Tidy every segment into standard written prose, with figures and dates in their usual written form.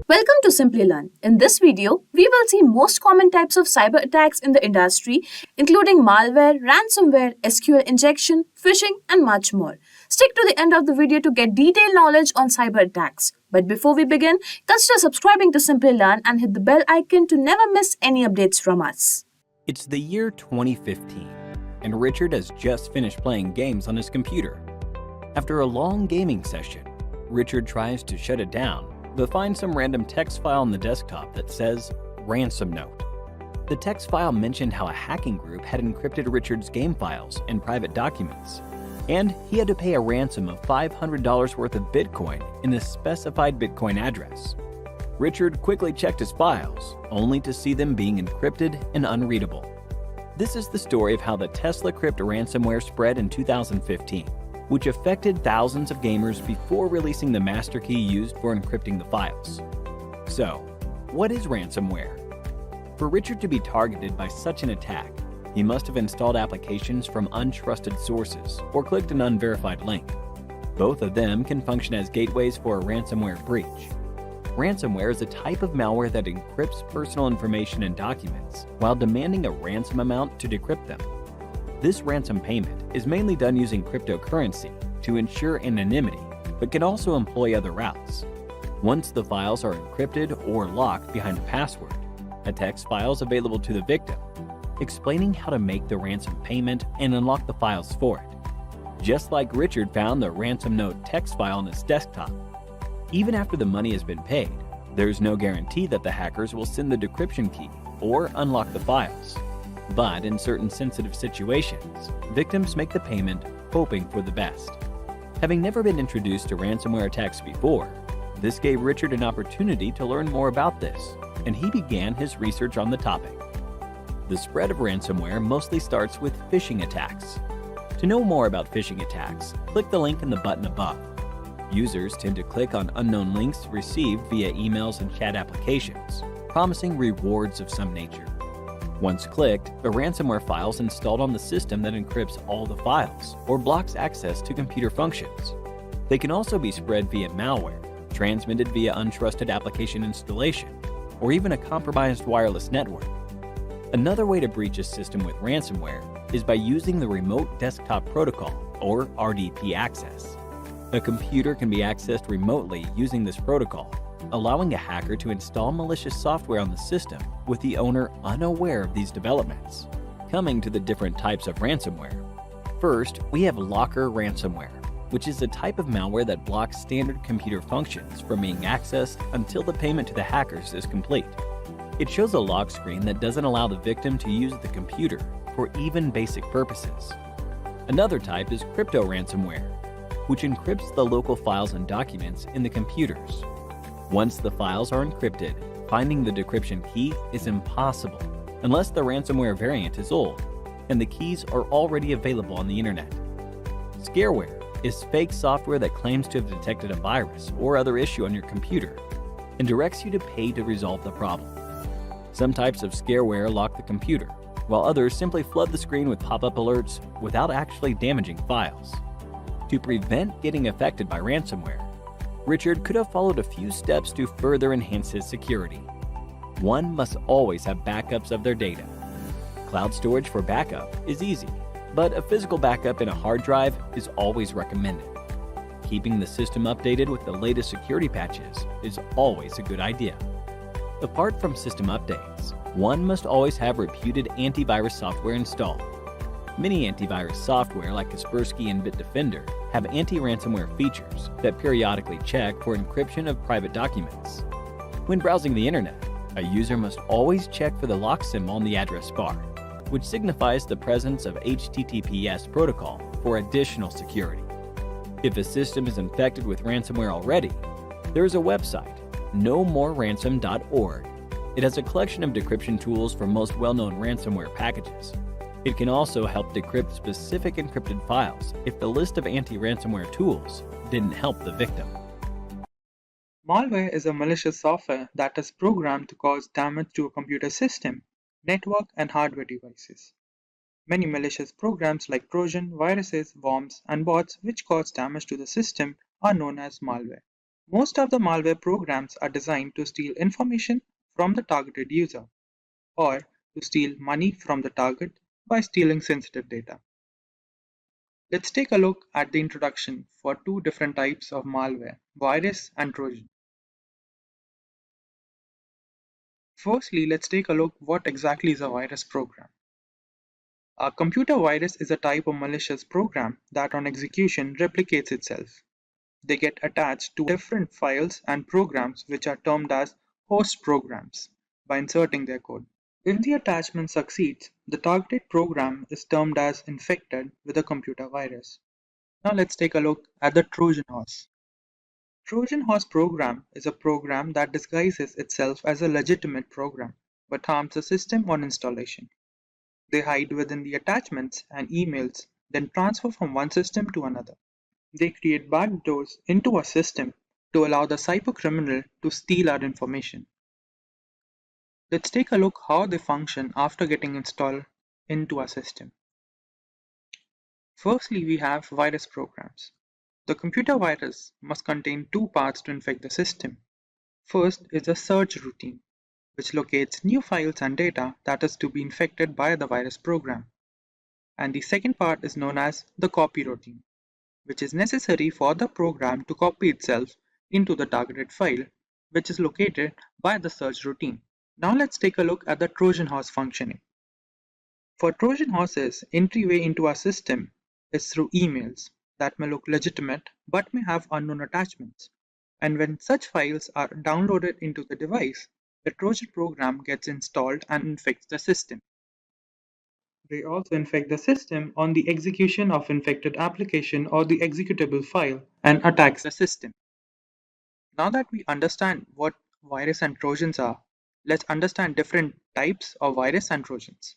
Welcome to Simplilearn. In this video, we will see most common types of cyber attacks in the industry, including malware, ransomware, SQL injection, phishing, and much more. Stick to the end of the video to get detailed knowledge on cyber attacks. But before we begin, consider subscribing to Simplilearn and hit the bell icon to never miss any updates from us. It's the year 2015, and Richard has just finished playing games on his computer. After a long gaming session, Richard tries to shut it down, but finds some random text file on the desktop that says ransom note. The text file mentioned how a hacking group had encrypted Richard's game files and private documents, and he had to pay a ransom of $500 worth of Bitcoin in the specified Bitcoin address. Richard quickly checked his files, only to see them being encrypted and unreadable. This is the story of how the TeslaCrypt ransomware spread in 2015, which affected thousands of gamers before releasing the master key used for encrypting the files. So, what is ransomware? For Richard to be targeted by such an attack, he must have installed applications from untrusted sources or clicked an unverified link. Both of them can function as gateways for a ransomware breach. Ransomware is a type of malware that encrypts personal information and documents while demanding a ransom amount to decrypt them. This ransom payment is mainly done using cryptocurrency to ensure anonymity, but can also employ other routes. Once the files are encrypted or locked behind a password, a text file is available to the victim, explaining how to make the ransom payment and unlock the files for it. Just like Richard found the ransom note text file on his desktop. Even after the money has been paid, there's no guarantee that the hackers will send the decryption key or unlock the files. But in certain sensitive situations, victims make the payment hoping for the best. Having never been introduced to ransomware attacks before, this gave Richard an opportunity to learn more about this, and he began his research on the topic. The spread of ransomware mostly starts with phishing attacks. To know more about phishing attacks, click the link in the button above. Users tend to click on unknown links received via emails and chat applications, promising rewards of some nature. Once clicked, a ransomware file is installed on the system that encrypts all the files or blocks access to computer functions. They can also be spread via malware, transmitted via untrusted application installation, or even a compromised wireless network. Another way to breach a system with ransomware is by using the Remote Desktop Protocol, or RDP access. A computer can be accessed remotely using this protocol, allowing a hacker to install malicious software on the system with the owner unaware of these developments. Coming to the different types of ransomware. First, we have locker ransomware, which is a type of malware that blocks standard computer functions from being accessed until the payment to the hackers is complete. It shows a lock screen that doesn't allow the victim to use the computer for even basic purposes. Another type is crypto ransomware, which encrypts the local files and documents in the computers. Once the files are encrypted, finding the decryption key is impossible unless the ransomware variant is old and the keys are already available on the internet. Scareware is fake software that claims to have detected a virus or other issue on your computer and directs you to pay to resolve the problem. Some types of scareware lock the computer, while others simply flood the screen with pop-up alerts without actually damaging files. To prevent getting affected by ransomware, Richard could have followed a few steps to further enhance his security. One must always have backups of their data. Cloud storage for backup is easy, but a physical backup in a hard drive is always recommended. Keeping the system updated with the latest security patches is always a good idea. Apart from system updates, one must always have reputed antivirus software installed. Many antivirus software like Kaspersky and Bitdefender have anti-ransomware features that periodically check for encryption of private documents. When browsing the internet, a user must always check for the lock symbol on the address bar, which signifies the presence of HTTPS protocol for additional security. If a system is infected with ransomware already, there is a website, nomoreransom.org. It has a collection of decryption tools for most well-known ransomware packages. It can also help decrypt specific encrypted files if the list of anti-ransomware tools didn't help the victim. Malware is a malicious software that is programmed to cause damage to a computer system, network, and hardware devices. Many malicious programs like Trojan, viruses, worms, and bots which cause damage to the system are known as malware. Most of the malware programs are designed to steal information from the targeted user or to steal money from the target by stealing sensitive data. Let's take a look at the introduction for two different types of malware, virus and Trojan. Firstly, let's take a look what exactly is a virus program. A computer virus is a type of malicious program that on execution replicates itself. They get attached to different files and programs which are termed as host programs by inserting their code. If the attachment succeeds, the targeted program is termed as infected with a computer virus. Now let's take a look at the Trojan horse. Trojan horse program is a program that disguises itself as a legitimate program but harms the system on installation. They hide within the attachments and emails, then transfer from one system to another. They create backdoors into a system to allow the cybercriminal to steal our information. Let's take a look how they function after getting installed into our system. Firstly, we have virus programs. The computer virus must contain two parts to infect the system. First is the search routine, which locates new files and data that is to be infected by the virus program. And the second part is known as the copy routine, which is necessary for the program to copy itself into the targeted file, which is located by the search routine. Now let's take a look at the Trojan horse functioning. For Trojan horses, entryway into our system is through emails that may look legitimate but may have unknown attachments. And when such files are downloaded into the device, the Trojan program gets installed and infects the system. They also infect the system on the execution of infected application or the executable file and attacks the system. Now that we understand what virus and Trojans are, let's understand different types of virus and Trojans.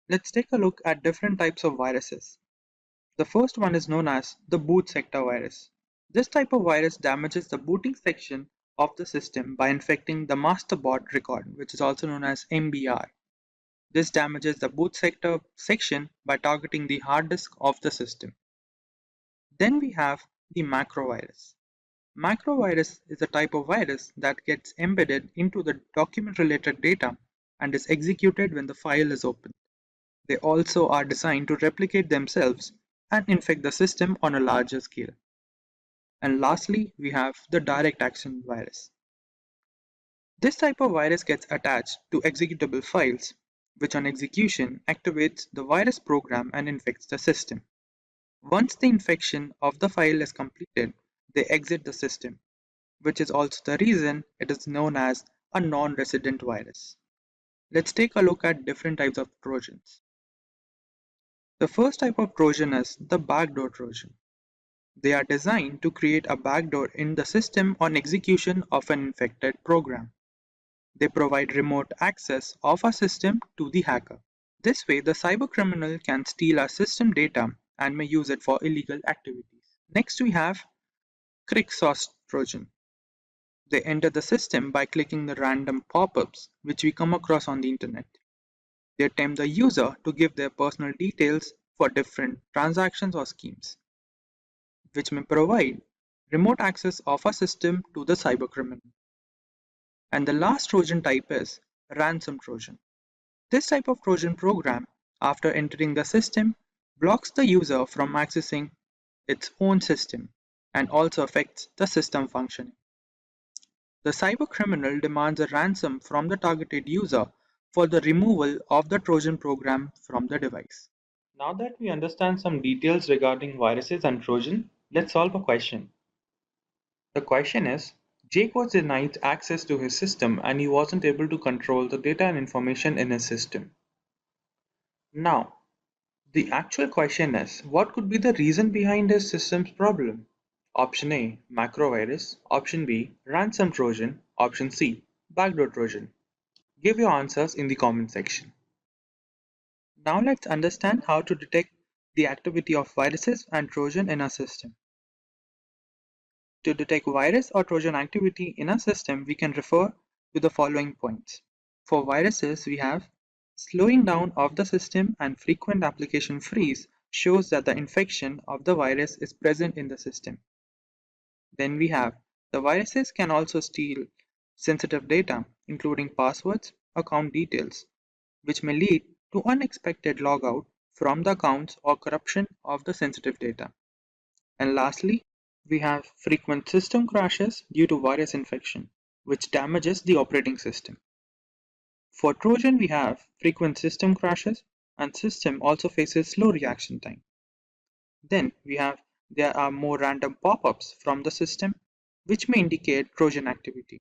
Let's take a look at different types of viruses. The first one is known as the boot sector virus. This type of virus damages the booting section of the system by infecting the master boot record, which is also known as MBR. This damages the boot sector section by targeting the hard disk of the system. Then we have the macrovirus. Macrovirus is a type of virus that gets embedded into the document-related data and is executed when the file is opened. They also are designed to replicate themselves and infect the system on a larger scale. And lastly, we have the direct action virus. This type of virus gets attached to executable files, which on execution activates the virus program and infects the system. Once the infection of the file is completed, they exit the system, which is also the reason it is known as a non-resident virus. Let's take a look at different types of Trojans. The first type of Trojan is the backdoor Trojan. They are designed to create a backdoor in the system on execution of an infected program. They provide remote access of a system to the hacker. This way, the cybercriminal can steal our system data and may use it for illegal activities. Next, we have Crixos Trojan. They enter the system by clicking the random pop-ups which we come across on the internet. They tempt the user to give their personal details for different transactions or schemes, which may provide remote access of a system to the cybercriminal. And the last Trojan type is ransom Trojan. This type of Trojan program, after entering the system, blocks the user from accessing its own system and also affects the system functioning. The cybercriminal demands a ransom from the targeted user for the removal of the Trojan program from the device. Now that we understand some details regarding viruses and Trojan, let's solve a question. The question is, Jake was denied access to his system and he wasn't able to control the data and information in his system. Now, the actual question is, what could be the reason behind his system's problem? Option A, macrovirus. Option B, ransom Trojan. Option C, backdoor Trojan. Give your answers in the comment section. Now let's understand how to detect the activity of viruses and Trojan in our system. To detect virus or Trojan activity in our system, we can refer to the following points. For viruses, we have slowing down of the system and frequent application freeze shows that the infection of the virus is present in the system. Then we have the viruses can also steal sensitive data, including passwords, account details, which may lead to unexpected logout from the accounts or corruption of the sensitive data. And lastly, we have frequent system crashes due to virus infection, which damages the operating system. For Trojan, we have frequent system crashes, and system also faces slow reaction time. Then we have there are more random pop-ups from the system, which may indicate Trojan activity.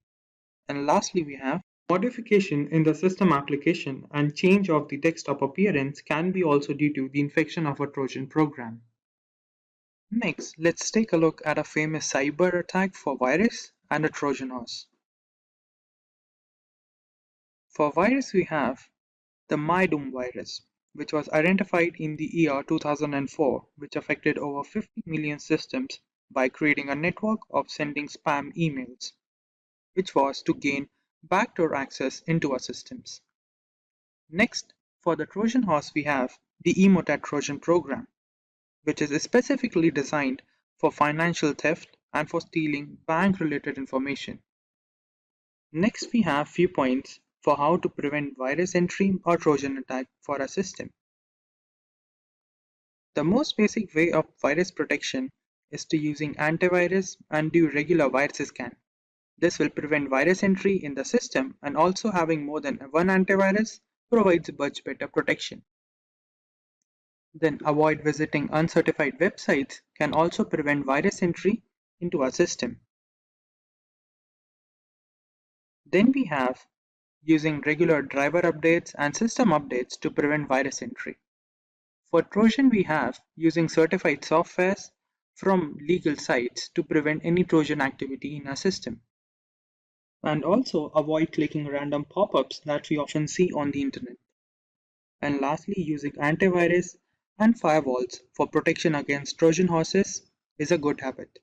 And lastly, we have modification in the system application and change of the desktop appearance can be also due to the infection of a Trojan program. Next, let's take a look at a famous cyber attack for virus and a Trojan horse. For virus, we have the MyDoom virus, which was identified in the year 2004, which affected over 50 million systems by creating a network of sending spam emails, which was to gain backdoor access into our systems. Next, for the Trojan horse, we have the Emotet Trojan program, which is specifically designed for financial theft and for stealing bank-related information. Next, we have few points for how to prevent virus entry or Trojan attack for a system. The most basic way of virus protection is to using antivirus and do regular virus scan. This will prevent virus entry in the system, and also having more than one antivirus provides much better protection. Then avoid visiting uncertified websites can also prevent virus entry into our system. Then we have using regular driver updates and system updates to prevent virus entry. For Trojan, we have using certified softwares from legal sites to prevent any Trojan activity in our system. And also avoid clicking random pop-ups that we often see on the internet. And lastly, using antivirus and firewalls for protection against Trojan horses is a good habit.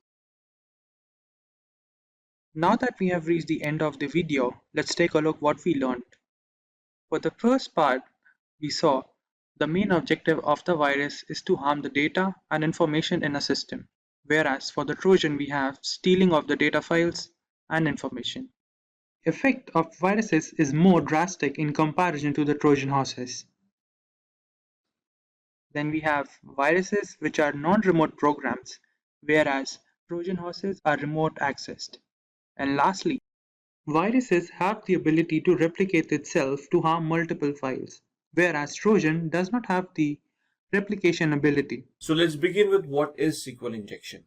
Now that we have reached the end of the video, let's take a look what we learned. For the first part, we saw the main objective of the virus is to harm the data and information in a system, whereas for the Trojan we have stealing of the data files and information. Effect of viruses is more drastic in comparison to the Trojan horses. Then we have viruses which are non-remote programs, whereas Trojan horses are remote accessed. And lastly, viruses have the ability to replicate itself to harm multiple files, whereas Trojan does not have the replication ability. So let's begin with what is SQL injection.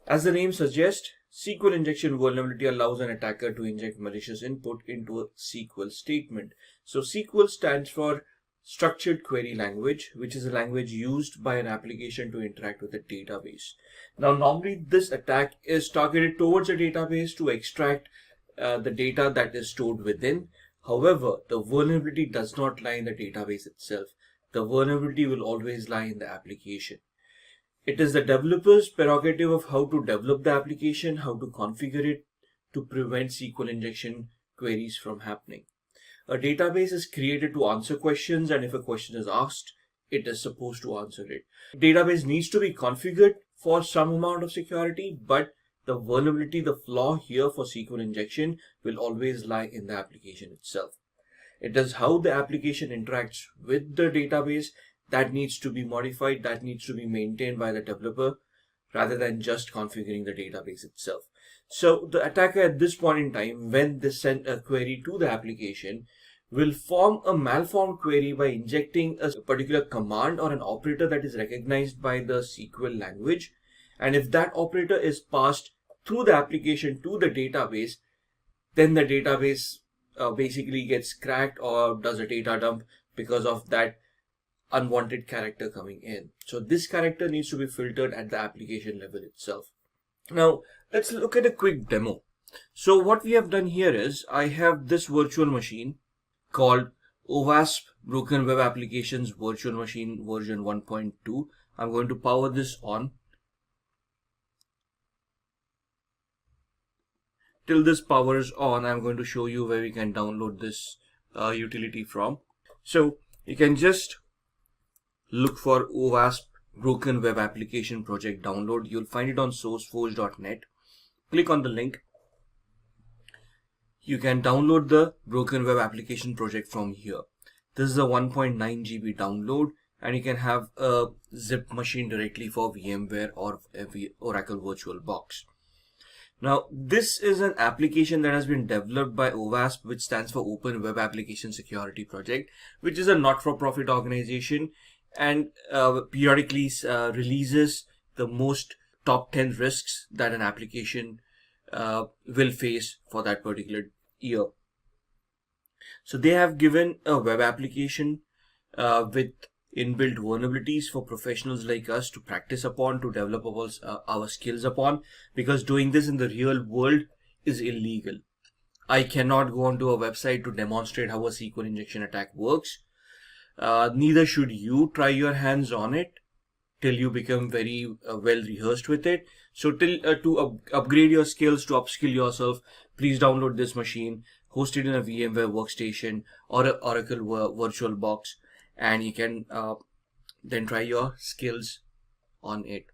As the name suggests, SQL injection vulnerability allows an attacker to inject malicious input into a SQL statement. So SQL stands for Structured Query Language, which is a language used by an application to interact with a database. Now, normally this attack is targeted towards a database to extract the data that is stored within. However, the vulnerability does not lie in the database itself. The vulnerability will always lie in the application. It is the developer's prerogative of how to develop the application, how to configure it to prevent SQL injection queries from happening. A database is created to answer questions, and if a question is asked, it is supposed to answer it. Database needs to be configured for some amount of security, but the vulnerability, the flaw here for SQL injection will always lie in the application itself. It is how the application interacts with the database that needs to be modified, that needs to be maintained by the developer rather than just configuring the database itself. So the attacker at this point in time, when they send a query to the application, will form a malformed query by injecting a particular command or an operator that is recognized by the SQL language. And if that operator is passed through the application to the database, then the database basically gets cracked or does a data dump because of that unwanted character coming in. So this character needs to be filtered at the application level itself. Now let's look at a quick demo. So what we have done here is I have this virtual machine called OWASP Broken Web Applications Virtual Machine version 1.2. I'm going to power this on. Till this powers on, I'm going to show you where we can download this utility from. So you can just look for OWASP Broken Web Application Project download. You'll find it on sourceforge.net. Click on the link. You can download the Broken Web Application Project from here. This is a 1.9 GB download, and you can have a zip machine directly for VMware or Oracle VirtualBox. Now, this is an application that has been developed by OWASP, which stands for Open Web Application Security Project, which is a not-for-profit organization, and periodically releases the most top 10 risks that an application will face for that particular year. So they have given a web application with inbuilt vulnerabilities for professionals like us to practice upon, to develop our skills upon, because doing this in the real world is illegal. I cannot go onto a website to demonstrate how a SQL injection attack works. Neither should you try your hands on it till you become very well rehearsed with it. So to upgrade your skills, to upskill yourself, please download this machine, host it in a VMware workstation or an Oracle VirtualBox, and you can then try your skills on it,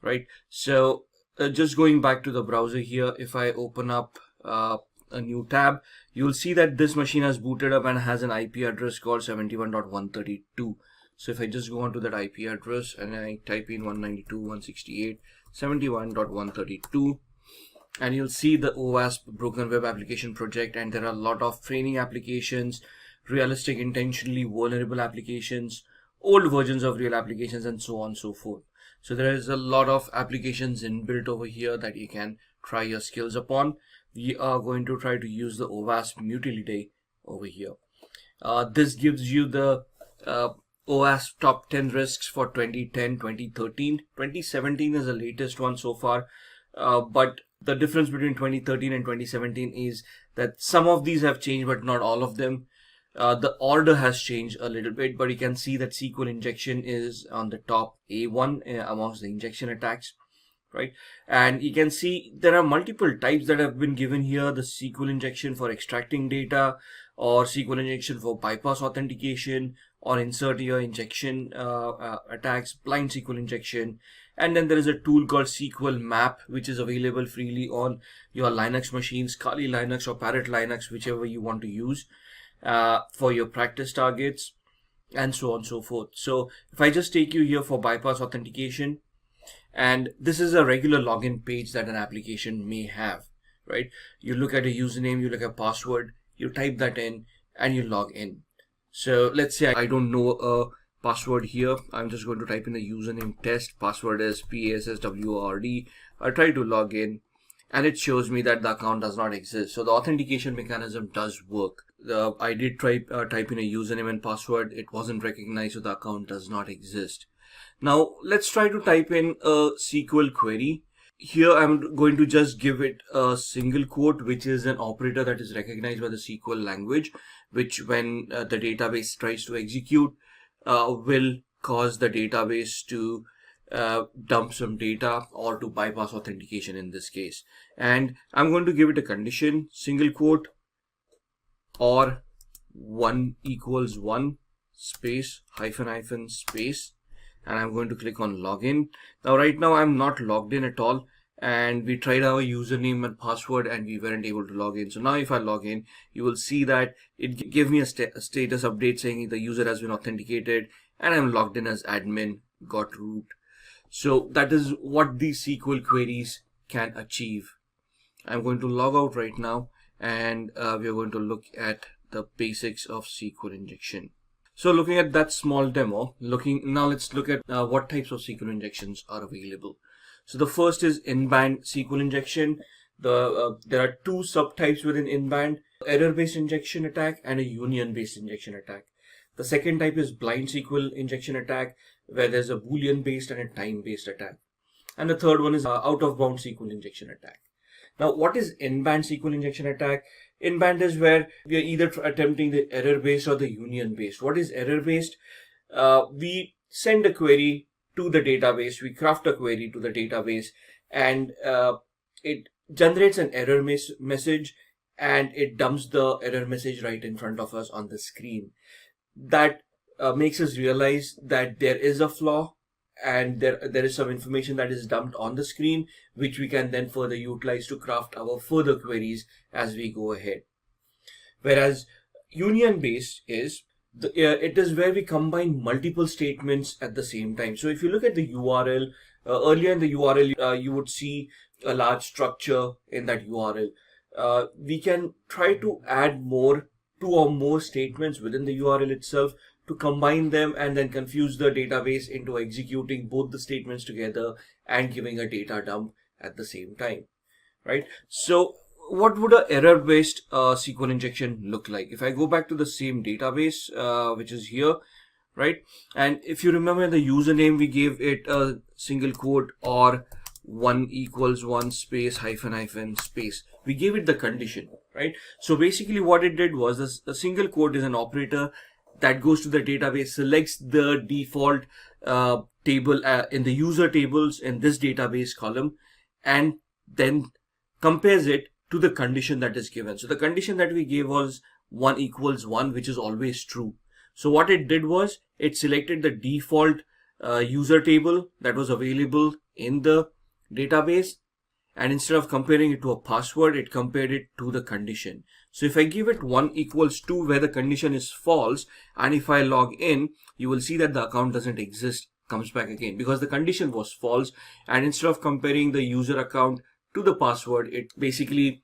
right? So just going back to the browser here, if I open up a new tab, you'll see that this machine has booted up and has an IP address called 71.132. So if I just go onto that IP address and I type in 192.168.71.132, and you'll see the OWASP Broken Web Application Project, and there are a lot of training applications, realistic intentionally vulnerable applications, old versions of real applications, and so on and so forth. So there is a lot of applications inbuilt over here that you can try your skills upon. We are going to try to use the OWASP Mutility over here. This gives you the OWASP top 10 risks for 2010, 2013. 2017 is the latest one so far, but the difference between 2013 and 2017 is that some of these have changed, but not all of them. The order has changed a little bit, but you can see that SQL injection is on the top A1 amongst the injection attacks, right? And you can see there are multiple types that have been given here: the SQL injection for extracting data, or SQL injection for bypass authentication, or insert your injection attacks, blind SQL injection. And then there is a tool called SQL Map, which is available freely on your Linux machines, Kali Linux or Parrot Linux, whichever you want to use for your practice targets, and so on and so forth. So if I just take you here for bypass authentication, and this is a regular login page that an application may have, right? You look at a username, you look at password, you type that in, and you log in. So let's say I don't know a password here. I'm just going to type in the username test. Password is PASSWORD. I try to log in, and it shows me that the account does not exist. So the authentication mechanism does work. I did try type in a username and password. It wasn't recognized, so the account does not exist. Now let's try to type in a SQL query. Here I'm going to just give it a single quote, which is an operator that is recognized by the SQL language, which when the database tries to execute will cause the database to dump some data or to bypass authentication in this case. And I'm going to give it a condition, single quote, or 1 equals 1 space hyphen space, and I'm going to click on login. Now right now I'm not logged in at all, and we tried our username and password and we weren't able to log in. So now if I log in, you will see that it gave me a status update saying the user has been authenticated, and I'm logged in as admin, got root. So that is what these SQL queries can achieve. I'm going to log out right now, and we're going to look at the basics of SQL injection. So looking at that small demo, now let's look at what types of SQL injections are available. So the first is in-band SQL injection. There are two subtypes within in-band: error-based injection attack and a union-based injection attack. The second type is blind SQL injection attack, where there's a Boolean-based and a time-based attack. And the third one is out-of-bound SQL injection attack. Now, what is in-band SQL injection attack? In-band is where we are either attempting the error-based or the union-based. What is error-based? We send a query to the database, we craft a query to the database, and it generates an error message, and it dumps the error message right in front of us on the screen. That makes us realize that there is a flaw, and there is some information that is dumped on the screen, which we can then further utilize to craft our further queries as we go ahead. Whereas union based is it is where we combine multiple statements at the same time. So if you look at the URL, earlier in the URL, you would see a large structure in that URL. We can try to add two or more statements within the URL itself to combine them and then confuse the database into executing both the statements together and giving a data dump at the same time, right? So what would a error-based SQL injection look like? If I go back to the same database, which is here, right? And if you remember the username, we gave it a single quote or 1 equals 1 space hyphen hyphen space. We gave it the condition, right? So basically what it did was a single quote is an operator that goes to the database, selects the default table in the user tables in this database column, and then compares it to the condition that is given. So the condition that we gave was 1 equals 1, which is always true. So what it did was it selected the default user table that was available in the database, and instead of comparing it to a password, it compared it to the condition. So if I give it 1 equals 2 where the condition is false, and if I log in, you will see that the account doesn't exist, comes back again because the condition was false, and instead of comparing the user account to the password, it basically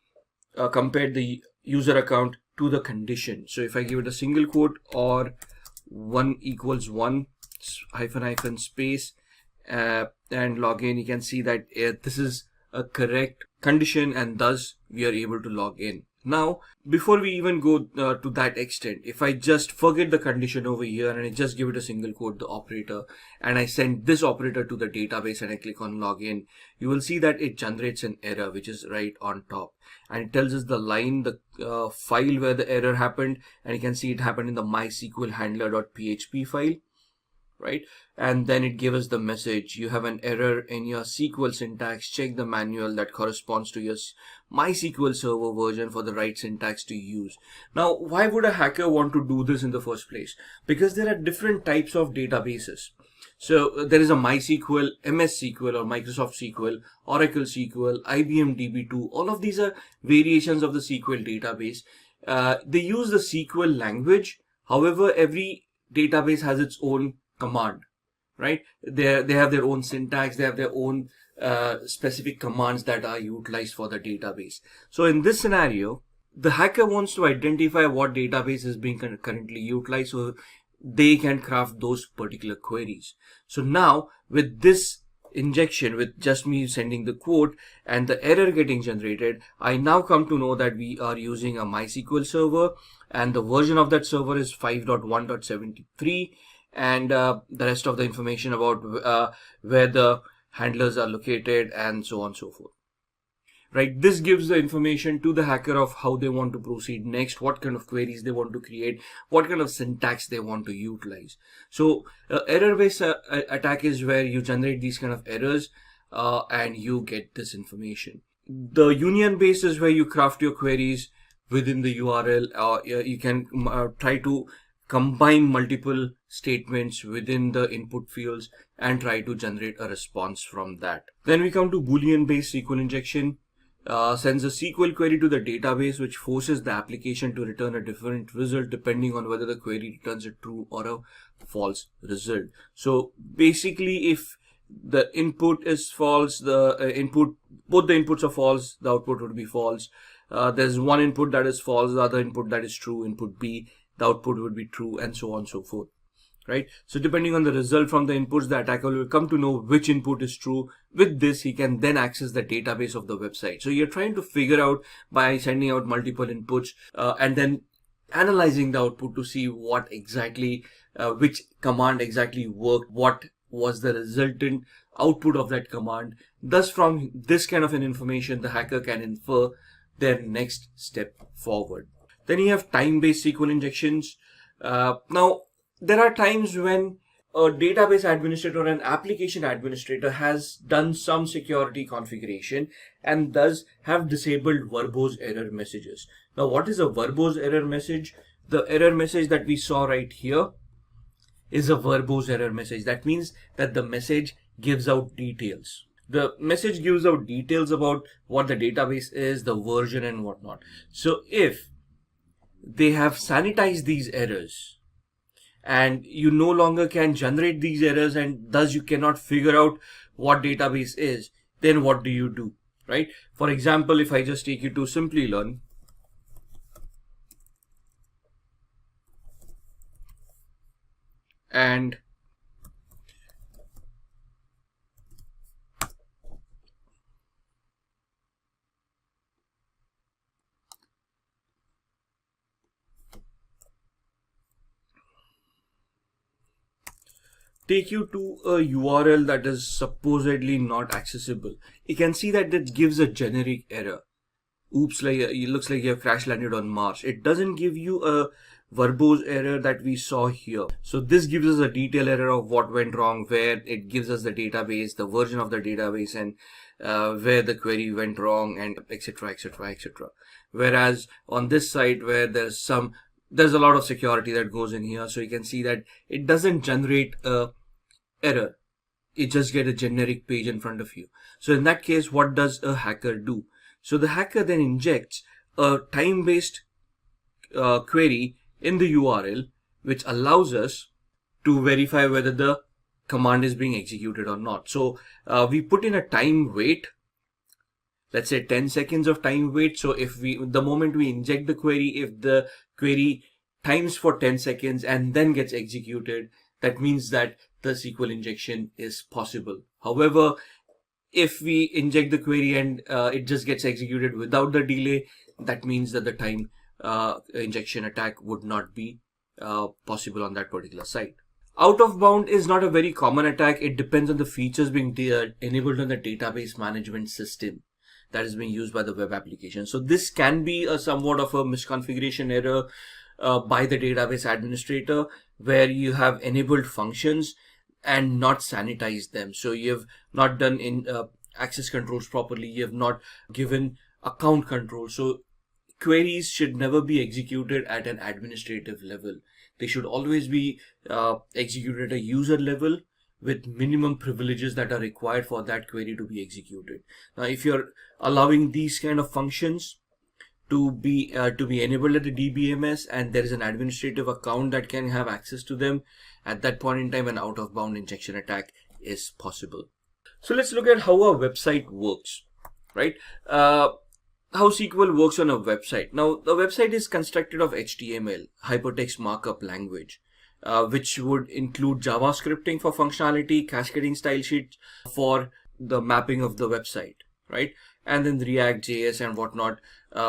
compared the user account to the condition. So if I give it a single quote or 1 equals 1 hyphen hyphen space and log in, you can see that this is a correct condition, and thus we are able to log in. Now, before we even go to that extent, if I just forget the condition over here and I just give it a single quote, the operator, and I send this operator to the database and I click on login, you will see that it generates an error, which is right on top. And it tells us the line, the file where the error happened, and you can see it happened in the MySQL handler.php file. Right, and then it gives us the message, you have an error in your SQL syntax, check the manual that corresponds to your MySQL server version for the right syntax to use. Now, why would a hacker want to do this in the first place? Because there are different types of databases. So there is a MySQL, MS SQL or Microsoft SQL, Oracle SQL, IBM DB2. All of these are variations of the SQL database. They use the SQL language. However, every database has its own command, right? They have their own syntax, they have their own specific commands that are utilized for the database. So in this scenario, the hacker wants to identify what database is being currently utilized so they can craft those particular queries. So now with this injection, with just me sending the quote and the error getting generated, I now come to know that we are using a MySQL server, and the version of that server is 5.1.73, and the rest of the information about where the handlers are located and so on and so forth. Right, this gives the information to the hacker of how they want to proceed next, what kind of queries they want to create, what kind of syntax they want to utilize. So error-based attack is where you generate these kind of errors and you get this information. The union-based is where you craft your queries within the URL. You can try to combine multiple statements within the input fields and try to generate a response from that. Then we come to Boolean-based SQL injection. Sends a SQL query to the database, which forces the application to return a different result depending on whether the query returns a true or a false result. So basically, if the input is false, both the inputs are false, the output would be false. There's one input that is false, the other input that is true, input B, the output would be true, and so on and so forth. Right? So depending on the result from the inputs, the attacker will come to know which input is true. With this, he can then access the database of the website. So you're trying to figure out by sending out multiple inputs and then analyzing the output to see what exactly, which command exactly worked, what was the resultant output of that command. Thus, from this kind of an information, the hacker can infer their next step forward. Then you have time-based SQL injections. Now, there are times when a database administrator or an application administrator has done some security configuration and thus have disabled verbose error messages. Now, what is a verbose error message? The error message that we saw right here is a verbose error message. That means that the message gives out details. The message gives out details about what the database is, the version and whatnot. So if they have sanitized these errors and you no longer can generate these errors and thus you cannot figure out what database is, then what do? Right? For example, if I just take you to Simplilearn, and take you to a URL that is supposedly not accessible, you can see that it gives a generic error. Oops, like it looks like you have crash landed on Mars. It doesn't give you a verbose error that we saw here. So this gives us a detailed error of what went wrong, where it gives us the database, the version of the database, and where the query went wrong, and etc, etc, etc. Whereas on this site, where there's a lot of security that goes in here, so you can see that it doesn't generate a error. It just get a generic page in front of you. So in that case, what does a hacker do? So the hacker then injects a time-based query in the URL, which allows us to verify whether the command is being executed or not. So we put in a time wait, let's say 10 seconds of time wait. So if the moment we inject the query, if the query times for 10 seconds and then gets executed, that means that the SQL injection is possible. However, if we inject the query and it just gets executed without the delay, that means that the time injection attack would not be possible on that particular site. Out of bound is not a very common attack. It depends on the features being enabled on the database management system that is being used by the web application. So this can be a somewhat of a misconfiguration error by the database administrator, where you have enabled functions and not sanitized them. So you have not done in access controls properly. You have not given account control. So queries should never be executed at an administrative level. They should always be executed at a user level with minimum privileges that are required for that query to be executed. Now, if you're allowing these kind of functions to be enabled at the DBMS and there is an administrative account that can have access to them, at that point in time an out of bound injection attack is possible. So let's look at how a website works, right? How SQL works on a website. Now the website is constructed of HTML, hypertext markup language, which would include JavaScripting for functionality, cascading style sheets for the mapping of the website, right? And then React, JS and whatnot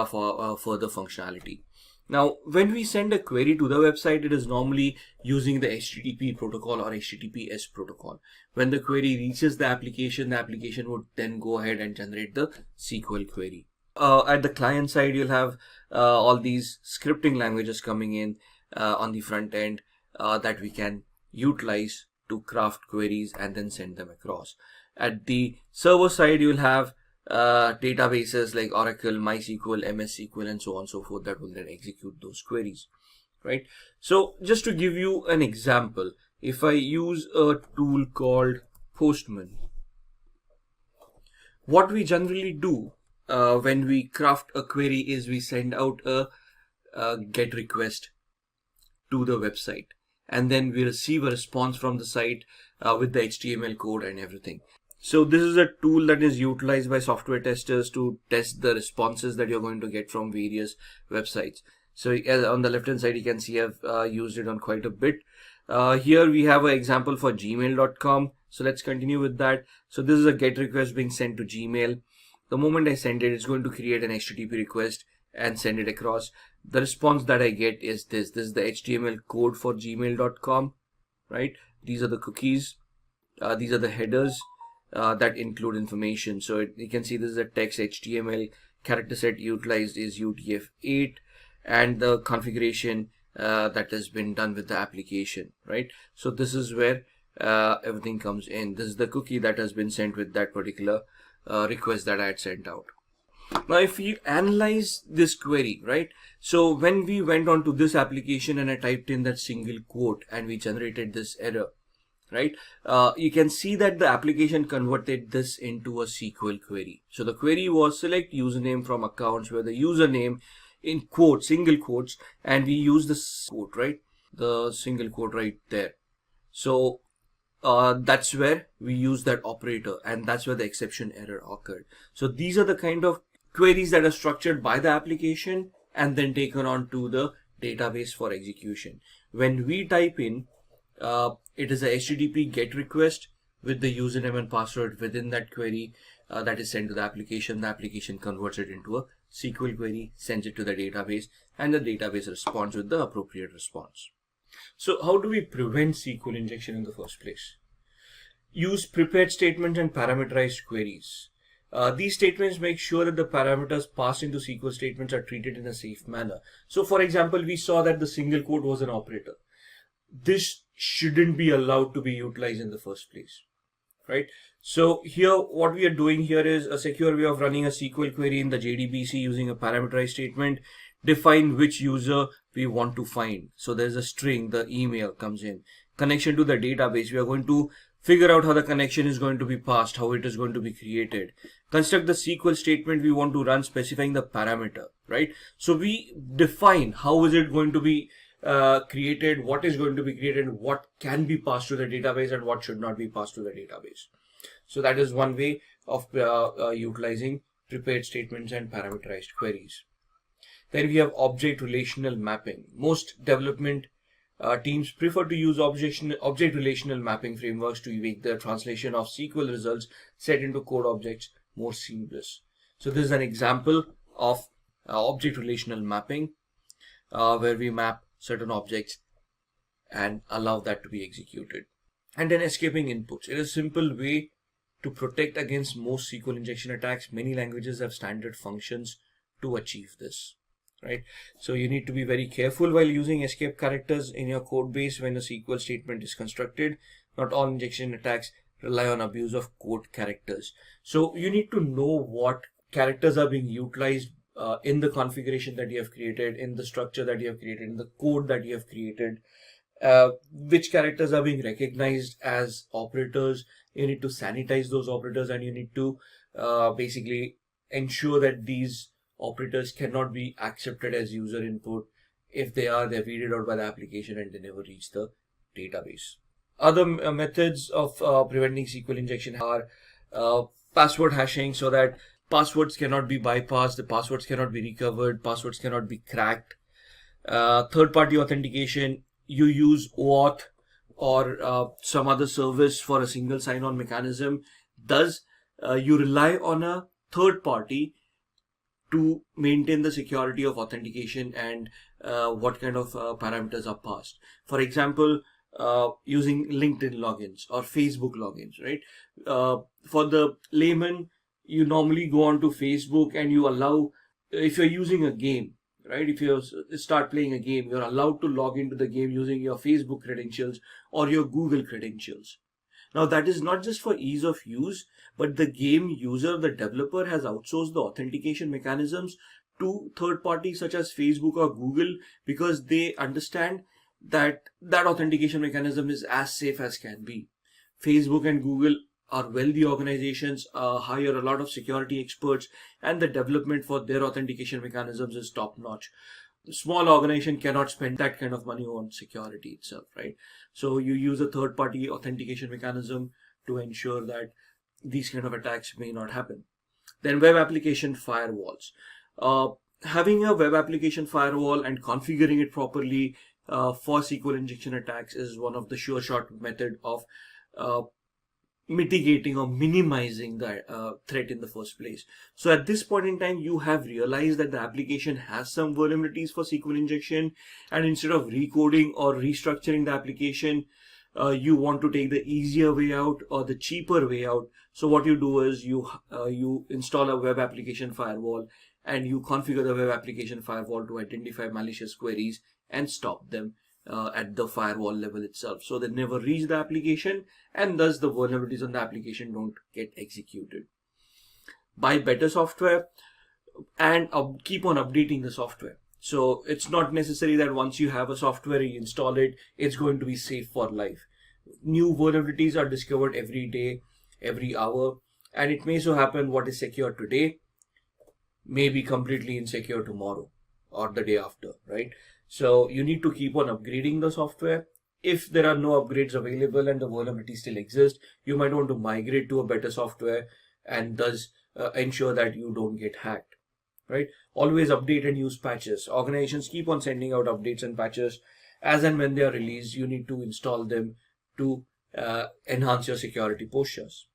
for further functionality. Now, when we send a query to the website, it is normally using the HTTP protocol or HTTPS protocol. When the query reaches the application would then go ahead and generate the SQL query. At the client side, you'll have all these scripting languages coming in on the front end that we can utilize to craft queries and then send them across. At the server side, you'll have databases like Oracle, MySQL, MS SQL, and so on and so forth that will then execute those queries, right? So just to give you an example, if I use a tool called Postman, what we generally do when we craft a query is we send out a GET request to the website, and then we receive a response from the site with the HTML code and everything. So this is a tool that is utilized by software testers to test the responses that you're going to get from various websites. So on the left hand side, you can see I've used it on quite a bit. Here we have an example for gmail.com. So let's continue with that. So this is a GET request being sent to Gmail. The moment I send it, it's going to create an HTTP request and send it across. The response that I get is this. This is the HTML code for gmail.com, right? These are the cookies. These are the headers that include information. So you can see this is a text HTML. Character set utilized is UTF-8, and the configuration that has been done with the application, right? So this is where everything comes in. This is the cookie that has been sent with that particular request that I had sent out. Now, if we analyze this query, right? So when we went on to this application and I typed in that single quote and we generated this error, right? You can see that the application converted this into a SQL query. So the query was select username from accounts where the username in quotes, single quotes, and we use the quote, right? The single quote right there. So that's where we use that operator, and that's where the exception error occurred. So these are the kind of queries that are structured by the application and then taken on to the database for execution. When we type in, it is a HTTP GET request with the username and password within that query that is sent to the application. The application converts it into a SQL query, sends it to the database, and the database responds with the appropriate response. So how do we prevent SQL injection in the first place? Use prepared statements and parameterized queries. These statements make sure that the parameters passed into SQL statements are treated in a safe manner. So for example, we saw that the single quote was an operator. This shouldn't be allowed to be utilized in the first place, right? So here, what we are doing here is a secure way of running a SQL query in the JDBC using a parameterized statement. Define which user we want to find. So there's a string, the email comes in. Connection to the database, we are going to figure out how the connection is going to be passed, how it is going to be created. Construct the SQL statement we want to run specifying the parameter, right? So we define how is it going to be created, what is going to be created, what can be passed to the database and what should not be passed to the database. So that is one way of utilizing prepared statements and parameterized queries. Then we have object relational mapping. Most development teams prefer to use object relational mapping frameworks to make the translation of SQL results set into code objects more seamless. So this is an example of object relational mapping where we map certain objects and allow that to be executed. And then escaping inputs. It is a simple way to protect against most SQL injection attacks. Many languages have standard functions to achieve this. Right, so you need to be very careful while using escape characters in your code base when a SQL statement is constructed. Not all injection attacks rely on abuse of code characters. So you need to know what characters are being utilized in the configuration that you have created, in the structure that you have created, in the code that you have created. Which characters are being recognized as operators. You need to sanitize those operators, and you need to basically ensure that these operators cannot be accepted as user input. If they are, they're weeded out by the application and they never reach the database. Other methods of preventing SQL injection are password hashing, so that passwords cannot be bypassed, the passwords cannot be recovered, passwords cannot be cracked. Third-party authentication, you use OAuth or some other service for a single sign-on mechanism. Thus, you rely on a third party to maintain the security of authentication and what kind of parameters are passed. For example, using LinkedIn logins or Facebook logins, right? For the layman, you normally go onto Facebook and you allow, if you're using a game, right? If you start playing a game, you're allowed to log into the game using your Facebook credentials or your Google credentials. Now that is not just for ease of use, but the game user, the developer, has outsourced the authentication mechanisms to third parties such as Facebook or Google, because they understand that that authentication mechanism is as safe as can be. Facebook and Google are wealthy organizations, hire a lot of security experts, and the development for their authentication mechanisms is top notch. A small organization cannot spend that kind of money on security itself, right? So you use a third party authentication mechanism to ensure that these kind of attacks may not happen. Then web application firewalls. Having a web application firewall and configuring it properly for SQL injection attacks is one of the sure shot method of mitigating or minimizing the threat in the first place. So at this point in time, you have realized that the application has some vulnerabilities for SQL injection, and instead of recoding or restructuring the application, you want to take the easier way out or the cheaper way out. So what you do is you install a web application firewall and you configure the web application firewall to identify malicious queries and stop them at the firewall level itself, so they never reach the application, and thus the vulnerabilities on the application don't get executed. Buy better software. and keep on updating the software. So it's not necessary that once you have a software, you install it, it's going to be safe for life. New vulnerabilities are discovered every day, every hour, and it may so happen what is secure today may be completely insecure tomorrow or the day after, right? So you need to keep on upgrading the software. If there are no upgrades available and the vulnerability still exists, you might want to migrate to a better software and thus ensure that you don't get hacked, right? Always update and use patches. Organizations keep on sending out updates and patches as and when they are released. You need to install them to enhance your security postures.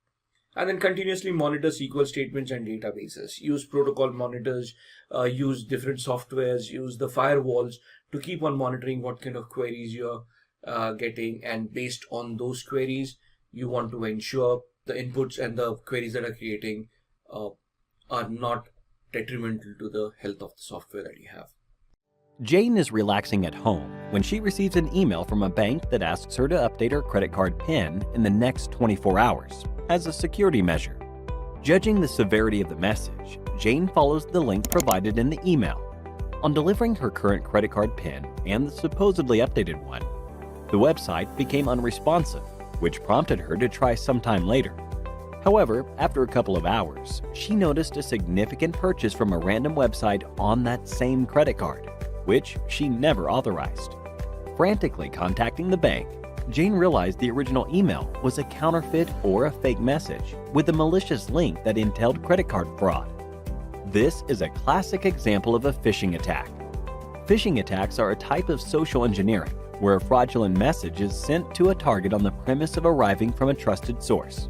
And then continuously monitor SQL statements and databases. Use protocol monitors, use different softwares, use the firewalls to keep on monitoring what kind of queries you're getting. And based on those queries, you want to ensure the inputs and the queries that are creating are not detrimental to the health of the software that you have. Jane is relaxing at home when she receives an email from a bank that asks her to update her credit card PIN in the next 24 hours as a security measure. Judging the severity of the message, Jane follows the link provided in the email. On delivering her current credit card PIN and the supposedly updated one, the website became unresponsive, which prompted her to try sometime later. However, after a couple of hours, she noticed a significant purchase from a random website on that same credit card, which she never authorized. Frantically contacting the bank, Jane realized the original email was a counterfeit or a fake message with a malicious link that entailed credit card fraud. This is a classic example of a phishing attack. Phishing attacks are a type of social engineering where a fraudulent message is sent to a target on the premise of arriving from a trusted source.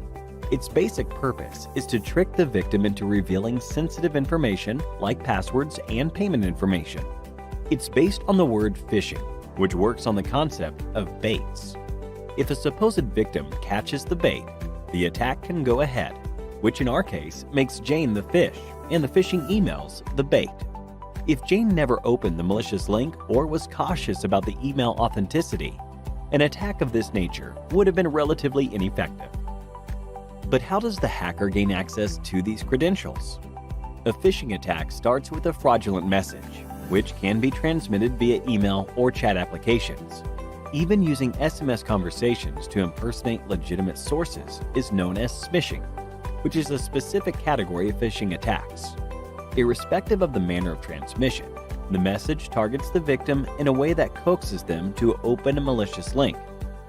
Its basic purpose is to trick the victim into revealing sensitive information like passwords and payment information. It's based on the word phishing, which works on the concept of baits. If a supposed victim catches the bait, the attack can go ahead, which in our case makes Jane the fish and the phishing emails the bait. If Jane never opened the malicious link or was cautious about the email authenticity, an attack of this nature would have been relatively ineffective. But how does the hacker gain access to these credentials? A phishing attack starts with a fraudulent message, which can be transmitted via email or chat applications. Even using SMS conversations to impersonate legitimate sources is known as smishing, which is a specific category of phishing attacks. Irrespective of the manner of transmission, the message targets the victim in a way that coaxes them to open a malicious link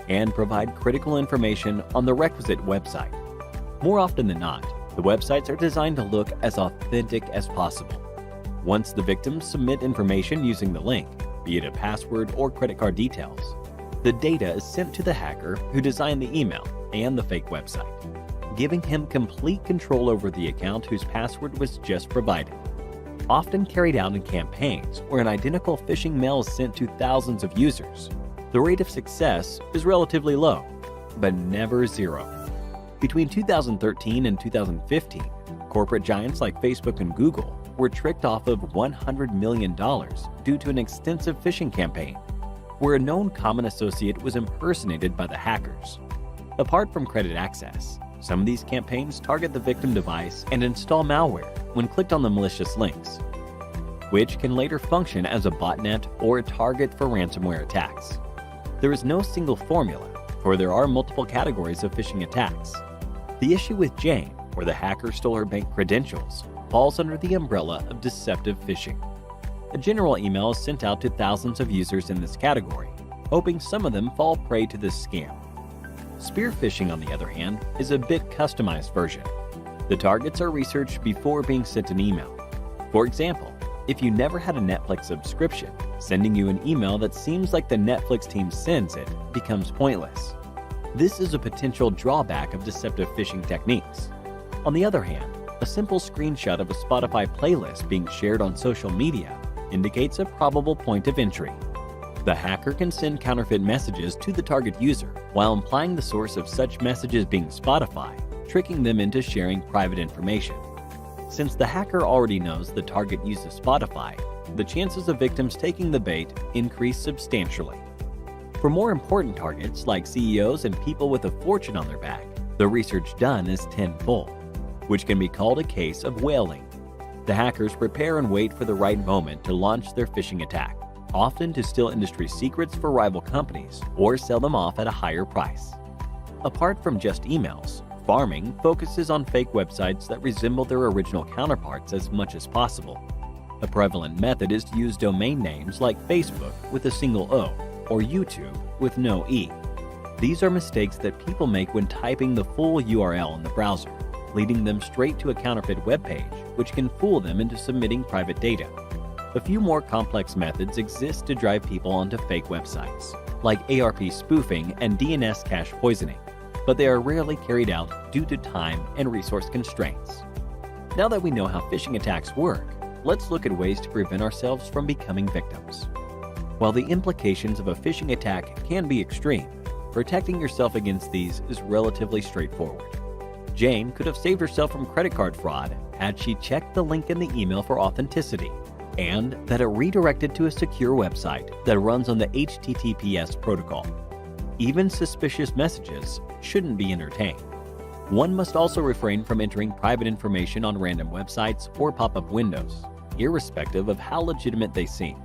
and provide critical information on the requisite website. More often than not, the websites are designed to look as authentic as possible. Once the victims submit information using the link, be it a password or credit card details, the data is sent to the hacker who designed the email and the fake website, giving him complete control over the account whose password was just provided. Often carried out in campaigns where an identical phishing mail is sent to thousands of users, the rate of success is relatively low, but never zero. Between 2013 and 2015, corporate giants like Facebook and Google were tricked off of $100 million due to an extensive phishing campaign, where a known common associate was impersonated by the hackers. Apart from credit access, some of these campaigns target the victim device and install malware when clicked on the malicious links, which can later function as a botnet or a target for ransomware attacks. There is no single formula, for there are multiple categories of phishing attacks. The issue with Jane, where the hacker stole her bank credentials, falls under the umbrella of deceptive phishing. A general email is sent out to thousands of users in this category, hoping some of them fall prey to this scam. Spear phishing, on the other hand, is a bit customized version. The targets are researched before being sent an email. For example, if you never had a Netflix subscription, sending you an email that seems like the Netflix team sends it becomes pointless. This is a potential drawback of deceptive phishing techniques. On the other hand, a simple screenshot of a Spotify playlist being shared on social media indicates a probable point of entry. The hacker can send counterfeit messages to the target user while implying the source of such messages being Spotify, tricking them into sharing private information. Since the hacker already knows the target uses Spotify, the chances of victims taking the bait increase substantially. For more important targets like CEOs and people with a fortune on their back, the research done is tenfold, which can be called a case of whaling. The hackers prepare and wait for the right moment to launch their phishing attack, often to steal industry secrets for rival companies or sell them off at a higher price. Apart from just emails, pharming focuses on fake websites that resemble their original counterparts as much as possible. A prevalent method is to use domain names like Facebook with a single O or YouTube with no E. These are mistakes that people make when typing the full URL in the browser, leading them straight to a counterfeit web page, which can fool them into submitting private data. A few more complex methods exist to drive people onto fake websites, like ARP spoofing and DNS cache poisoning, but they are rarely carried out due to time and resource constraints. Now that we know how phishing attacks work, let's look at ways to prevent ourselves from becoming victims. While the implications of a phishing attack can be extreme, protecting yourself against these is relatively straightforward. Jane could have saved herself from credit card fraud had she checked the link in the email for authenticity, and that it redirected to a secure website that runs on the HTTPS protocol. Even suspicious messages shouldn't be entertained. One must also refrain from entering private information on random websites or pop-up windows, irrespective of how legitimate they seem.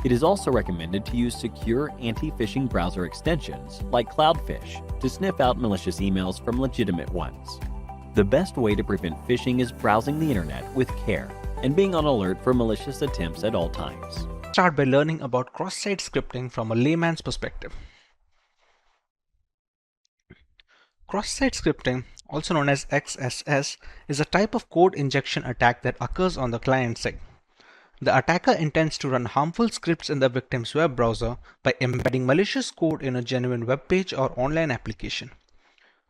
It is also recommended to use secure anti-phishing browser extensions like Cloudfish to sniff out malicious emails from legitimate ones. The best way to prevent phishing is browsing the internet with care and being on alert for malicious attempts at all times. Start by learning about cross-site scripting from a layman's perspective. Cross-site scripting, also known as XSS, is a type of code injection attack that occurs on the client side. The attacker intends to run harmful scripts in the victim's web browser by embedding malicious code in a genuine web page or online application.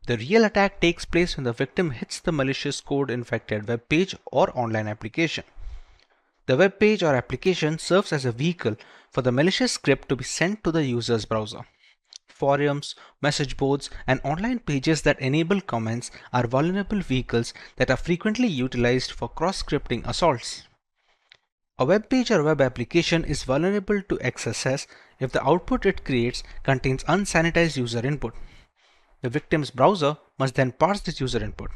The real attack takes place when the victim hits the malicious code-infected web page or online application. The web page or application serves as a vehicle for the malicious script to be sent to the user's browser. Forums, message boards, and online pages that enable comments are vulnerable vehicles that are frequently utilized for cross-scripting assaults. A web page or web application is vulnerable to XSS if the output it creates contains unsanitized user input. The victim's browser must then parse this user input.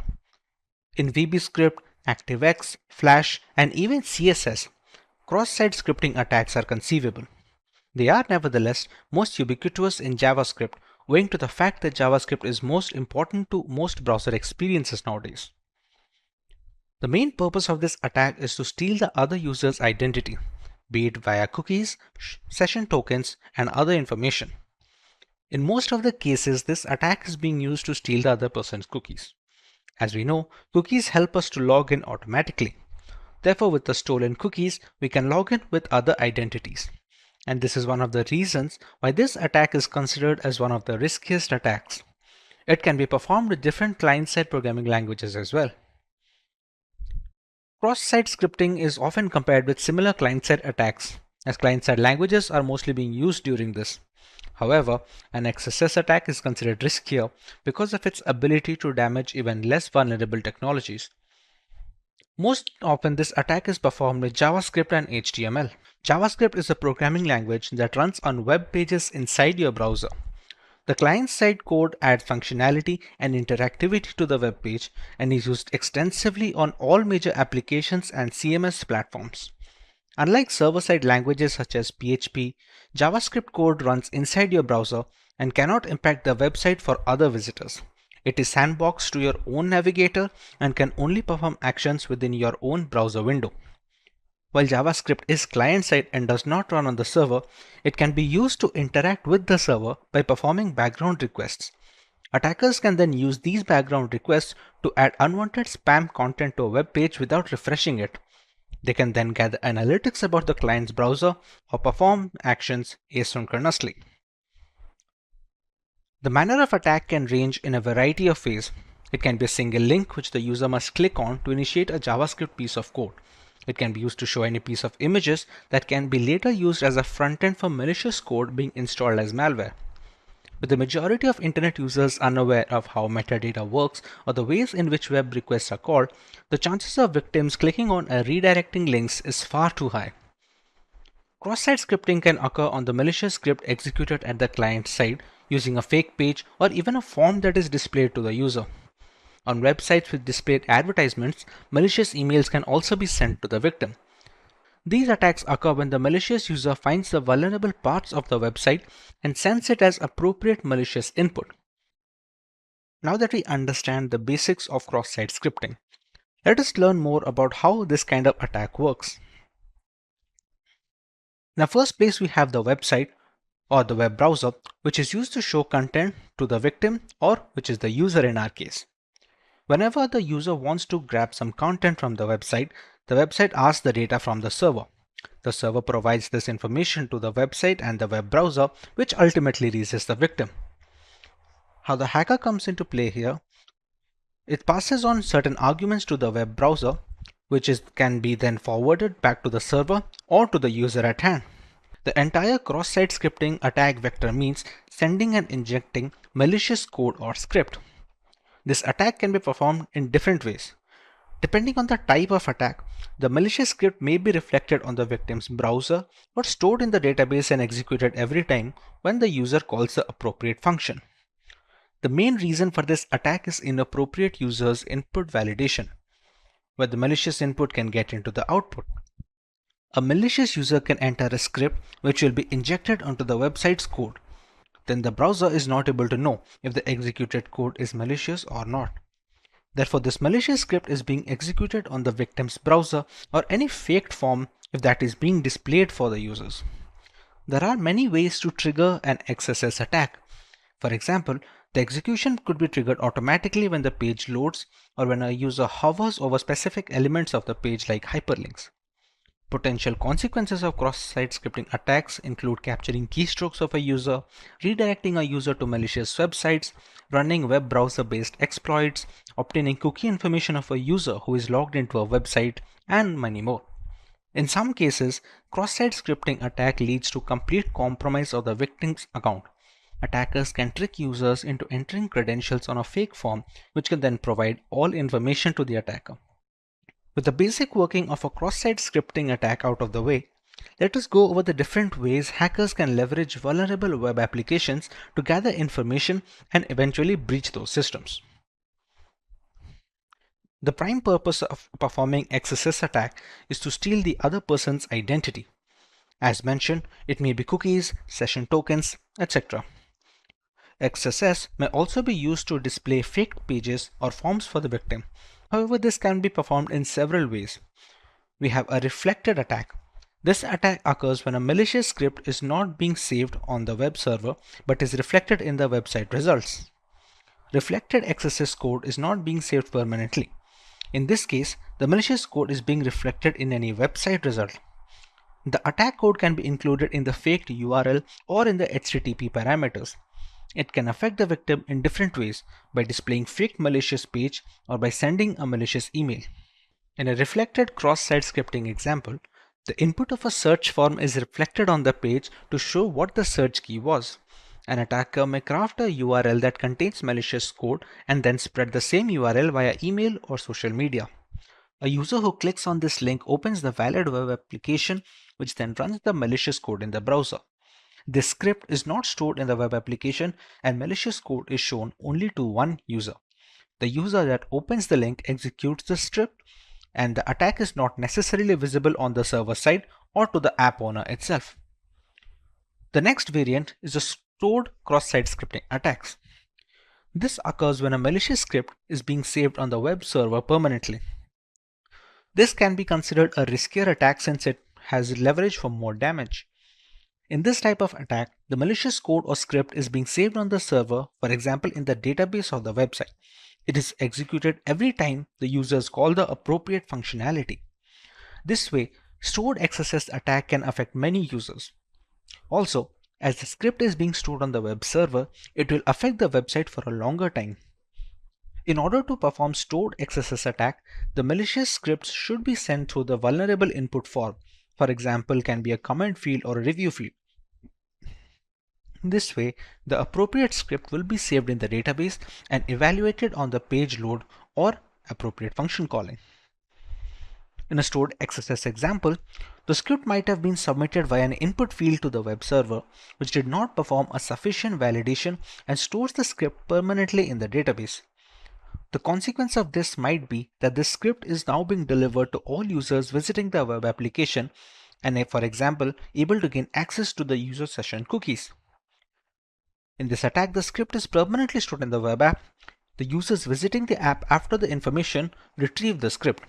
In VBScript, ActiveX, Flash, and even CSS, cross-site scripting attacks are conceivable. They are nevertheless most ubiquitous in JavaScript, owing to the fact that JavaScript is most important to most browser experiences nowadays. The main purpose of this attack is to steal the other user's identity, be it via cookies, session tokens, and other information. In most of the cases, this attack is being used to steal the other person's cookies. As we know, cookies help us to log in automatically. Therefore, with the stolen cookies, we can log in with other identities. And this is one of the reasons why this attack is considered as one of the riskiest attacks. It can be performed with different client-side programming languages as well. Cross-site scripting is often compared with similar client-side attacks, as client-side languages are mostly being used during this. However, an XSS attack is considered riskier because of its ability to damage even less vulnerable technologies. Most often, this attack is performed with JavaScript and HTML. JavaScript is a programming language that runs on web pages inside your browser. The client-side code adds functionality and interactivity to the web page and is used extensively on all major applications and CMS platforms. Unlike server-side languages such as PHP, JavaScript code runs inside your browser and cannot impact the website for other visitors. It is sandboxed to your own navigator and can only perform actions within your own browser window. While JavaScript is client-side and does not run on the server, it can be used to interact with the server by performing background requests. Attackers can then use these background requests to add unwanted spam content to a web page without refreshing it. They can then gather analytics about the client's browser or perform actions asynchronously. The manner of attack can range in a variety of ways. It can be a single link which the user must click on to initiate a JavaScript piece of code. It can be used to show any piece of images that can be later used as a front-end for malicious code being installed as malware. With the majority of internet users unaware of how metadata works or the ways in which web requests are called, the chances of victims clicking on a redirecting links is far too high. Cross-site scripting can occur on the malicious script executed at the client side using a fake page or even a form that is displayed to the user. On websites with displayed advertisements, malicious emails can also be sent to the victim. These attacks occur when the malicious user finds the vulnerable parts of the website and sends it as appropriate malicious input. Now that we understand the basics of cross-site scripting, let us learn more about how this kind of attack works. In the first place, we have the website or the web browser, which is used to show content to the victim, or which is the user in our case. Whenever the user wants to grab some content from the website asks the data from the server. The server provides this information to the website and the web browser, which ultimately reaches the victim. How the hacker comes into play here: it passes on certain arguments to the web browser, which can be then forwarded back to the server or to the user at hand. The entire cross-site scripting attack vector means sending and injecting malicious code or script. This attack can be performed in different ways. Depending on the type of attack, the malicious script may be reflected on the victim's browser or stored in the database and executed every time when the user calls the appropriate function. The main reason for this attack is inappropriate users' input validation, where the malicious input can get into the output. A malicious user can enter a script which will be injected onto the website's code. Then the browser is not able to know if the executed code is malicious or not. Therefore, this malicious script is being executed on the victim's browser or any faked form if that is being displayed for the users. There are many ways to trigger an XSS attack. For example, the execution could be triggered automatically when the page loads or when a user hovers over specific elements of the page like hyperlinks. Potential consequences of cross-site scripting attacks include capturing keystrokes of a user, redirecting a user to malicious websites, running web browser-based exploits, obtaining cookie information of a user who is logged into a website, and many more. In some cases, cross-site scripting attack leads to complete compromise of the victim's account. Attackers can trick users into entering credentials on a fake form, which can then provide all information to the attacker. With the basic working of a cross-site scripting attack out of the way, let us go over the different ways hackers can leverage vulnerable web applications to gather information and eventually breach those systems. The prime purpose of performing XSS attack is to steal the other person's identity. As mentioned, it may be cookies, session tokens, etc. XSS may also be used to display fake pages or forms for the victim. However, this can be performed in several ways. We have a reflected attack. This attack occurs when a malicious script is not being saved on the web server but is reflected in the website results. Reflected XSS code is not being saved permanently. In this case, the malicious code is being reflected in any website result. The attack code can be included in the faked URL or in the HTTP parameters. It can affect the victim in different ways, by displaying fake malicious page or by sending a malicious email. In a reflected cross-site scripting example, the input of a search form is reflected on the page to show what the search key was. An attacker may craft a URL that contains malicious code and then spread the same URL via email or social media. A user who clicks on this link opens the valid web application, which then runs the malicious code in the browser. This script is not stored in the web application and malicious code is shown only to one user. The user that opens the link executes the script, and the attack is not necessarily visible on the server side or to the app owner itself. The next variant is the stored cross-site scripting attacks. This occurs when a malicious script is being saved on the web server permanently. This can be considered a riskier attack since it has leverage for more damage. In this type of attack, the malicious code or script is being saved on the server, for example in the database of the website. It is executed every time the users call the appropriate functionality. This way, stored XSS attack can affect many users. Also, as the script is being stored on the web server, it will affect the website for a longer time. In order to perform stored XSS attack, the malicious scripts should be sent through the vulnerable input form. For example, can be a comment field or a review field. This way, the appropriate script will be saved in the database and evaluated on the page load or appropriate function calling. In a stored XSS example, the script might have been submitted via an input field to the web server, which did not perform a sufficient validation and stores the script permanently in the database. The consequence of this might be that this script is now being delivered to all users visiting the web application and are, for example, able to gain access to the user session cookies. In this attack, the script is permanently stored in the web app. The users visiting the app after the information retrieve the script.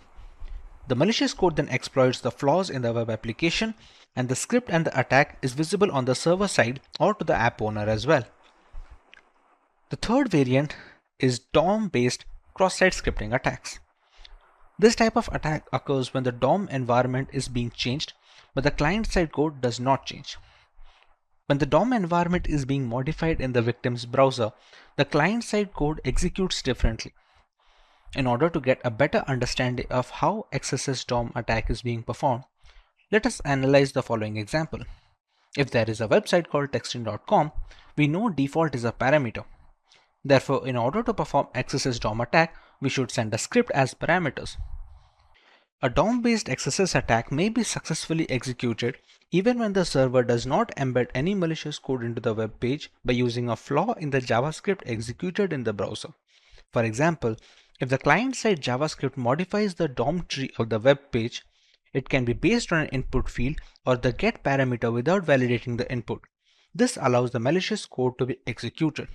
The malicious code then exploits the flaws in the web application, and the script and the attack is visible on the server side or to the app owner as well. The third variant is DOM-based cross-site scripting attacks. This type of attack occurs when the DOM environment is being changed, but the client-side code does not change. When the DOM environment is being modified in the victim's browser, the client-side code executes differently. In order to get a better understanding of how XSS DOM attack is being performed, let us analyze the following example. If there is a website called texting.com, we know default is a parameter. Therefore, in order to perform XSS DOM attack, we should send a script as parameters. A DOM-based XSS attack may be successfully executed even when the server does not embed any malicious code into the web page by using a flaw in the JavaScript executed in the browser. For example, if the client-side JavaScript modifies the DOM tree of the web page, it can be based on an input field or the get parameter without validating the input. This allows the malicious code to be executed.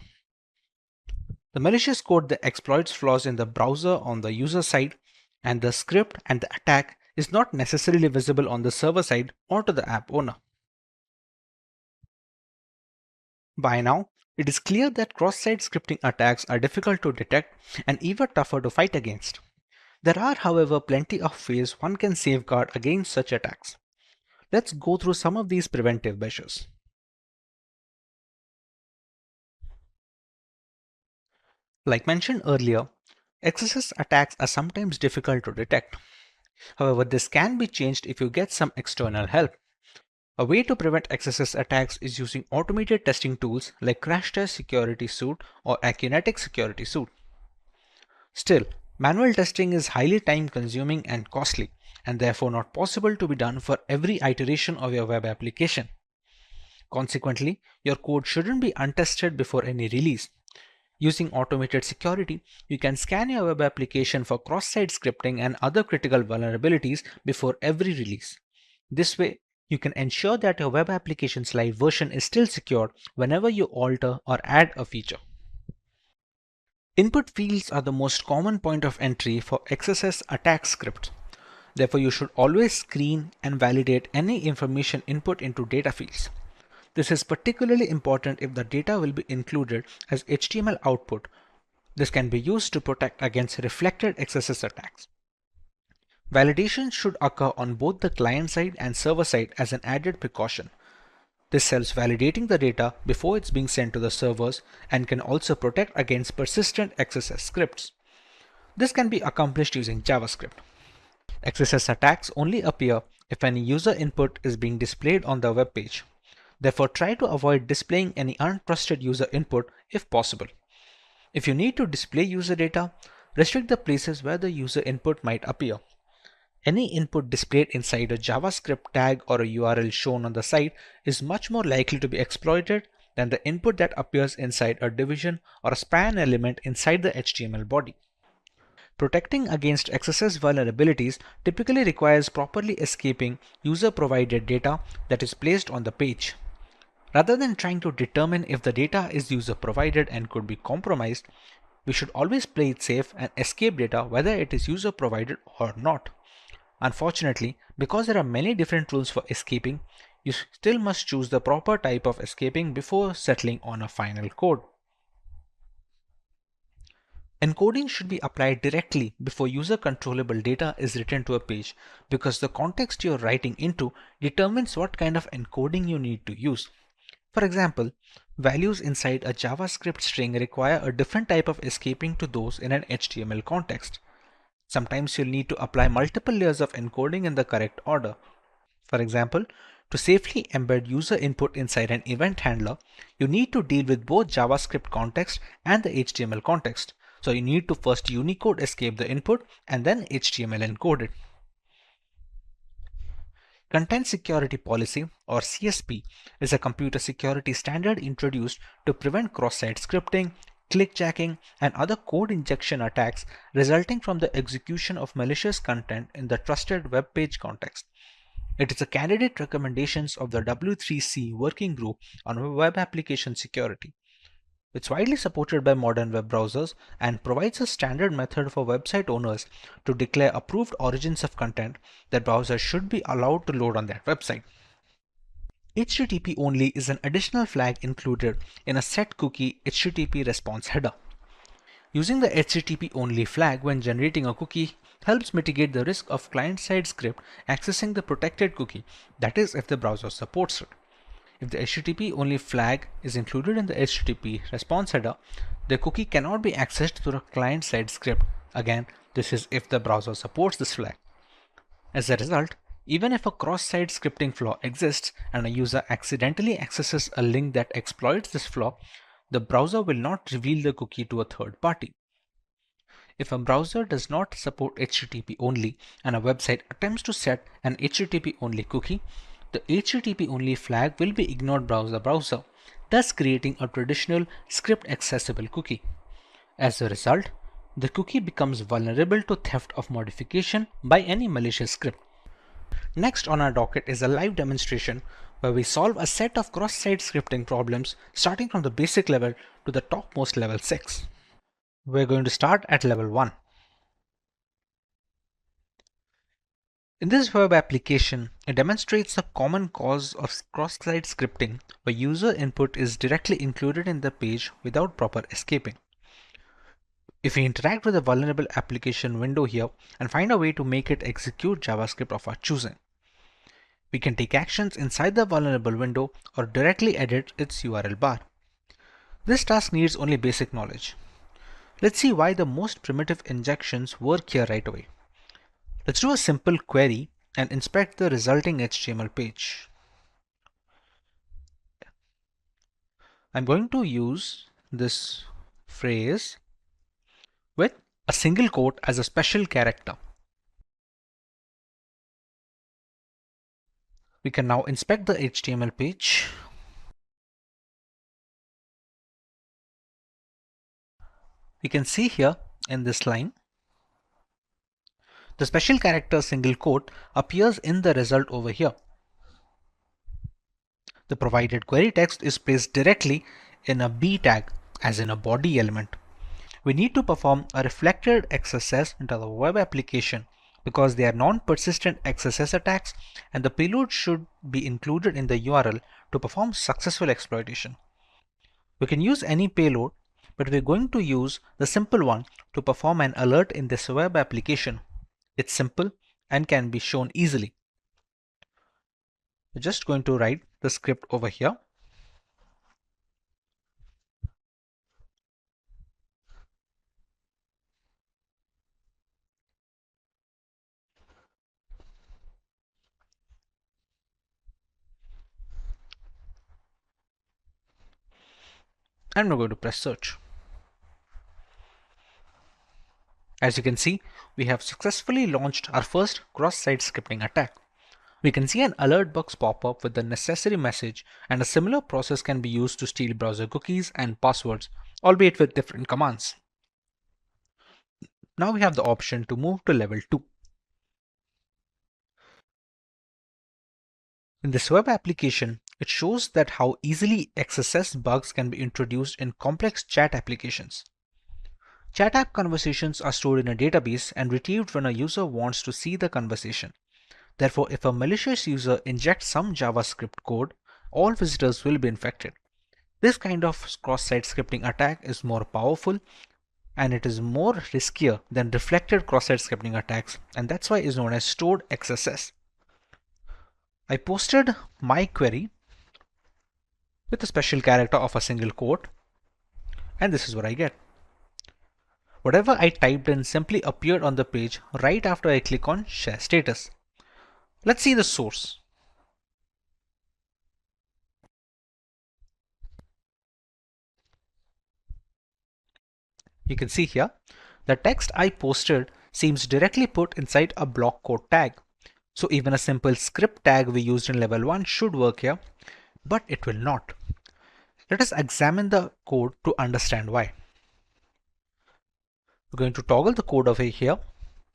The malicious code that exploits flaws in the browser on the user side, and the script and the attack is not necessarily visible on the server side or to the app owner. By now, it is clear that cross-site scripting attacks are difficult to detect and even tougher to fight against. There are, however, plenty of ways one can safeguard against such attacks. Let's go through some of these preventive measures. Like mentioned earlier, XSS attacks are sometimes difficult to detect. However, this can be changed if you get some external help. A way to prevent XSS attacks is using automated testing tools like Crash Test Security Suite or Akinetic Security Suite. Still, manual testing is highly time consuming and costly, and therefore not possible to be done for every iteration of your web application. Consequently, your code shouldn't be untested before any release. Using automated security, you can scan your web application for cross-site scripting and other critical vulnerabilities before every release. This way, you can ensure that your web application's live version is still secured whenever you alter or add a feature. Input fields are the most common point of entry for XSS attack scripts. Therefore, you should always screen and validate any information input into data fields. This is particularly important if the data will be included as HTML output. This can be used to protect against reflected XSS attacks. Validation should occur on both the client side and server side as an added precaution. This helps validating the data before it's being sent to the servers and can also protect against persistent XSS scripts. This can be accomplished using JavaScript. XSS attacks only appear if any user input is being displayed on the web page. Therefore, try to avoid displaying any untrusted user input if possible. If you need to display user data, restrict the places where the user input might appear. Any input displayed inside a JavaScript tag or a URL shown on the site is much more likely to be exploited than the input that appears inside a division or a span element inside the HTML body. Protecting against XSS vulnerabilities typically requires properly escaping user-provided data that is placed on the page. Rather than trying to determine if the data is user-provided and could be compromised, we should always play it safe and escape data whether it is user-provided or not. Unfortunately, because there are many different rules for escaping, you still must choose the proper type of escaping before settling on a final code. Encoding should be applied directly before user-controllable data is written to a page because the context you're writing into determines what kind of encoding you need to use. For example, values inside a JavaScript string require a different type of escaping to those in an HTML context. Sometimes you'll need to apply multiple layers of encoding in the correct order. For example, to safely embed user input inside an event handler, you need to deal with both JavaScript context and the HTML context. So you need to first Unicode escape the input and then HTML encode it. Content Security Policy, or CSP, is a computer security standard introduced to prevent cross-site scripting, clickjacking, and other code injection attacks resulting from the execution of malicious content in the trusted web page context. It is a candidate recommendations of the W3C working group on web application security. It's widely supported by modern web browsers and provides a standard method for website owners to declare approved origins of content that browsers should be allowed to load on their website. HTTP only is an additional flag included in a set cookie HTTP response header. Using the HTTP only flag when generating a cookie helps mitigate the risk of client-side script accessing the protected cookie, that is if the browser supports it. If the HTTP only flag is included in the HTTP response header, the cookie cannot be accessed through a client-side script. Again, this is if the browser supports this flag. As a result, even if a cross-site scripting flaw exists and a user accidentally accesses a link that exploits this flaw, the browser will not reveal the cookie to a third party. If a browser does not support HTTP only and a website attempts to set an HTTP only cookie, the HTTP only flag will be ignored by the browser, thus creating a traditional script accessible cookie. As a result, the cookie becomes vulnerable to theft of modification by any malicious script. Next on our docket is a live demonstration where we solve a set of cross-site scripting problems starting from the basic level to the topmost level 6. We're going to start at level 1. In this web application, it demonstrates the common cause of cross-site scripting where user input is directly included in the page without proper escaping. If we interact with a vulnerable application window here and find a way to make it execute JavaScript of our choosing, we can take actions inside the vulnerable window or directly edit its URL bar. This task needs only basic knowledge. Let's see why the most primitive injections work here right away. Let's do a simple query and inspect the resulting HTML page. I'm going to use this phrase with a single quote as a special character. We can now inspect the HTML page. We can see here in this line, the special character single quote appears in the result over here. The provided query text is placed directly in a B tag, as in a body element. We need to perform a reflected XSS into the web application because they are non-persistent XSS attacks and the payload should be included in the URL to perform successful exploitation. We can use any payload, but we're going to use the simple one to perform an alert in this web application. It's simple and can be shown easily. We're just going to write the script over here. And we're going to press search. As you can see, we have successfully launched our first cross-site scripting attack. We can see an alert box pop up with the necessary message, and a similar process can be used to steal browser cookies and passwords, albeit with different commands. Now we have the option to move to level 2. In this web application, it shows that how easily XSS bugs can be introduced in complex chat applications. Chat app conversations are stored in a database and retrieved when a user wants to see the conversation. Therefore, if a malicious user injects some JavaScript code, all visitors will be infected. This kind of cross-site scripting attack is more powerful and it is more riskier than reflected cross-site scripting attacks, and that's why it is known as stored XSS. I posted my query with a special character of a single quote, and this is what I get. Whatever I typed in simply appeared on the page right after I click on Share Status. Let's see the source. You can see here, the text I posted seems directly put inside a block quote tag. So even a simple script tag we used in level 1 should work here, but it will not. Let us examine the code to understand why. We're going to toggle the code over here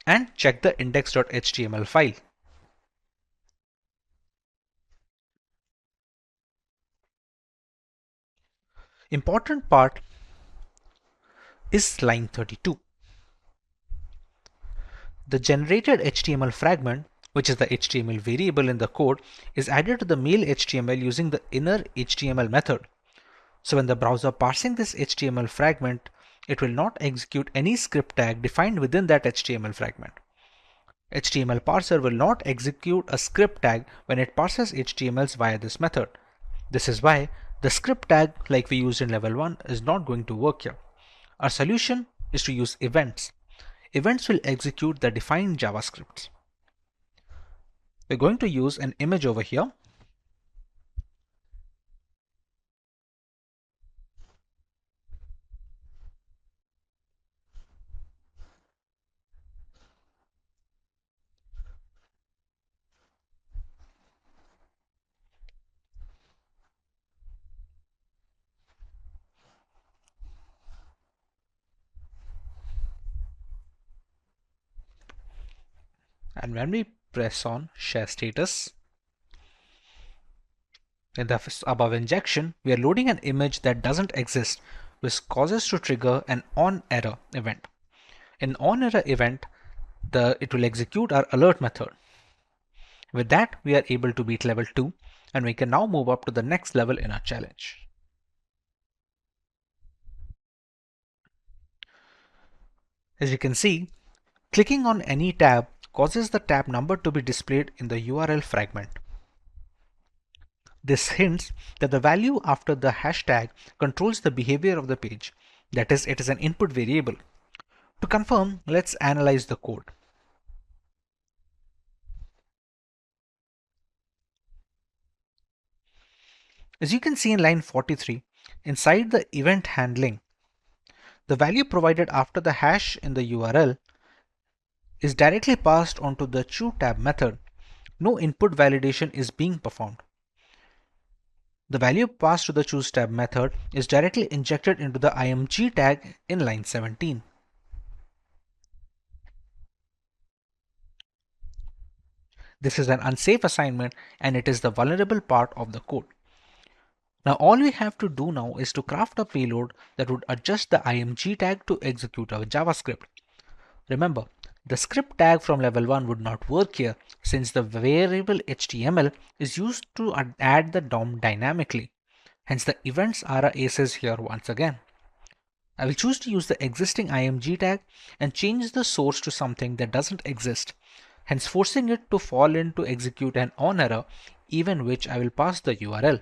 and check the index.html file. Important part is line 32. The generated HTML fragment, which is the HTML variable in the code, is added to the mail HTML using the inner HTML method. So when the browser parsing this HTML fragment, it will not execute any script tag defined within that HTML fragment. HTML parser will not execute a script tag when it parses HTMLs via this method. This is why the script tag like we used in level 1 is not going to work here. Our solution is to use events. Events will execute the defined JavaScripts. We're going to use an image over here. And when we press on share status, in the above injection, we are loading an image that doesn't exist, which causes to trigger an onError event. In onError event, it will execute our alert method. With that, we are able to beat level 2, and we can now move up to the next level in our challenge. As you can see, clicking on any tab causes the tab number to be displayed in the URL fragment. This hints that the value after the hashtag controls the behavior of the page. That is, it is an input variable. To confirm, let's analyze the code. As you can see in line 43, inside the event handling, the value provided after the hash in the URL is directly passed onto the choTab method. No input validation is being performed. The value passed to the choseTab method is directly injected into the img tag in line 17. This is an unsafe assignment and it is the vulnerable part of the code. Now all we have to do now is to craft a payload that would adjust the img tag to execute our JavaScript. Remember, the script tag from level 1 would not work here since the variable HTML is used to add the DOM dynamically. Hence the events are our aces here once again. I will choose to use the existing img tag and change the source to something that doesn't exist, hence forcing it to fall in to execute an onError, even which I will pass the URL.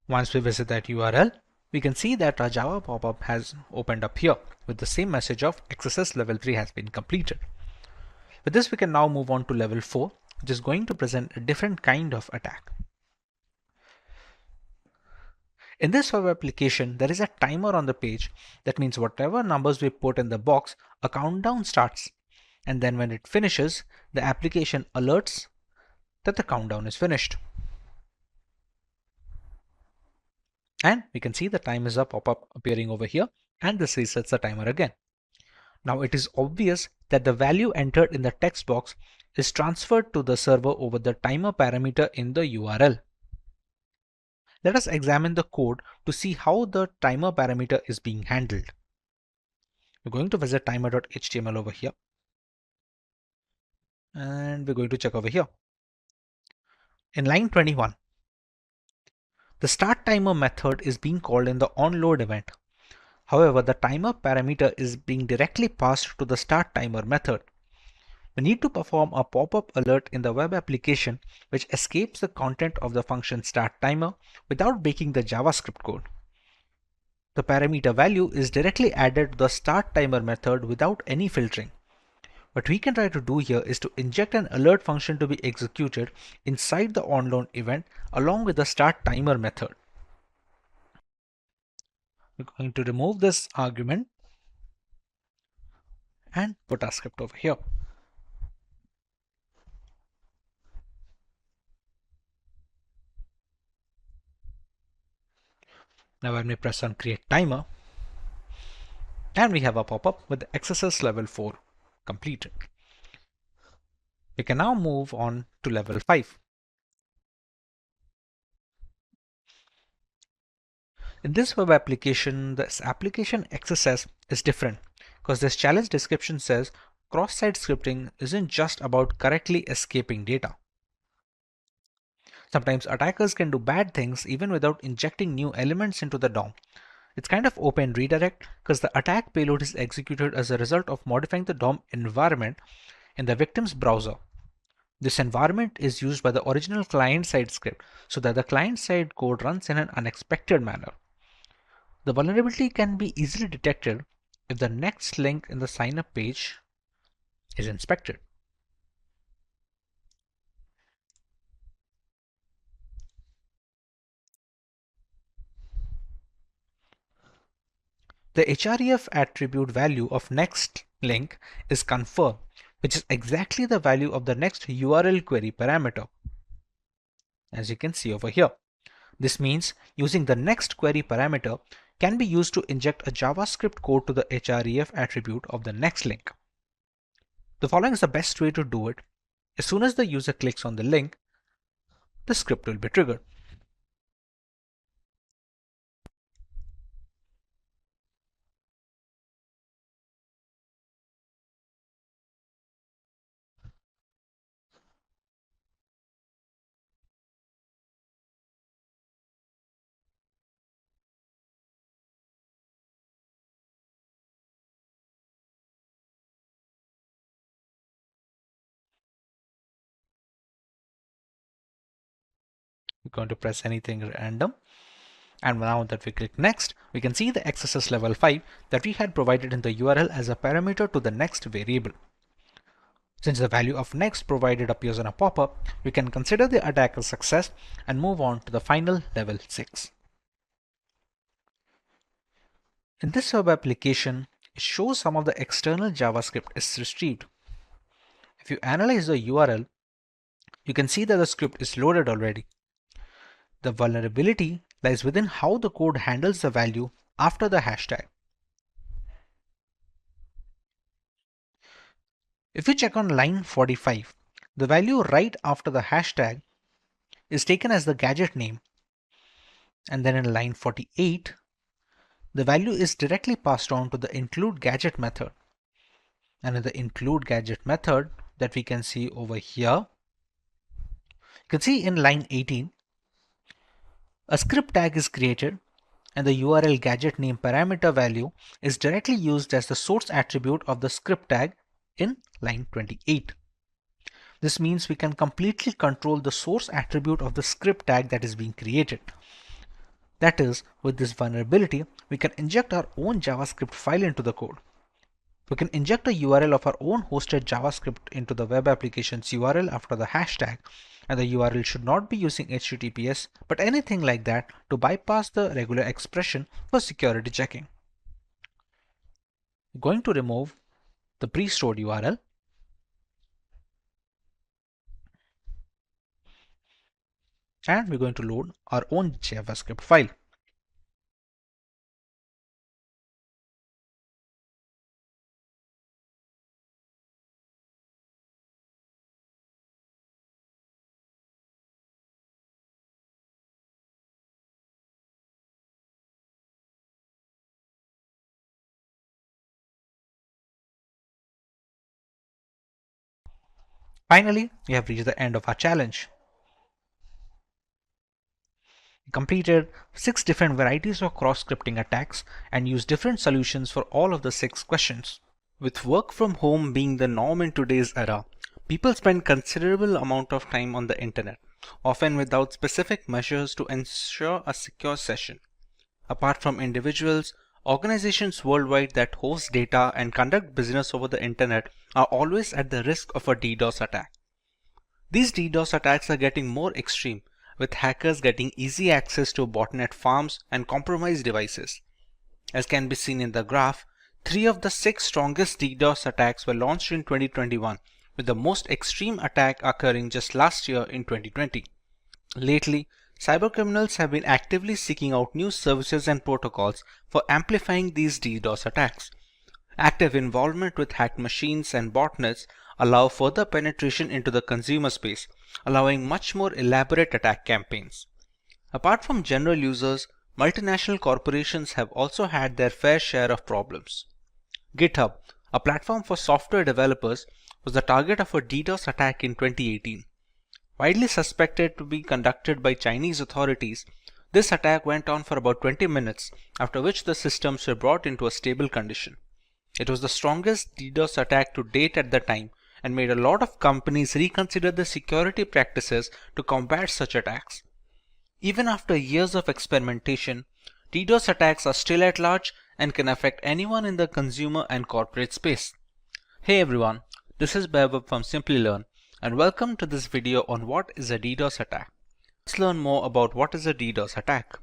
Once we visit that URL, we can see that our Java pop-up has opened up here with the same message of XSS level 3 has been completed. With this, we can now move on to level 4, which is going to present a different kind of attack. In this web application, there is a timer on the page. That means whatever numbers we put in the box, a countdown starts. And then when it finishes, the application alerts that the countdown is finished. And we can see the time is up pop-up appearing over here, and this resets the timer again. Now it is obvious that the value entered in the text box is transferred to the server over the timer parameter in the URL. Let us examine the code to see how the timer parameter is being handled. We're going to visit timer.html over here. And we're going to check over here. In line 21, the start timer method is being called in the onload event. However, the timer parameter is being directly passed to the start timer method. We need to perform a pop-up alert in the web application which escapes the content of the function start timer without breaking the JavaScript code. The parameter value is directly added to the start timer method without any filtering. What we can try to do here is to inject an alert function to be executed inside the onload event along with the start timer method. We're going to remove this argument and put our script over here. Now when we press on create timer, and we have a pop-up with the XSS level 4 completed. We can now move on to level 5. In this web application, this application XSS is different because this challenge description says cross-site scripting isn't just about correctly escaping data. Sometimes attackers can do bad things even without injecting new elements into the DOM. It's kind of open redirect because the attack payload is executed as a result of modifying the DOM environment in the victim's browser. This environment is used by the original client-side script so that the client-side code runs in an unexpected manner. The vulnerability can be easily detected if the next link in the sign-up page is inspected. The href attribute value of next link is confirmed, which is exactly the value of the next URL query parameter, as you can see over here. This means using the next query parameter can be used to inject a JavaScript code to the href attribute of the next link. The following is the best way to do it. As soon as the user clicks on the link, the script will be triggered. We're going to press anything random. And now that we click next, we can see the XSS level 5 that we had provided in the URL as a parameter to the next variable. Since the value of next provided appears on a pop-up, we can consider the attack a success and move on to the final level 6. In this web application, it shows some of the external JavaScript is retrieved. If you analyze the URL, you can see that the script is loaded already. The vulnerability lies within how the code handles the value after the hashtag. If you check on line 45, the value right after the hashtag is taken as the gadget name. And then in line 48, the value is directly passed on to the include gadget method. And in the include gadget method that we can see over here, you can see in line 18, a script tag is created and the URL gadget name parameter value is directly used as the source attribute of the script tag in line 28. This means we can completely control the source attribute of the script tag that is being created. That is, with this vulnerability, we can inject our own JavaScript file into the code. We can inject a URL of our own hosted JavaScript into the web application's URL after the hashtag, and the URL should not be using HTTPS but anything like that to bypass the regular expression for security checking. We're going to remove the pre-stored URL and we're going to load our own JavaScript file. Finally, we have reached the end of our challenge. We completed 6 different varieties of cross-scripting attacks and used different solutions for all of the 6 questions. With work from home being the norm in today's era, People spend considerable amount of time on the internet, often without specific measures to ensure a secure session. Apart from individuals, organizations worldwide that host data and conduct business over the internet are always at the risk of a DDoS attack. These DDoS attacks are getting more extreme, with hackers getting easy access to botnet farms and compromised devices. As can be seen in the graph, 3 of the 6 strongest DDoS attacks were launched in 2021, with the most extreme attack occurring just last year in 2020. Lately, cybercriminals have been actively seeking out new services and protocols for amplifying these DDoS attacks. Active involvement with hacked machines and botnets allow further penetration into the consumer space, allowing much more elaborate attack campaigns. Apart from general users, multinational corporations have also had their fair share of problems. GitHub, a platform for software developers, was the target of a DDoS attack in 2018. Widely suspected to be conducted by Chinese authorities, this attack went on for about 20 minutes, after which the systems were brought into a stable condition. It was the strongest DDoS attack to date at the time and made a lot of companies reconsider the security practices to combat such attacks. Even after years of experimentation, DDoS attacks are still at large and can affect anyone in the consumer and corporate space. Hey everyone, this is Vaibhav from Simplilearn and welcome to this video on what is a DDoS attack. Let's learn more about what is a DDoS attack.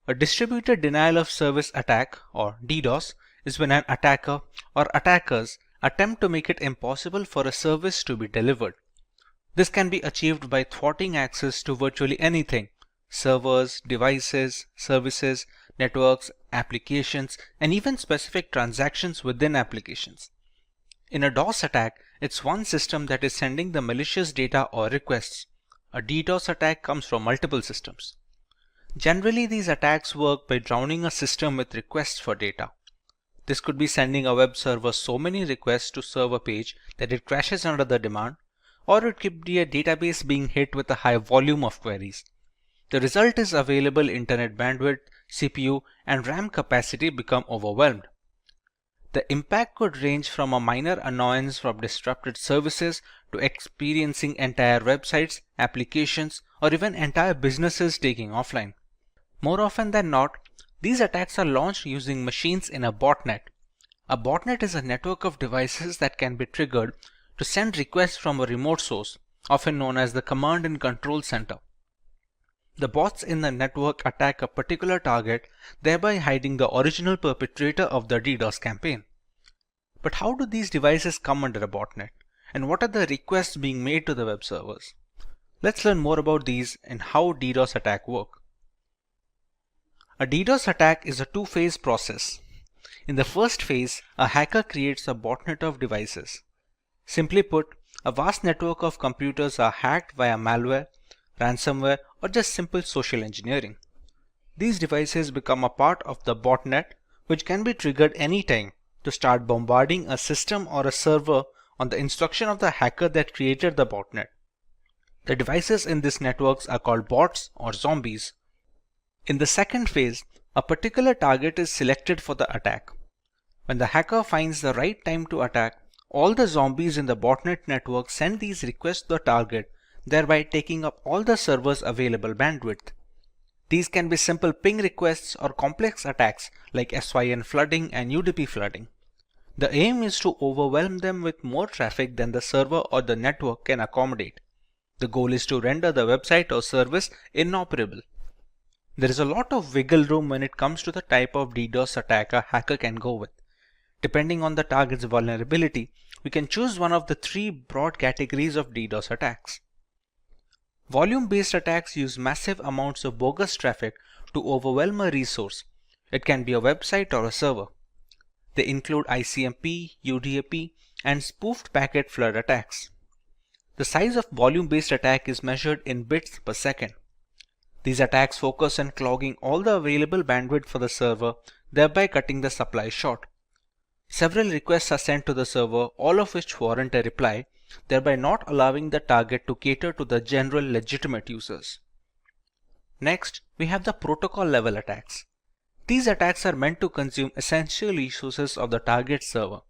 A distributed denial of service attack, or DDoS, is when an attacker or attackers attempt to make it impossible for a service to be delivered. This can be achieved by thwarting access to virtually anything: servers, devices, services, networks, applications, and even specific transactions within applications. In a DOS attack, it's one system that is sending the malicious data or requests. A DDoS attack comes from multiple systems. Generally, these attacks work by drowning a system with requests for data. This could be sending a web server so many requests to serve a page that it crashes under the demand, or it could be a database being hit with a high volume of queries. The result is available internet bandwidth, CPU, and RAM capacity become overwhelmed. The impact could range from a minor annoyance from disrupted services to experiencing entire websites, applications, or even entire businesses taking offline. More often than not, these attacks are launched using machines in a botnet. A botnet is a network of devices that can be triggered to send requests from a remote source, often known as the command and control center. The bots in the network attack a particular target, thereby hiding the original perpetrator of the DDoS campaign. But how do these devices come under a botnet? And what are the requests being made to the web servers? Let's learn more about these and how DDoS attacks work. A DDoS attack is a two-phase process. In the first phase, a hacker creates a botnet of devices. Simply put, a vast network of computers are hacked via malware, ransomware, or just simple social engineering. These devices become a part of the botnet, which can be triggered anytime to start bombarding a system or a server on the instruction of the hacker that created the botnet. The devices in these networks are called bots or zombies. In the second phase, a particular target is selected for the attack. When the hacker finds the right time to attack, all the zombies in the botnet network send these requests to the target, thereby taking up all the server's available bandwidth. These can be simple ping requests or complex attacks like SYN flooding and UDP flooding. The aim is to overwhelm them with more traffic than the server or the network can accommodate. The goal is to render the website or service inoperable. There is a lot of wiggle room when it comes to the type of DDoS attack a hacker can go with. Depending on the target's vulnerability, we can choose one of the 3 broad categories of DDoS attacks. Volume-based attacks use massive amounts of bogus traffic to overwhelm a resource. It can be a website or a server. They include ICMP, UDP, and spoofed packet flood attacks. The size of volume-based attack is measured in bits per second. These attacks focus on clogging all the available bandwidth for the server, thereby cutting the supply short. Several requests are sent to the server, all of which warrant a reply, thereby not allowing the target to cater to the general legitimate users. Next, we have the protocol level attacks. These attacks are meant to consume essential resources of the target server.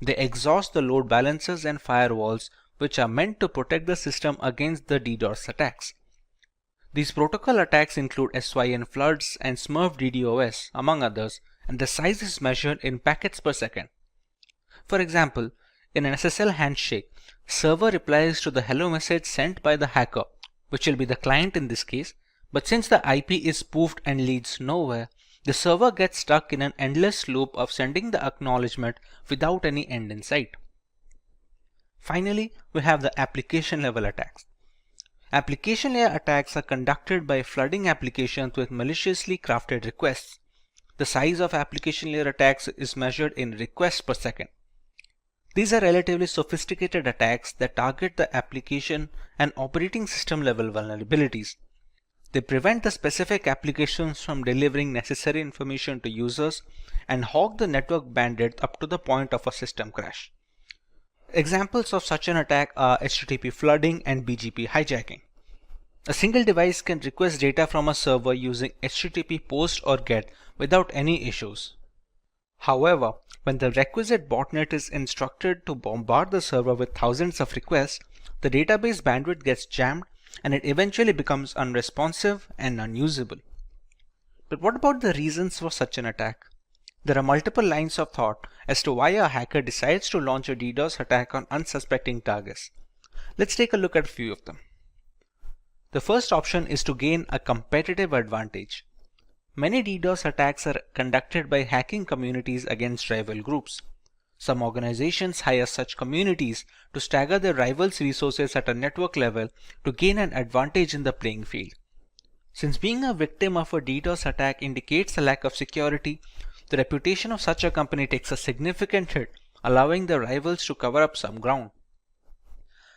They exhaust the load balancers and firewalls, which are meant to protect the system against the DDoS attacks. These protocol attacks include SYN floods and Smurf DDoS, among others, and the size is measured in packets per second. For example, in an SSL handshake, server replies to the hello message sent by the hacker, which will be the client in this case, but since the IP is spoofed and leads nowhere, the server gets stuck in an endless loop of sending the acknowledgement without any end in sight. Finally, we have the application level attacks. Application layer attacks are conducted by flooding applications with maliciously crafted requests. The size of application layer attacks is measured in requests per second. These are relatively sophisticated attacks that target the application and operating system level vulnerabilities. They prevent the specific applications from delivering necessary information to users and hog the network bandwidth up to the point of a system crash. Examples of such an attack are HTTP flooding and BGP hijacking. A single device can request data from a server using HTTP POST or GET without any issues. However, when the requisite botnet is instructed to bombard the server with thousands of requests, the database bandwidth gets jammed and it eventually becomes unresponsive and unusable. But what about the reasons for such an attack? There are multiple lines of thought as to why a hacker decides to launch a DDoS attack on unsuspecting targets. Let's take a look at a few of them. The first option is to gain a competitive advantage. Many DDoS attacks are conducted by hacking communities against rival groups. Some organizations hire such communities to stagger their rivals' resources at a network level to gain an advantage in the playing field. Since being a victim of a DDoS attack indicates a lack of security, the reputation of such a company takes a significant hit, allowing the rivals to cover up some ground.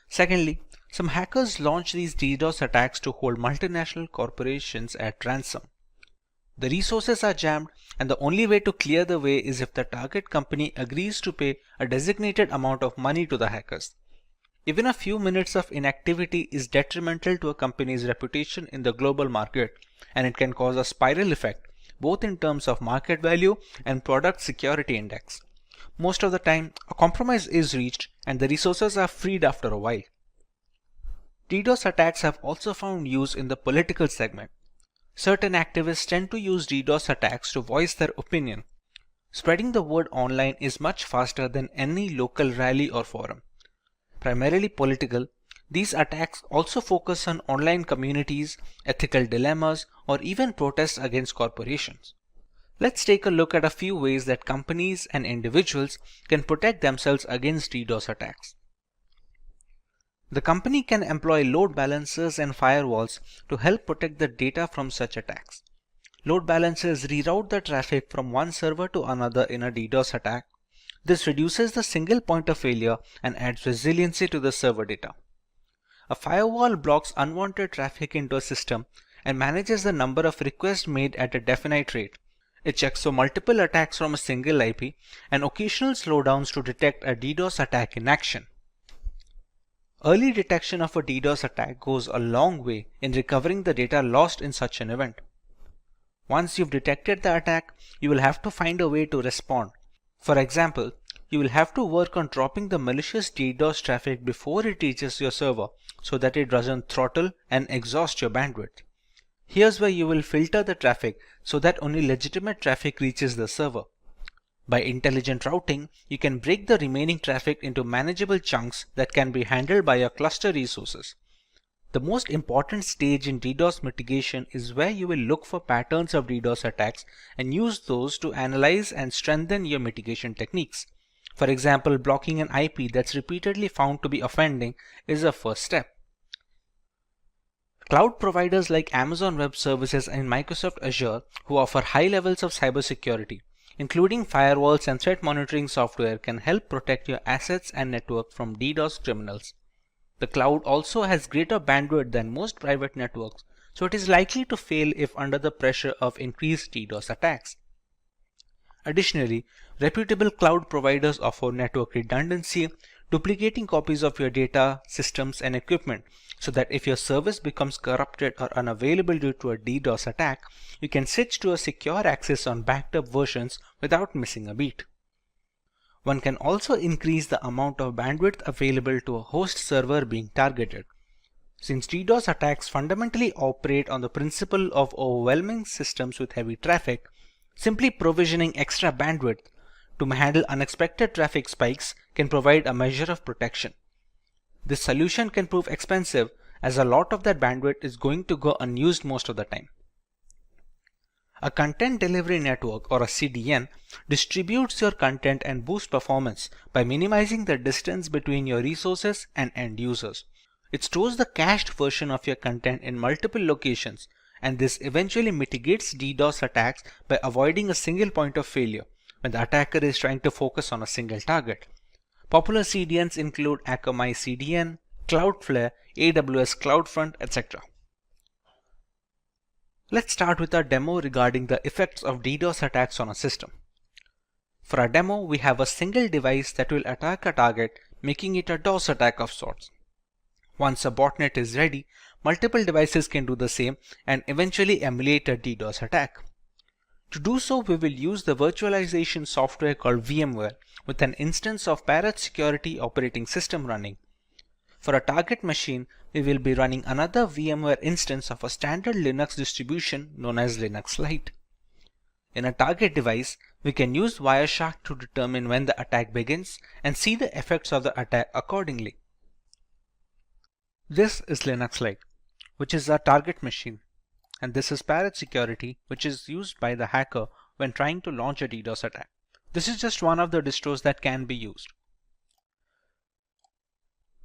Secondly, some hackers launch these DDoS attacks to hold multinational corporations at ransom. The resources are jammed, and the only way to clear the way is if the target company agrees to pay a designated amount of money to the hackers. Even a few minutes of inactivity is detrimental to a company's reputation in the global market, and it can cause a spiral effect, both in terms of market value and product security index. Most of the time, a compromise is reached and the resources are freed after a while. DDoS attacks have also found use in the political segment. Certain activists tend to use DDoS attacks to voice their opinion. Spreading the word online is much faster than any local rally or forum. Primarily political, these attacks also focus on online communities, ethical dilemmas, or even protests against corporations. Let's take a look at a few ways that companies and individuals can protect themselves against DDoS attacks. The company can employ load balancers and firewalls to help protect the data from such attacks. Load balancers reroute the traffic from one server to another in a DDoS attack. This reduces the single point of failure and adds resiliency to the server data. A firewall blocks unwanted traffic into a system and manages the number of requests made at a definite rate. It checks for multiple attacks from a single IP and occasional slowdowns to detect a DDoS attack in action. Early detection of a DDoS attack goes a long way in recovering the data lost in such an event. Once you've detected the attack, you will have to find a way to respond. For example, you will have to work on dropping the malicious DDoS traffic before it reaches your server so that it doesn't throttle and exhaust your bandwidth. Here's where you will filter the traffic so that only legitimate traffic reaches the server. By intelligent routing, you can break the remaining traffic into manageable chunks that can be handled by your cluster resources. The most important stage in DDoS mitigation is where you will look for patterns of DDoS attacks and use those to analyze and strengthen your mitigation techniques. For example, blocking an IP that's repeatedly found to be offending is a first step. Cloud providers like Amazon Web Services and Microsoft Azure, who offer high levels of cybersecurity, including firewalls and threat monitoring software, can help protect your assets and network from DDoS criminals. The cloud also has greater bandwidth than most private networks, so it is likely to fail if under the pressure of increased DDoS attacks. Additionally, reputable cloud providers offer network redundancy, duplicating copies of your data, systems, and equipment, so that if your service becomes corrupted or unavailable due to a DDoS attack, you can switch to a secure access on backed up versions without missing a beat. One can also increase the amount of bandwidth available to a host server being targeted. Since DDoS attacks fundamentally operate on the principle of overwhelming systems with heavy traffic, simply provisioning extra bandwidth to handle unexpected traffic spikes can provide a measure of protection. This solution can prove expensive as a lot of that bandwidth is going to go unused most of the time. A content delivery network, or a CDN, distributes your content and boosts performance by minimizing the distance between your resources and end users. It stores the cached version of your content in multiple locations, and this eventually mitigates DDoS attacks by avoiding a single point of failure when the attacker is trying to focus on a single target. Popular CDNs include Akamai CDN, Cloudflare, AWS CloudFront, etc. Let's start with our demo regarding the effects of DDoS attacks on a system. For our demo, we have a single device that will attack a target, making it a DOS attack of sorts. Once a botnet is ready, multiple devices can do the same and eventually emulate a DDoS attack. To do so, we will use the virtualization software called VMware with an instance of Cybersecurity operating system running. For a target machine, we will be running another VMware instance of a standard Linux distribution known as Linux Lite. In a target device, we can use Wireshark to determine when the attack begins and see the effects of the attack accordingly. This is Linux Lite, which is our target machine, and this is Cybersecurity, which is used by the hacker when trying to launch a DDoS attack. This is just one of the distros that can be used.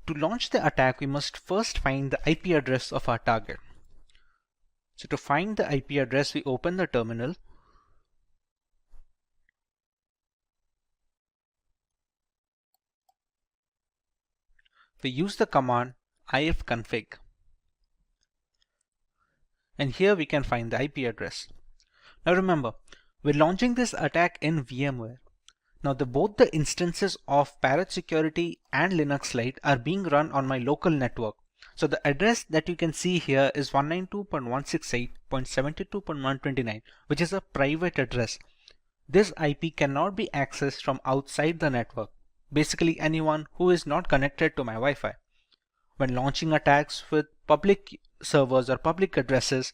To launch the attack, we must first find the IP address of our target. So to find the IP address, we open the terminal. We use the command ifconfig. And here we can find the IP address. Now remember, we're launching this attack in VMware. Now both the instances of Cybersecurity and Linux Lite are being run on my local network. So the address that you can see here is 192.168.72.129, which is a private address. This IP cannot be accessed from outside the network. Basically anyone who is not connected to my Wi-Fi. When launching attacks with public servers or public addresses,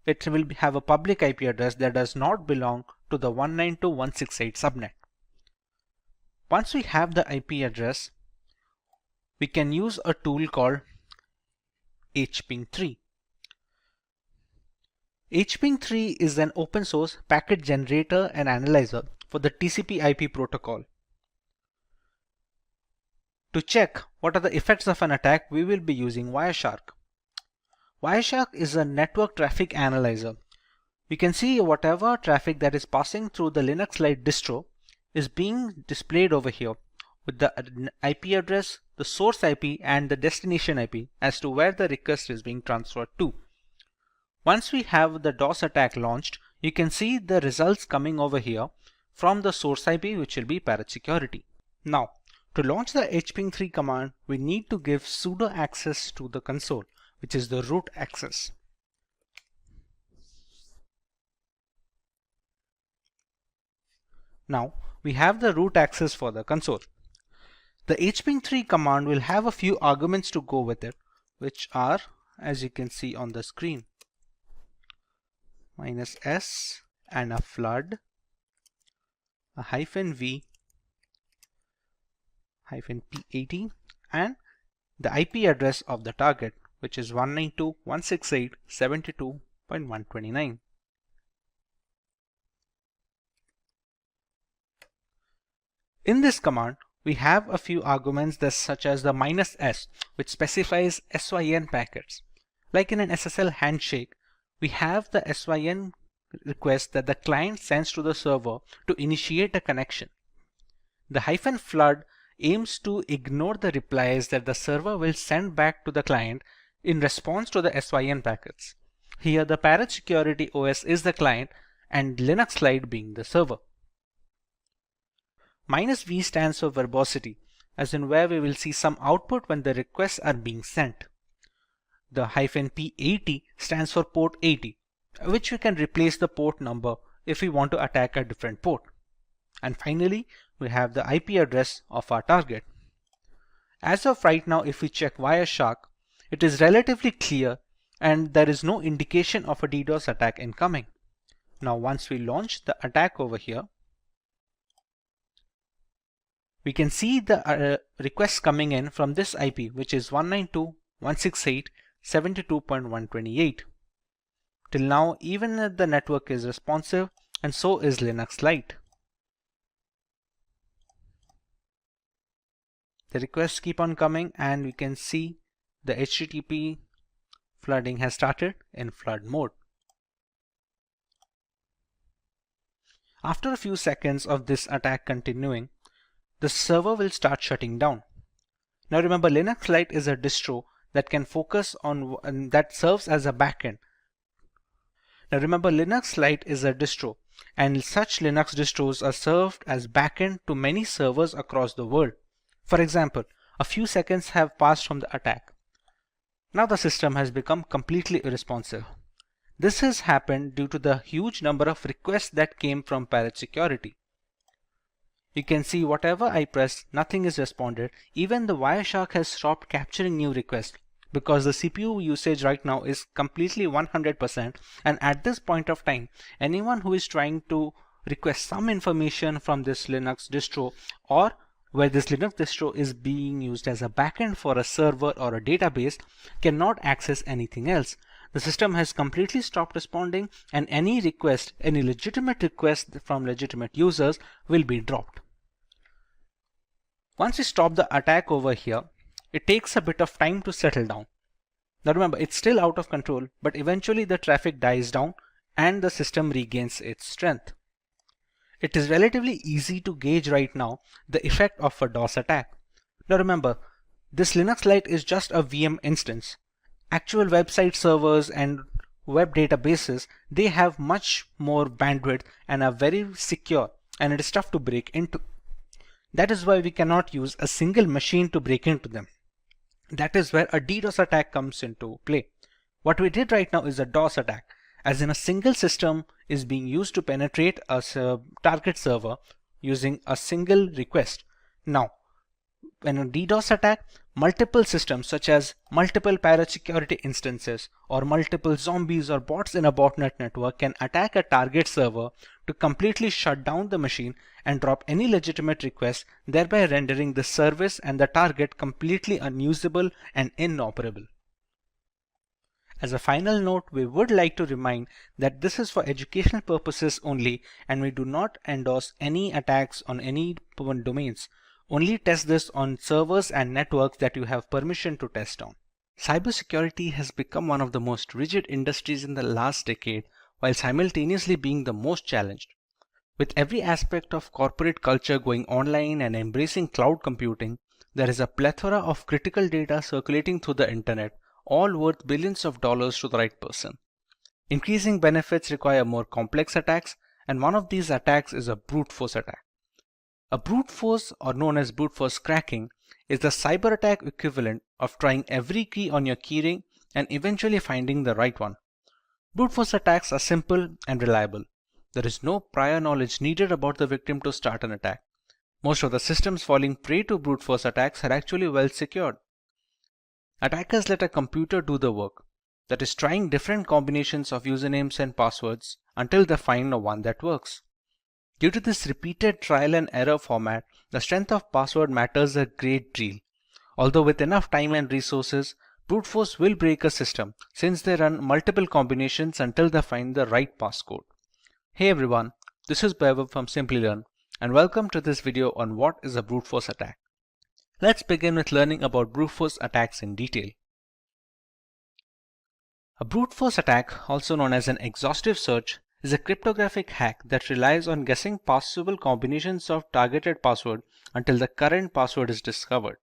it will have a public IP address that does not belong to the 192.168 subnet. Once we have the IP address, we can use a tool called hping3. hping3 is an open source packet generator and analyzer for the TCP/IP protocol. To check what are the effects of an attack, we will be using Wireshark. Wireshark is a network traffic analyzer. We can see whatever traffic that is passing through the Linux Lite distro is being displayed over here with the IP address, the source IP, and the destination IP as to where the request is being transferred to. Once we have the DOS attack launched, you can see the results coming over here from the source IP, which will be Cybersecurity. Now, to launch the hping3 command, we need to give sudo access to the console, which is the root access. Now, we have the root access for the console. The hping3 command will have a few arguments to go with it, which are, as you can see on the screen, -s and a flood, a -v, -p80, and the IP address of the target, which is 192.168.72.129. In this command, we have a few arguments such as the -s, which specifies SYN packets. Like in an SSL handshake, we have the SYN request that the client sends to the server to initiate a connection. The -flood aims to ignore the replies that the server will send back to the client in response to the SYN packets. Here the Cybersecurity OS is the client and Linux Lite being the server. -v stands for verbosity, as in where we will see some output when the requests are being sent. The -p80 stands for port 80, which we can replace the port number if we want to attack a different port. And finally, we have the IP address of our target. As of right now, if we check Wireshark, it is relatively clear and there is no indication of a DDoS attack incoming. Now once we launch the attack over here, we can see the requests coming in from this IP, which is 192.168.72.128. Till now, even the network is responsive, and so is Linux Lite. The requests keep on coming, and we can see the HTTP flooding has started in flood mode. After a few seconds of this attack continuing, the server will start shutting down. Now remember, Linux Lite is a distro that can focus on that serves as a backend. Now remember, Linux Lite is a distro, and such Linux distros are served as backend to many servers across the world. For example, a few seconds have passed from the attack. Now the system has become completely irresponsive. This has happened due to the huge number of requests that came from Parrot Security. You can see whatever I press, nothing is responded. Even the Wireshark has stopped capturing new requests because the CPU usage right now is completely 100%, and at this point of time, anyone who is trying to request some information from this Linux distro, or where this Linux distro is being used as a backend for a server or a database, cannot access anything else. The system has completely stopped responding, and any request, any legitimate request from legitimate users will be dropped. Once we stop the attack over here, it takes a bit of time to settle down. Now remember, it's still out of control, but eventually the traffic dies down and the system regains its strength. It is relatively easy to gauge right now the effect of a DOS attack. Now remember, this Linux Lite is just a VM instance. Actual website servers and web databases, they have much more bandwidth and are very secure, and it is tough to break into. That is why we cannot use a single machine to break into them. That is where a DDoS attack comes into play. What we did right now is a DOS attack, as in a single system is being used to penetrate a target server using a single request. Now, when a DDoS attack, multiple systems such as multiple Parrot Security instances or multiple zombies or bots in a botnet network can attack a target server to completely shut down the machine and drop any legitimate request, thereby rendering the service and the target completely unusable and inoperable. As a final note, we would like to remind that this is for educational purposes only, and we do not endorse any attacks on any domains. Only test this on servers and networks that you have permission to test on. Cybersecurity has become one of the most rigid industries in the last decade, while simultaneously being the most challenged. With every aspect of corporate culture going online and embracing cloud computing, there is a plethora of critical data circulating through the internet, all worth billions of dollars to the right person. Increasing benefits require more complex attacks, and one of these attacks is a brute force attack. A brute force, or known as brute force cracking, is the cyber attack equivalent of trying every key on your keyring and eventually finding the right one. Brute force attacks are simple and reliable. There is no prior knowledge needed about the victim to start an attack. Most of the systems falling prey to brute force attacks are actually well secured. Attackers let a computer do the work, that is, trying different combinations of usernames and passwords until they find one that works. Due to this repeated trial and error format, the strength of password matters a great deal. Although with enough time and resources, brute force will break a system since they run multiple combinations until they find the right passcode. Hey everyone, this is Bev from Simplilearn, and welcome to this video on what is a brute force attack. Let's begin with learning about brute force attacks in detail. A brute force attack, also known as an exhaustive search, is a cryptographic hack that relies on guessing possible combinations of targeted password until the current password is discovered.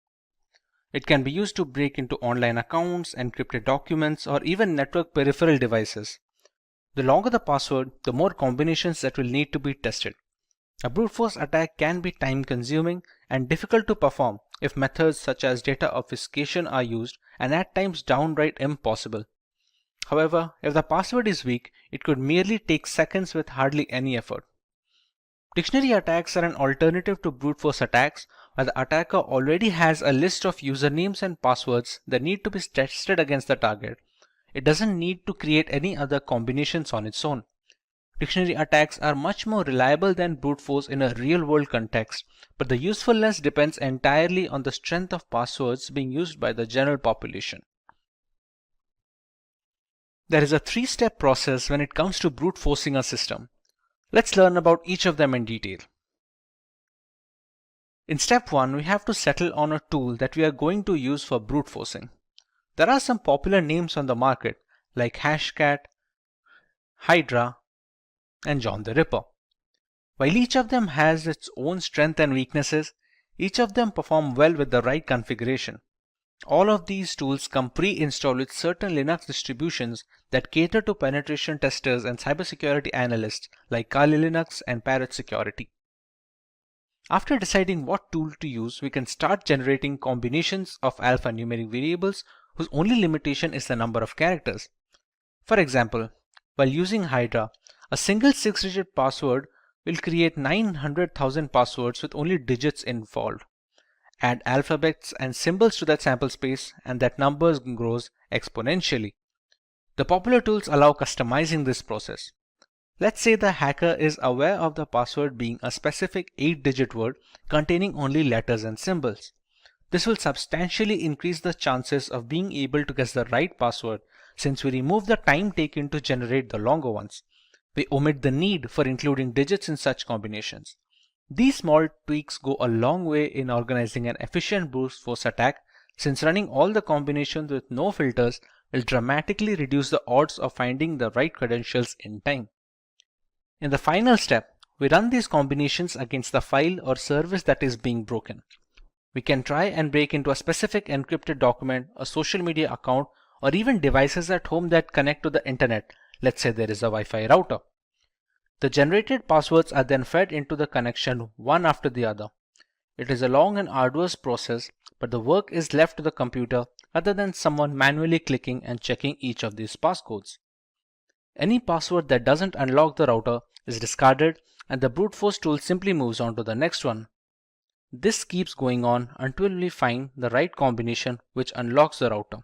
It can be used to break into online accounts, encrypted documents, or even network peripheral devices. The longer the password, the more combinations that will need to be tested. A brute force attack can be time consuming and difficult to perform if methods such as data obfuscation are used, and at times downright impossible. However, if the password is weak, it could merely take seconds with hardly any effort. Dictionary attacks are an alternative to brute force attacks where the attacker already has a list of usernames and passwords that need to be tested against the target. It doesn't need to create any other combinations on its own. Dictionary attacks are much more reliable than brute force in a real-world context, but the usefulness depends entirely on the strength of passwords being used by the general population. There is a three-step process when it comes to brute forcing a system. Let's learn about each of them in detail. In step 1, we have to settle on a tool that we are going to use for brute forcing. There are some popular names on the market like Hashcat, Hydra, and John the Ripper. While each of them has its own strengths and weaknesses, each of them perform well with the right configuration. All of these tools come pre-installed with certain Linux distributions that cater to penetration testers and cybersecurity analysts like Kali Linux and Parrot Security. After deciding what tool to use, we can start generating combinations of alphanumeric variables whose only limitation is the number of characters. For example, while using Hydra, a single 6-digit password will create 900,000 passwords with only digits involved. Add alphabets and symbols to that sample space and that number grows exponentially. The popular tools allow customizing this process. Let's say the hacker is aware of the password being a specific 8-digit word containing only letters and symbols. This will substantially increase the chances of being able to guess the right password since we remove the time taken to generate the longer ones. We omit the need for including digits in such combinations. These small tweaks go a long way in organizing an efficient brute force attack since running all the combinations with no filters will dramatically reduce the odds of finding the right credentials in time. In the final step, we run these combinations against the file or service that is being broken. We can try and break into a specific encrypted document, a social media account, or even devices at home that connect to the internet. Let's say there is a Wi-Fi router. The generated passwords are then fed into the connection one after the other. It is a long and arduous process, but the work is left to the computer rather than someone manually clicking and checking each of these passcodes. Any password that doesn't unlock the router is discarded and the brute force tool simply moves on to the next one. This keeps going on until we find the right combination which unlocks the router.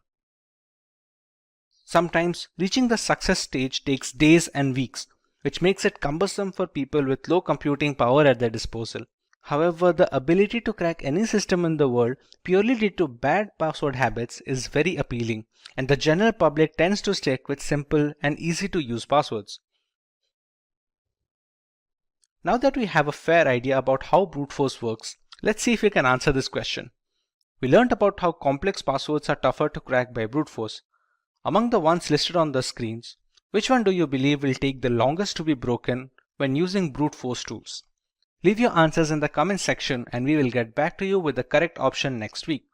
Sometimes reaching the success stage takes days and weeks, which makes it cumbersome for people with low computing power at their disposal. However, the ability to crack any system in the world purely due to bad password habits is very appealing, and the general public tends to stick with simple and easy to use passwords. Now that we have a fair idea about how brute force works, let's see if we can answer this question. We learned about how complex passwords are tougher to crack by brute force. Among the ones listed on the screens, which one do you believe will take the longest to be broken when using brute force tools? Leave your answers in the comment section and we will get back to you with the correct option next week.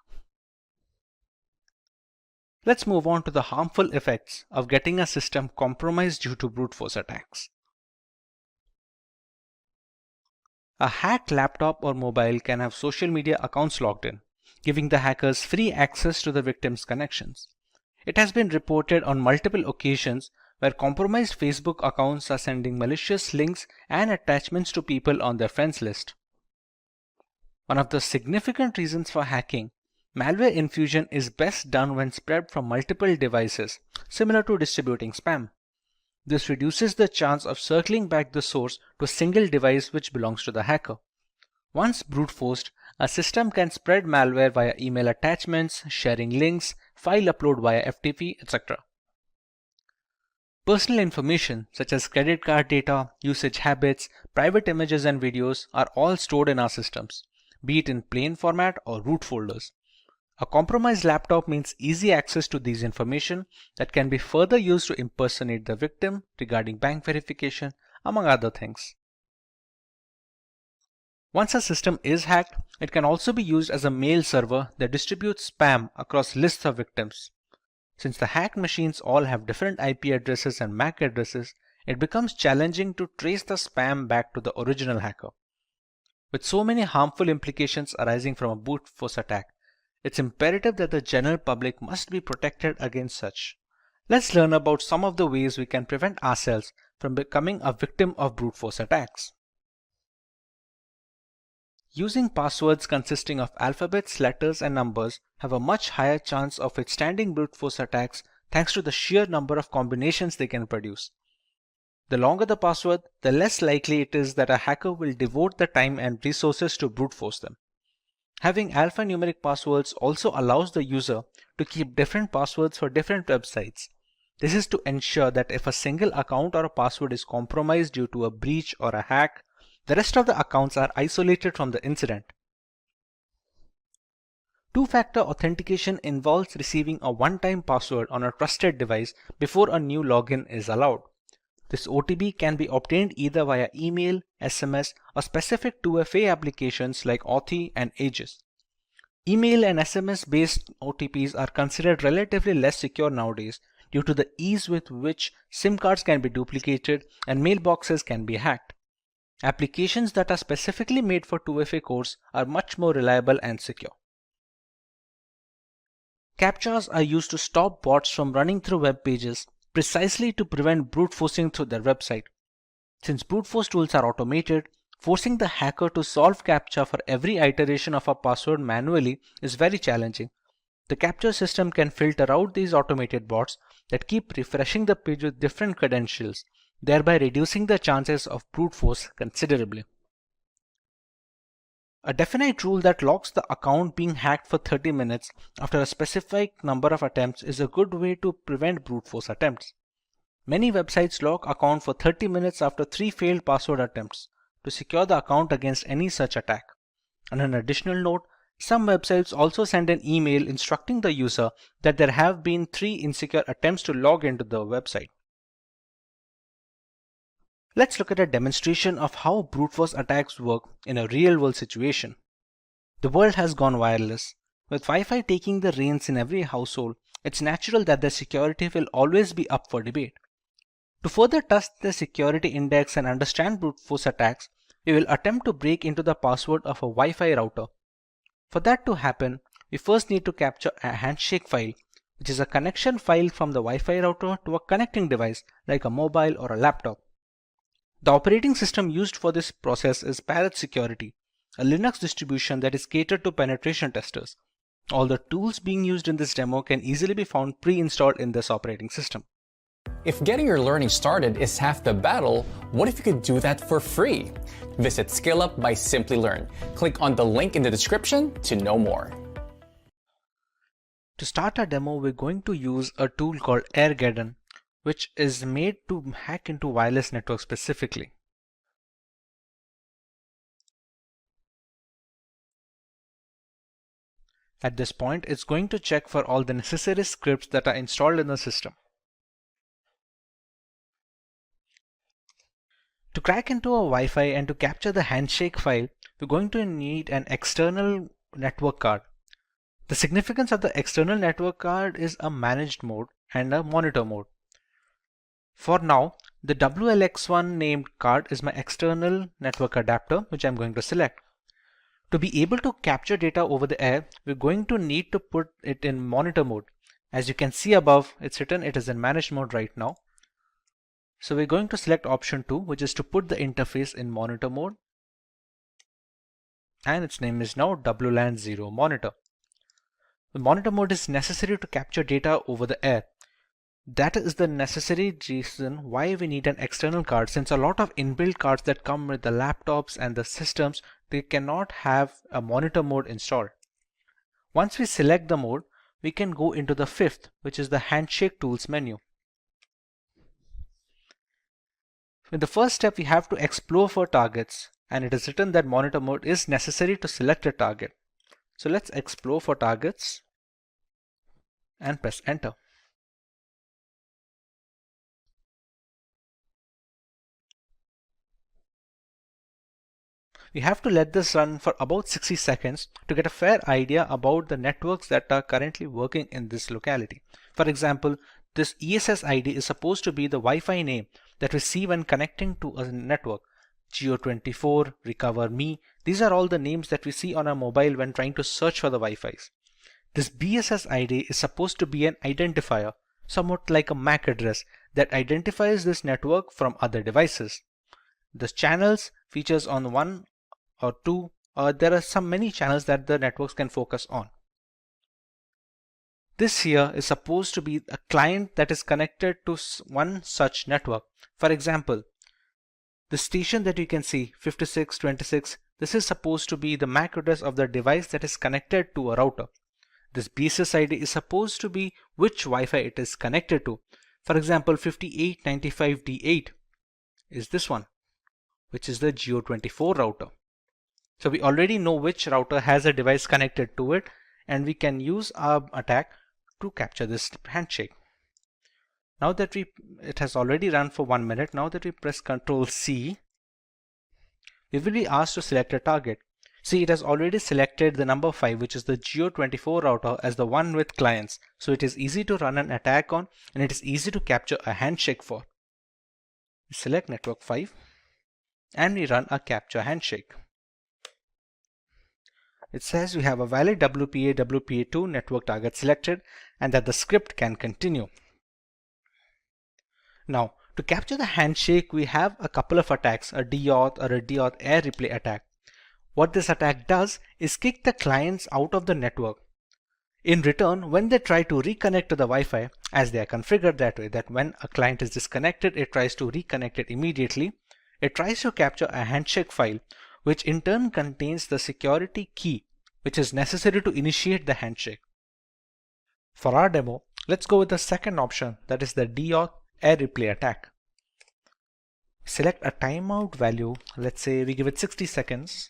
Let's move on to the harmful effects of getting a system compromised due to brute force attacks. A hacked laptop or mobile can have social media accounts logged in, giving the hackers free access to the victim's connections. It has been reported on multiple occasions where compromised Facebook accounts are sending malicious links and attachments to people on their friends list. One of the significant reasons for hacking, malware infusion is best done when spread from multiple devices, similar to distributing spam. This reduces the chance of circling back the source to a single device which belongs to the hacker. Once brute forced, a system can spread malware via email attachments, sharing links, file upload via FTP, etc. Personal information such as credit card data, usage habits, private images and videos are all stored in our systems, be it in plain format or root folders. A compromised laptop means easy access to these information that can be further used to impersonate the victim regarding bank verification, among other things. Once a system is hacked, it can also be used as a mail server that distributes spam across lists of victims. Since the hacked machines all have different IP addresses and MAC addresses, it becomes challenging to trace the spam back to the original hacker. With so many harmful implications arising from a brute force attack, it's imperative that the general public must be protected against such. Let's learn about some of the ways we can prevent ourselves from becoming a victim of brute force attacks. Using passwords consisting of alphabets, letters, and numbers have a much higher chance of withstanding brute force attacks thanks to the sheer number of combinations they can produce. The longer the password, the less likely it is that a hacker will devote the time and resources to brute force them. Having alphanumeric passwords also allows the user to keep different passwords for different websites. This is to ensure that if a single account or a password is compromised due to a breach or a hack, the rest of the accounts are isolated from the incident. Two-factor authentication involves receiving a one-time password on a trusted device before a new login is allowed. This OTP can be obtained either via email, SMS, or specific 2FA applications like Authy and Aegis. Email and SMS-based OTPs are considered relatively less secure nowadays due to the ease with which SIM cards can be duplicated and mailboxes can be hacked. Applications that are specifically made for 2FA cores are much more reliable and secure. CAPTCHAs are used to stop bots from running through web pages precisely to prevent brute forcing through their website. Since brute force tools are automated, forcing the hacker to solve CAPTCHA for every iteration of a password manually is very challenging. The CAPTCHA system can filter out these automated bots that keep refreshing the page with different credentials, thereby reducing the chances of brute force considerably. A definite rule that locks the account being hacked for 30 minutes after a specific number of attempts is a good way to prevent brute force attempts. Many websites lock account for 30 minutes after 3 failed password attempts to secure the account against any such attack. On an additional note, some websites also send an email instructing the user that there have been 3 insecure attempts to log into the website. Let's look at a demonstration of how brute force attacks work in a real-world situation. The world has gone wireless. With Wi-Fi taking the reins in every household, it's natural that their security will always be up for debate. To further test the security index and understand brute force attacks, we will attempt to break into the password of a Wi-Fi router. For that to happen, we first need to capture a handshake file, which is a connection file from the Wi-Fi router to a connecting device like a mobile or a laptop. The operating system used for this process is Parrot Security, a Linux distribution that is catered to penetration testers. All the tools being used in this demo can easily be found pre-installed in this operating system. If getting your learning started is half the battle, what if you could do that for free? Visit SkillUp by Simplilearn. Click on the link in the description to know more. To start our demo, we're going to use a tool called Airgeddon, which is made to hack into wireless networks specifically. At this point, it's going to check for all the necessary scripts that are installed in the system. To crack into a Wi-Fi and to capture the handshake file, we're going to need an external network card. The significance of the external network card is a managed mode and a monitor mode. For now, the WLX1 named card is my external network adapter, which I'm going to select. To be able to capture data over the air, we're going to need to put it in monitor mode. As you can see above, it's written it is in managed mode right now. So we're going to select option 2, which is to put the interface in monitor mode. And its name is now WLAN0 monitor. The monitor mode is necessary to capture data over the air. That is the necessary reason why we need an external card, since a lot of inbuilt cards that come with the laptops and the systems, they cannot have a monitor mode installed. Once we select the mode, we can go into the fifth, which is the handshake tools menu. In the first step, we have to explore for targets, and it is written that monitor mode is necessary to select a target. So let's explore for targets and press enter. We have to let this run for about 60 seconds to get a fair idea about the networks that are currently working in this locality. For example, this ESS ID is supposed to be the Wi-Fi name that we see when connecting to a network. Geo24, Recover Me, these are all the names that we see on our mobile when trying to search for the Wi-Fis. This BSS ID is supposed to be an identifier, somewhat like a MAC address that identifies this network from other devices. The channels features on 1 or 2 there are many channels that the networks can focus on. This here is supposed to be a client that is connected to one such network. For example, the station that you can see 5626, this is supposed to be the MAC address of the device that is connected to a router. This BSS ID is supposed to be which Wi-Fi it is connected to. For example, 5895D8 is this one, which is the Geo24 router. So we already know which router has a device connected to it, and we can use our attack to capture this handshake. Now that it has already run for 1 minute, now that we press Ctrl C, we will be asked to select a target. See, it has already selected the number 5, which is the Geo24 router, as the one with clients. So it is easy to run an attack on, and it is easy to capture a handshake for. We select network 5 and we run a capture handshake. It says we have a valid WPA2 network target selected and that the script can continue. Now, to capture the handshake, we have a couple of attacks, a DAuth or a DAuth air replay attack. What this attack does is kick the clients out of the network. In return, when they try to reconnect to the Wi-Fi, as they are configured that way, that when a client is disconnected, it tries to reconnect it immediately, it tries to capture a handshake file, which in turn contains the security key, which is necessary to initiate the handshake. For our demo, let's go with the second option, that is the DAuth air replay attack. Select a timeout value, let's say we give it 60 seconds,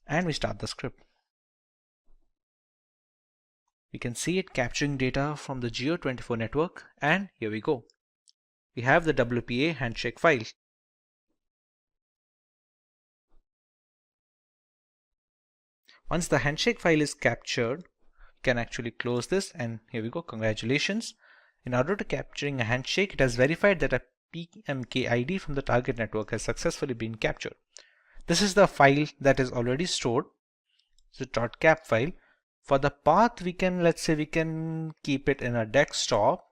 and we start the script. We can see it capturing data from the Geo24 network, and here we go. We have the WPA handshake file. Once the handshake file is captured, you can actually close this, and here we go. Congratulations. In order to capturing a handshake, it has verified that a PMK ID from the target network has successfully been captured. This is the file that is already stored. It's a .cap file. For the path, let's say we can keep it in a desktop.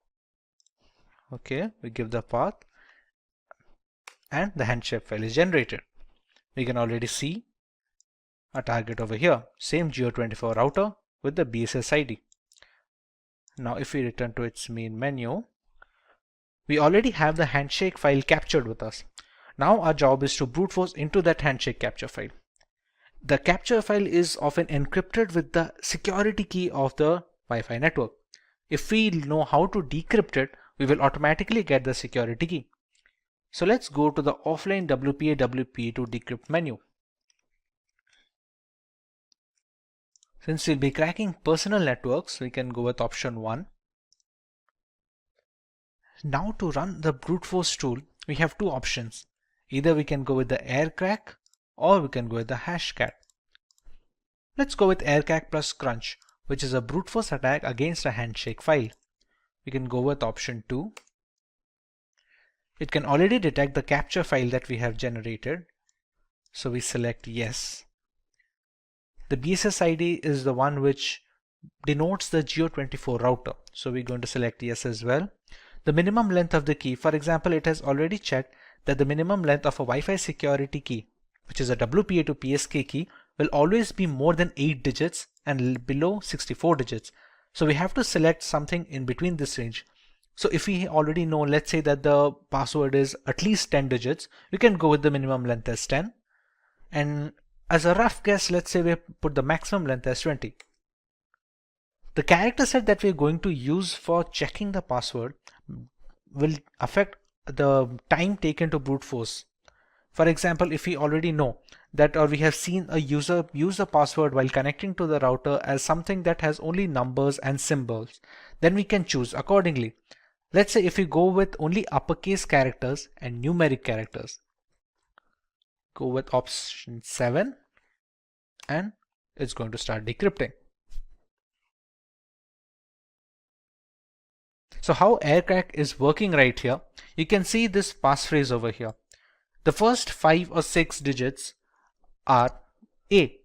Okay, we give the path and the handshake file is generated. We can already see a target over here, same Geo24 router with the BSS ID. Now if we return to its main menu, we already have the handshake file captured with us. Now our job is to brute force into that handshake capture file. The capture file is often encrypted with the security key of the Wi-Fi network. If we know how to decrypt it, we will automatically get the security key. So let's go to the offline WPA2 decrypt menu. Since we'll be cracking personal networks, we can go with option 1. Now to run the brute force tool, we have two options. Either we can go with the aircrack or we can go with the hashcat. Let's go with aircrack plus crunch, which is a brute force attack against a handshake file. We can go with option 2. It can already detect the capture file that we have generated. So we select yes. The BSS ID is the one which denotes the Geo24 router. So we're going to select yes as well. The minimum length of the key, for example, it has already checked that the minimum length of a Wi-Fi security key, which is a WPA to PSK key, will always be more than 8 digits and below 64 digits. So we have to select something in between this range. So if we already know, let's say that the password is at least 10 digits, we can go with the minimum length as 10. And as a rough guess, let's say we put the maximum length as 20. The character set that we're going to use for checking the password will affect the time taken to brute force. For example, if we already know that, or we have seen a user use a password while connecting to the router as something that has only numbers and symbols, then we can choose accordingly. Let's say if we go with only uppercase characters and numeric characters, go with option 7 and it's going to start decrypting. So how aircrack is working right here, you can see this passphrase over here. The first 5 or 6 digits are A.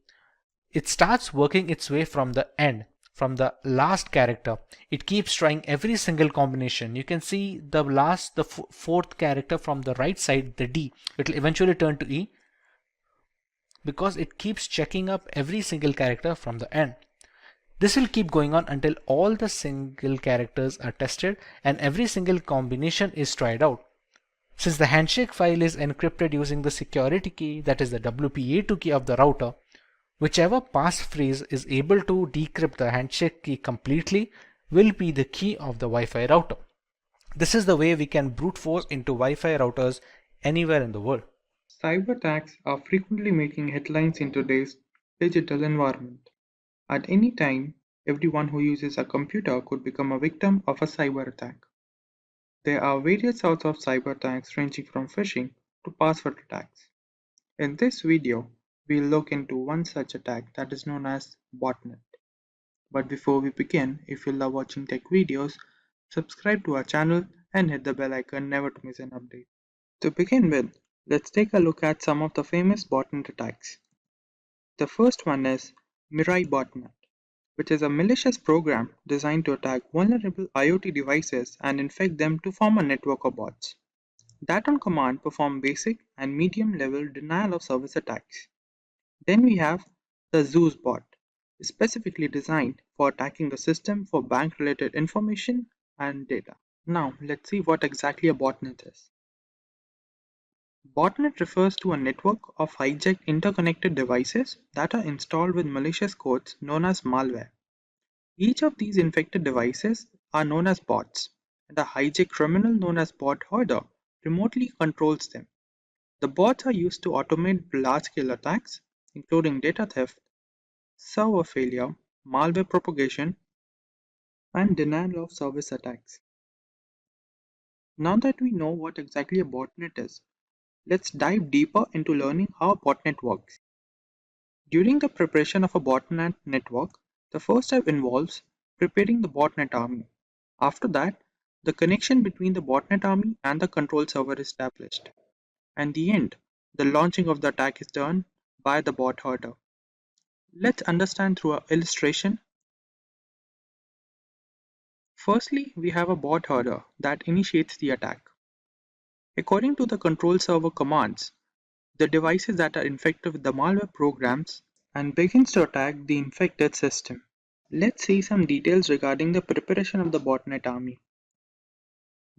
It starts working its way from the end, from the last character. It keeps trying every single combination. You can see the fourth character from the right side, the D. It will eventually turn to E. because it keeps checking up every single character from the end. This will keep going on until all the single characters are tested and every single combination is tried out. Since the handshake file is encrypted using the security key, that is the WPA2 key of the router, whichever passphrase is able to decrypt the handshake key completely will be the key of the Wi-Fi router. This is the way we can brute force into Wi-Fi routers anywhere in the world. Cyber attacks are frequently making headlines in today's digital environment. At any time, everyone who uses a computer could become a victim of a cyber attack. There are various sorts of cyber attacks ranging from phishing to password attacks. In this video, we'll look into one such attack that is known as botnet. But before we begin, if you love watching tech videos, subscribe to our channel and hit the bell icon never to miss an update. To begin with, let's take a look at some of the famous botnet attacks. The first one is Mirai botnet, which is a malicious program designed to attack vulnerable IoT devices and infect them to form a network of bots that on command perform basic and medium level denial of service attacks. Then we have the Zeus bot, specifically designed for attacking the system for bank related information and data. Now let's see what exactly a botnet is. Botnet refers to a network of hijacked interconnected devices that are installed with malicious codes known as malware. Each of these infected devices are known as bots, and a hijacked criminal known as bot hoarder remotely controls them. The bots are used to automate large-scale attacks, including data theft, server failure, malware propagation, and denial of service attacks. Now that we know what exactly a botnet is, let's dive deeper into learning how a botnet works. During the preparation of a botnet network, the first step involves preparing the botnet army. After that, the connection between the botnet army and the control server is established. And the end, the launching of the attack is done by the bot hoarder. Let's understand through an illustration. Firstly, we have a bot hoarder that initiates the attack. According to the control server commands, the devices that are infected with the malware programs and begins to attack the infected system. Let's see some details regarding the preparation of the botnet army.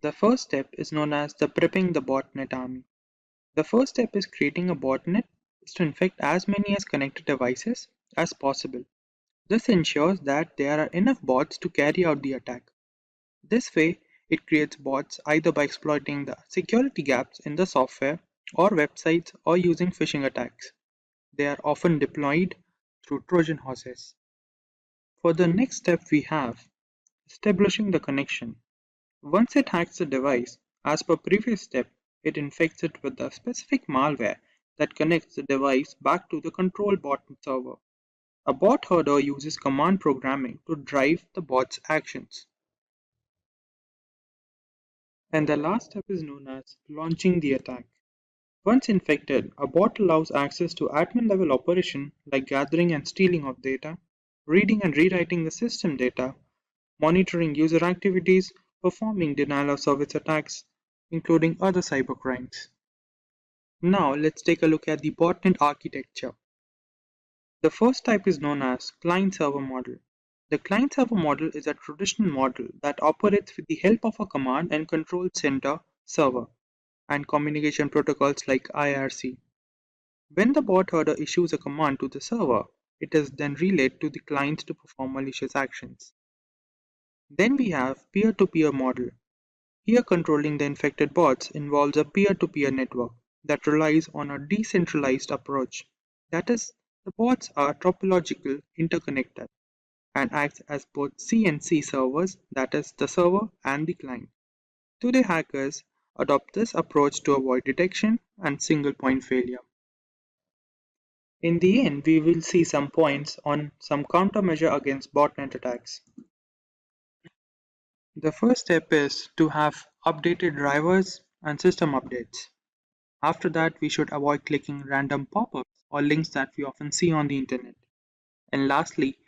The first step is known as the prepping the botnet army. The first step is creating a botnet is to infect as many as connected devices as possible. This ensures that there are enough bots to carry out the attack. This way, it creates bots either by exploiting the security gaps in the software or websites or using phishing attacks. They are often deployed through Trojan horses. For the next step we have establishing the connection. Once it hacks the device, as per previous step, it infects it with the specific malware that connects the device back to the control bot server. A bot hoarder uses command programming to drive the bot's actions. And the last step is known as launching the attack. Once infected, a bot allows access to admin level operation like gathering and stealing of data, reading and rewriting the system data, monitoring user activities, performing denial of service attacks, including other cybercrimes. Now let's take a look at the botnet architecture. The first type is known as client-server model. The client-server model is a traditional model that operates with the help of a command and control center server and communication protocols like IRC. When the bot header issues a command to the server, it is then relayed to the client to perform malicious actions. Then we have peer-to-peer model. Here controlling the infected bots involves a peer-to-peer network that relies on a decentralized approach. That is, the bots are topological interconnected and acts as both CNC servers, that is, the server and the client. Today hackers adopt this approach to avoid detection and single point failure. In the end, we will see some points on some countermeasure against botnet attacks. The first step is to have updated drivers and system updates. After that, we should avoid clicking random pop-ups or links that we often see on the internet. And lastly,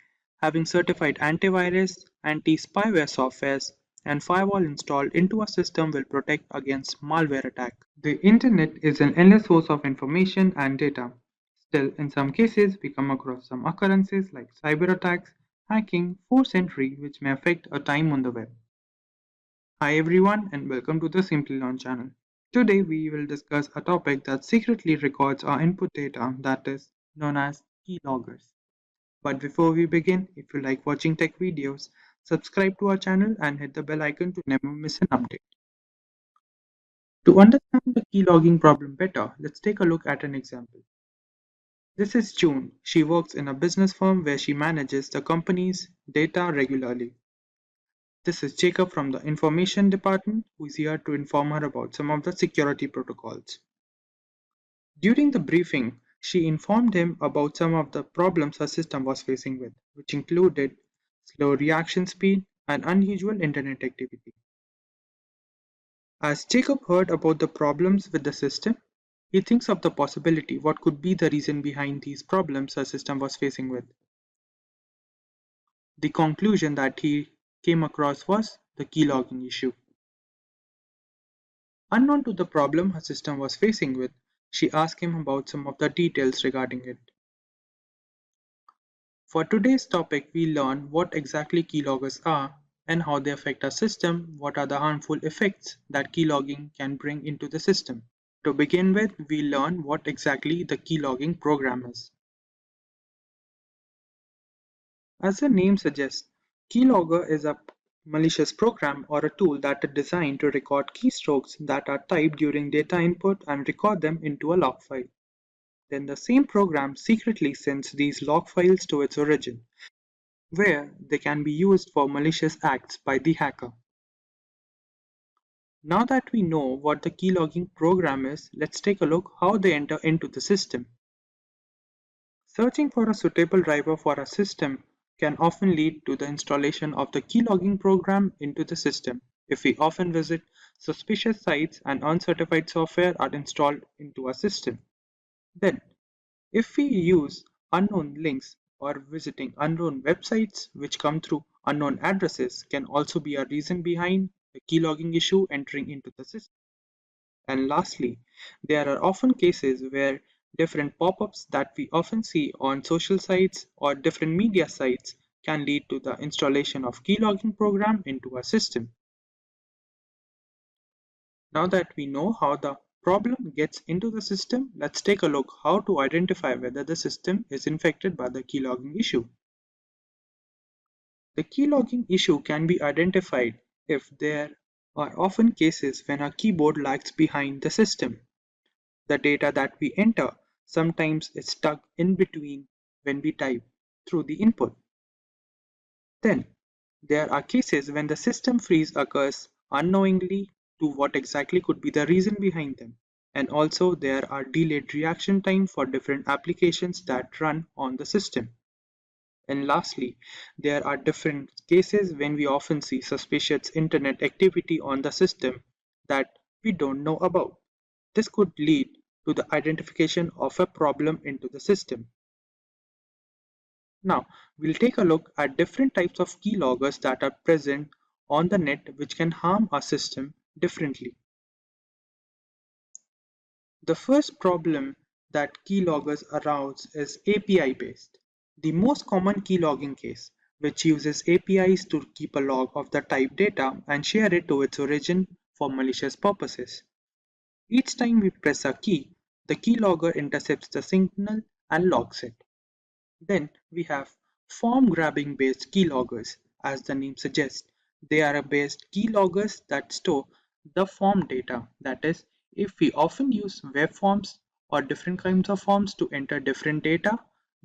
having certified antivirus, anti-spyware softwares, and firewall installed into a system will protect against malware attack. The internet is an endless source of information and data. Still, in some cases, we come across some occurrences like cyber attacks, hacking, force entry, which may affect our time on the web. Hi everyone, and welcome to the Simplilearn channel. Today we will discuss a topic that secretly records our input data, that is known as keyloggers. But before we begin, if you like watching tech videos, subscribe to our channel and hit the bell icon to never miss an update. To understand the keylogging problem better, let's take a look at an example. This is June. She works in a business firm where she manages the company's data regularly. This is Jacob from the information department who is here to inform her about some of the security protocols. During the briefing, she informed him about some of the problems her system was facing with, which included slow reaction speed and unusual internet activity. As Jacob heard about the problems with the system, he thinks of the possibility what could be the reason behind these problems her system was facing with. The conclusion that he came across was the keylogging issue. Unknown to the problem her system was facing with, she asked him about some of the details regarding it. For today's topic, we learn what exactly keyloggers are and how they affect our system, what are the harmful effects that keylogging can bring into the system. To begin with, we learn what exactly the keylogging program is. As the name suggests, keylogger is a malicious program or a tool that is designed to record keystrokes that are typed during data input and record them into a log file. Then the same program secretly sends these log files to its origin, where they can be used for malicious acts by the hacker. Now that we know what the keylogging program is, let's take a look how they enter into the system. Searching for a suitable driver for a system can often lead to the installation of the keylogging program into the system if we often visit suspicious sites and uncertified software are installed into our system. Then, if we use unknown links or visiting unknown websites which come through unknown addresses can also be a reason behind the keylogging issue entering into the system. And lastly, there are often cases where different pop-ups that we often see on social sites or different media sites can lead to the installation of keylogging program into our system. Now that we know how the problem gets into the system, let's take a look how to identify whether the system is infected by the keylogging issue. The keylogging issue can be identified if there are often cases when our keyboard lags behind the system. The data that we enter sometimes is stuck in between when we type through the input. Then, there are cases when the system freeze occurs unknowingly to what exactly could be the reason behind them. And also there are delayed reaction time for different applications that run on the system. And lastly, there are different cases when we often see suspicious internet activity on the system that we don't know about. This could lead to the identification of a problem into the system. Now, we'll take a look at different types of keyloggers that are present on the net which can harm our system differently. The first problem that keyloggers arouse is API based. The most common keylogging case, which uses APIs to keep a log of the typed data and share it to its origin for malicious purposes. Each time we press a key, the keylogger intercepts the signal and logs it. Then we have form grabbing based keyloggers. As the name suggests, they are based keyloggers that store the form data. That is, if we often use web forms or different kinds of forms to enter different data,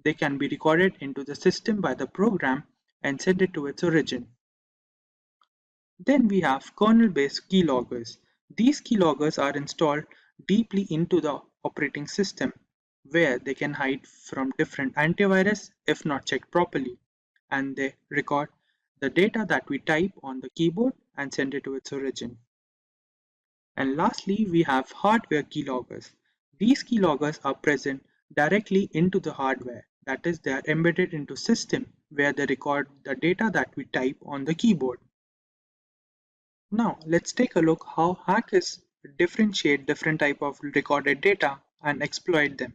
they can be recorded into the system by the program and sent it to its origin. Then we have kernel-based keyloggers. These keyloggers are installed deeply into the operating system, where they can hide from different antivirus if not checked properly, and they record the data that we type on the keyboard and send it to its origin. And lastly, we have hardware keyloggers. These keyloggers are present directly into the hardware. That is, they are embedded into system where they record the data that we type on the keyboard. Now let's take a look how hackers differentiate different type of recorded data and exploit them.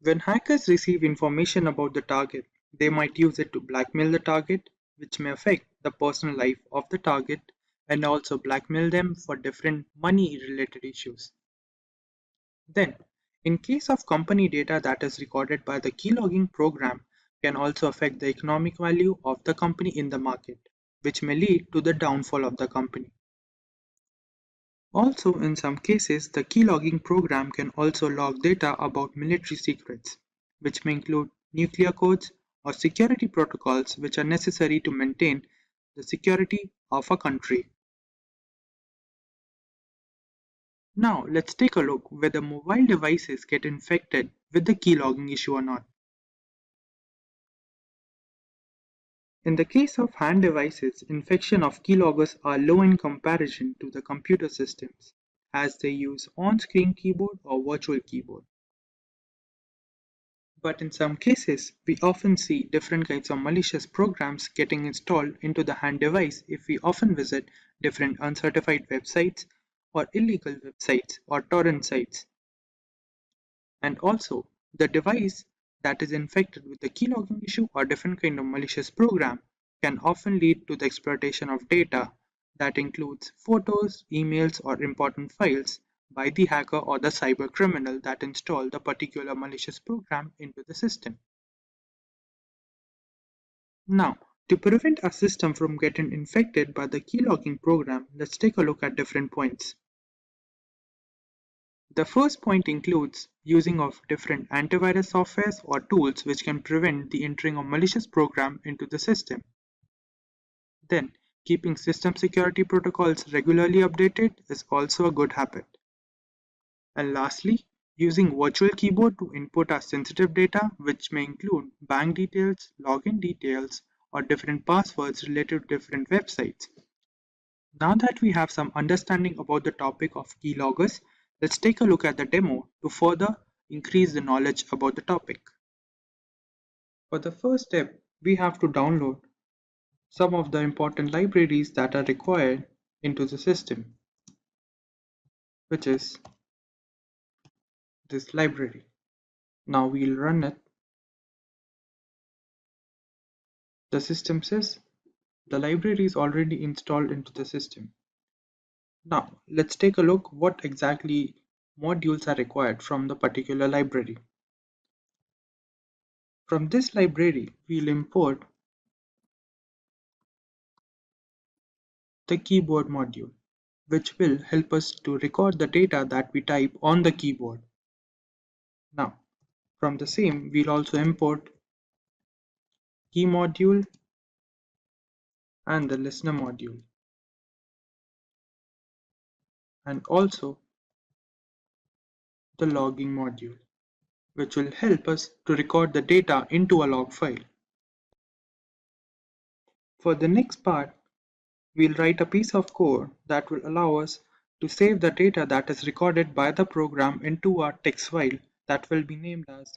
When hackers receive information about the target, they might use it to blackmail the target, which may affect the personal life of the target and also blackmail them for different money related issues. Then, in case of company data that is recorded by the keylogging program can also affect the economic value of the company in the market, which may lead to the downfall of the company. Also, in some cases, the keylogging program can also log data about military secrets, which may include nuclear codes or security protocols which are necessary to maintain the security of a country. Now, let's take a look whether mobile devices get infected with the keylogging issue or not. In the case of hand devices, infection of keyloggers are low in comparison to the computer systems, as they use on-screen keyboard or virtual keyboard. But in some cases, we often see different kinds of malicious programs getting installed into the hand device if we often visit different uncertified websites or illegal websites or torrent sites. And also, the device that is infected with the keylogging issue or different kind of malicious program can often lead to the exploitation of data that includes photos, emails, or important files by the hacker or the cyber criminal that installed the particular malicious program into the system. Now, to prevent a system from getting infected by the keylogging program, let's take a look at different points. The first point includes using of different antivirus softwares or tools which can prevent the entering of malicious program into the system. Then, keeping system security protocols regularly updated is also a good habit. And lastly, using virtual keyboard to input our sensitive data, which may include bank details, login details, or different passwords related to different websites. Now that we have some understanding about the topic of keyloggers, let's take a look at the demo to further increase the knowledge about the topic. For the first step, we have to download some of the important libraries that are required into the system, which is this library. Now we'll run it. The system says the library is already installed into the system. Now let's take a look what exactly modules are required from the particular library. From this library, we'll import the keyboard module, which will help us to record the data that we type on the keyboard. Now, from the same, we'll also import key module and the listener module, and also the logging module, which will help us to record the data into a log file. For the next part, we'll write a piece of code that will allow us to save the data that is recorded by the program into a text file that will be named as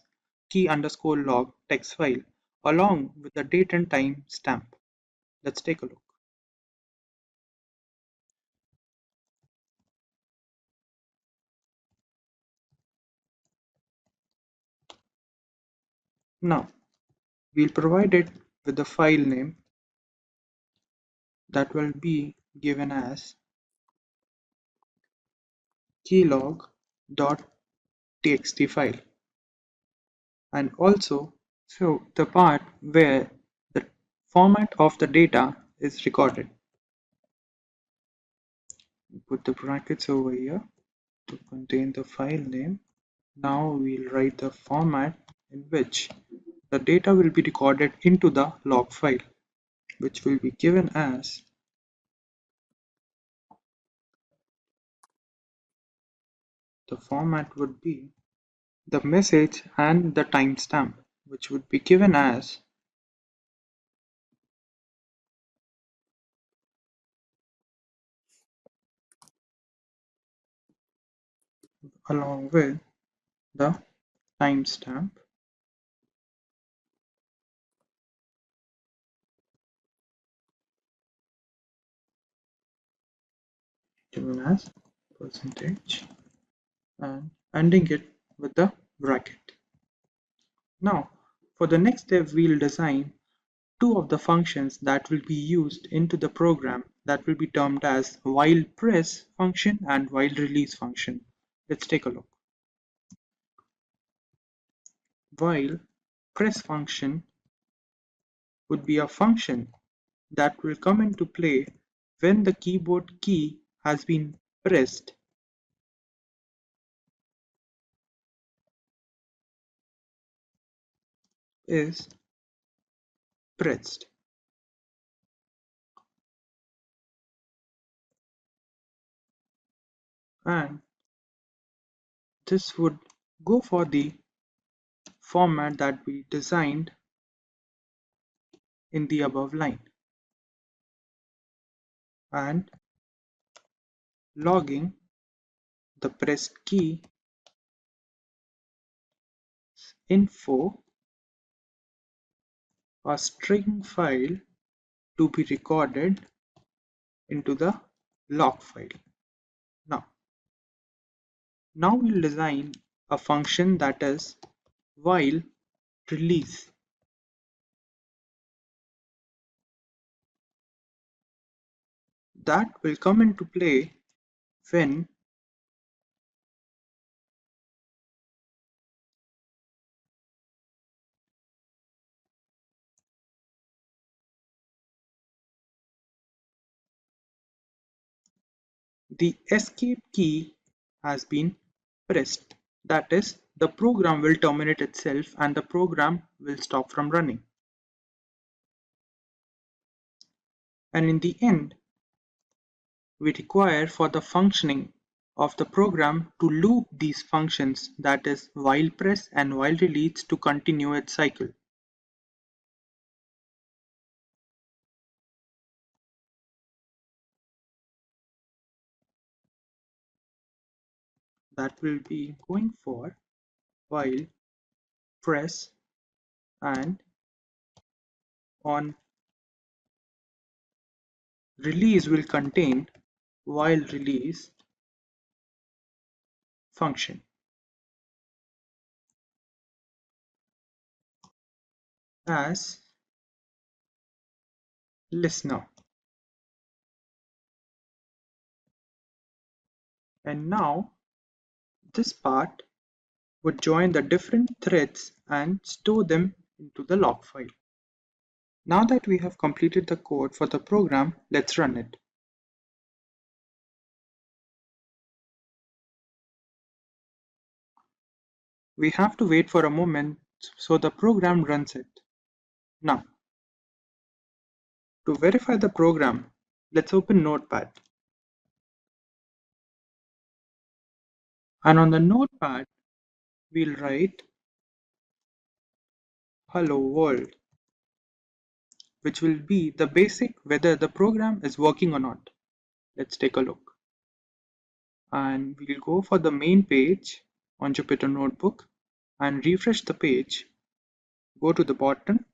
key_log text file along with the date and time stamp. Let's take a look. Now, we'll provide it with the file name that will be given as keylog.txt file, and also show the part where the format of the data is recorded. Put the brackets over here to contain the file name. Now we'll write the format in which the data will be recorded into the log file, which will be given as the format would be the message and the timestamp, which would be given as along with the timestamp given as percentage and ending it with the bracket. Now, for the next step, we'll design two of the functions that will be used into the program that will be termed as while press function and while release function. Let's take a look. While press function would be a function that will come into play when the keyboard key has been pressed is pressed. And this would go for the format that we designed in the above line, and logging the pressed key info, a string file to be recorded into the log file. Now we'll design a function that is while release. That will come into play when the escape key has been pressed. That is, the program will terminate itself and the program will stop from running. And in the end, we require for the functioning of the program to loop these functions, that is while press and while release, to continue its cycle. That will be going for while press and on release will contain while release function. As listener. And now this part would join the different threads and store them into the log file. Now that we have completed the code for the program, let's run it. We have to wait for a moment so the program runs it. Now, to verify the program, let's open Notepad. And on the Notepad, we'll write hello world, which will be the basic whether the program is working or not. Let's take a look. And we'll go for the main page on Jupyter Notebook and refresh the page. Go to the bottom.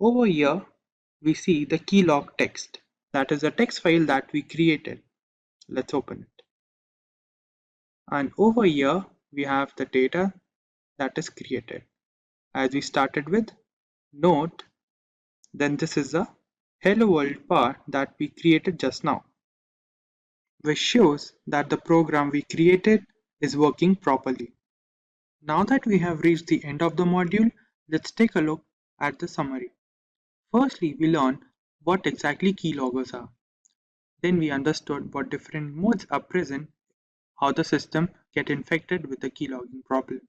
Over here, we see the keylog text. That is a text file that we created. Let's open it. And over here, we have the data that is created. As we started with note, then this is the hello world part that we created just now, which shows that the program we created is working properly. Now that we have reached the end of the module, let's take a look at the summary. Firstly, we learned what exactly keyloggers are. Then we understood what different modes are present, how the system get infected with the keylogging problem.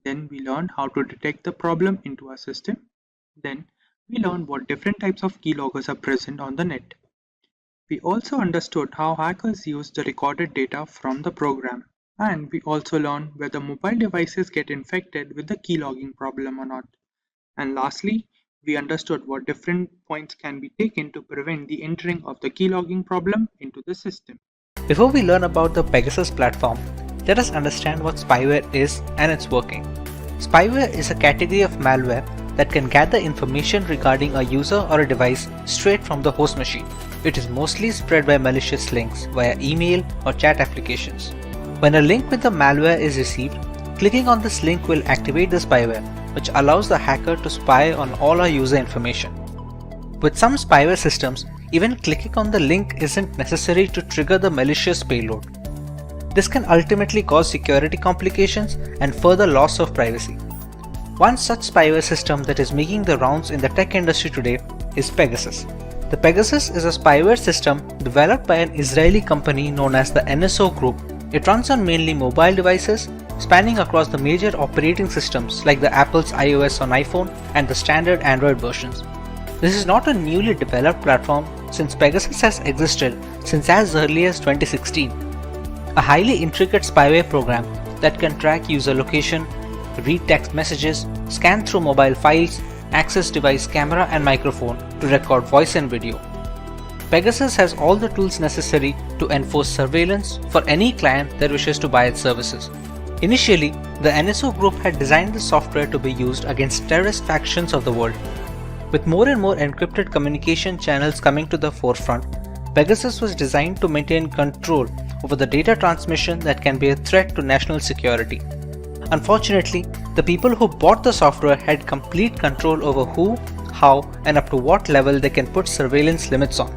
Then we learned how to detect the problem into our system. Then we learned what different types of keyloggers are present on the net. We also understood how hackers use the recorded data from the program. And we also learned whether mobile devices get infected with the keylogging problem or not. And lastly, we understood what different points can be taken to prevent the entering of the keylogging problem into the system. Before we learn about the Pegasus platform, let us understand what spyware is and its working. Spyware is a category of malware that can gather information regarding a user or a device straight from the host machine. It is mostly spread by malicious links via email or chat applications. When a link with the malware is received, clicking on this link will activate the spyware, which allows the hacker to spy on all our user information. With some spyware systems, even clicking on the link isn't necessary to trigger the malicious payload. This can ultimately cause security complications and further loss of privacy. One such spyware system that is making the rounds in the tech industry today is Pegasus. The Pegasus is a spyware system developed by an Israeli company known as the NSO Group. It runs on mainly mobile devices, spanning across the major operating systems like the Apple's iOS on iPhone and the standard Android versions. This is not a newly developed platform since Pegasus has existed since as early as 2016. A highly intricate spyware program that can track user location, read text messages, scan through mobile files, access device camera and microphone to record voice and video. Pegasus has all the tools necessary to enforce surveillance for any client that wishes to buy its services. Initially, the NSO Group had designed the software to be used against terrorist factions of the world. With more and more encrypted communication channels coming to the forefront, Pegasus was designed to maintain control over the data transmission that can be a threat to national security. Unfortunately, the people who bought the software had complete control over who, how, and up to what level they can put surveillance limits on.